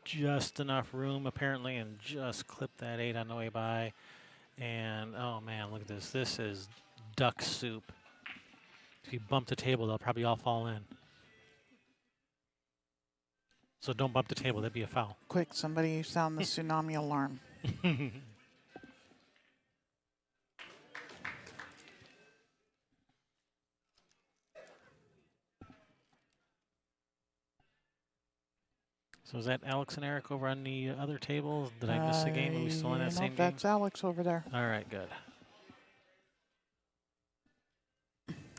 just enough room apparently, and just clipped that 8 on the way by. And oh man, look at this. This is duck soup. If you bump the table, they'll probably all fall in. So don't bump the table, that'd be a foul. Quick, somebody sound the tsunami alarm. So is that Alex and Eric over on the other table? Did I miss a game? Are we still in that same game? That's Alex over there. All right, good.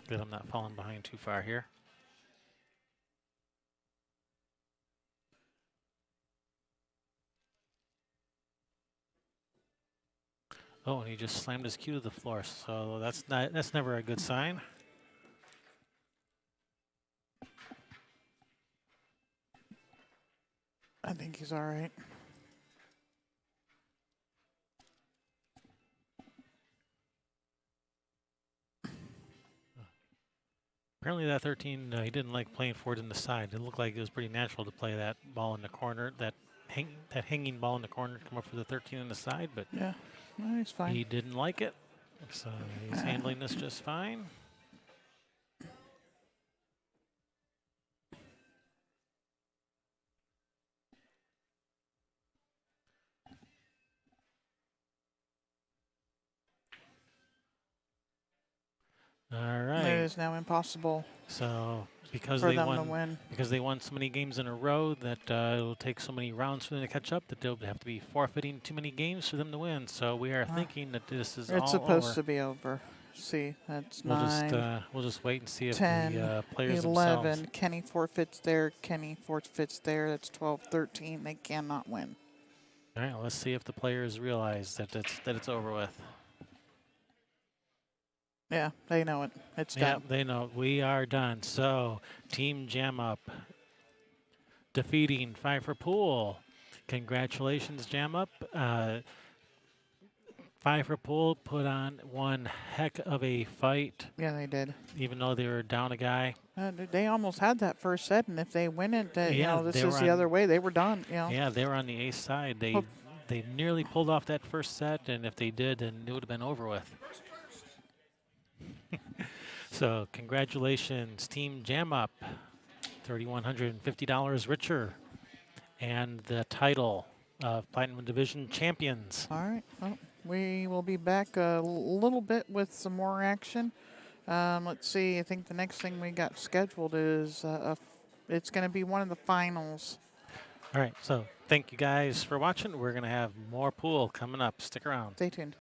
Good, I'm not falling behind too far here. Oh, and he just slammed his cue to the floor. So that's never a good sign. I think he's all right. Apparently that 13, he didn't like playing forward in the side. It looked like it was pretty natural to play that ball in the corner, that hanging ball in the corner, come up for the 13 in the side, but Yeah, no, he's fine. he didn't like it. So he's handling this just fine. All right. It is now impossible So because for they them won, to win. because they won so many games in a row that it'll take so many rounds for them to catch up that they'll have to be forfeiting too many games for them to win. So we are thinking that this is all It's supposed over. to be over. See, that's We'll 9, we'll just wait and see if 10, the players 11. themselves. Kenny forfeits there. Kenny forfeits there. That's 12, 13. They cannot win. All right, let's see if the players realize that it's over with. Yeah, they know it. It's Yeah, done. they know we are done. So Team Jam Up defeating Five for Pool. Congratulations, Jam Up. Five for Pool put on one heck of a fight, Yeah, they did. even though they were down a guy. They almost had that first set, and if they win it, Yeah, this they is were the on- other way. They were done. Yeah, they were on the ace side. Oh. They nearly pulled off that first set, and if they did, then it would have been over with. So congratulations, Team Jam Up, $3,150 richer, and the title of Platinum Division champions. All right. Well, we will be back a little bit with some more action. Let's see. I think the next thing we got scheduled is it's going to be one of the finals. All right, so thank you guys for watching. We're going to have more pool coming up. Stick around. Stay tuned.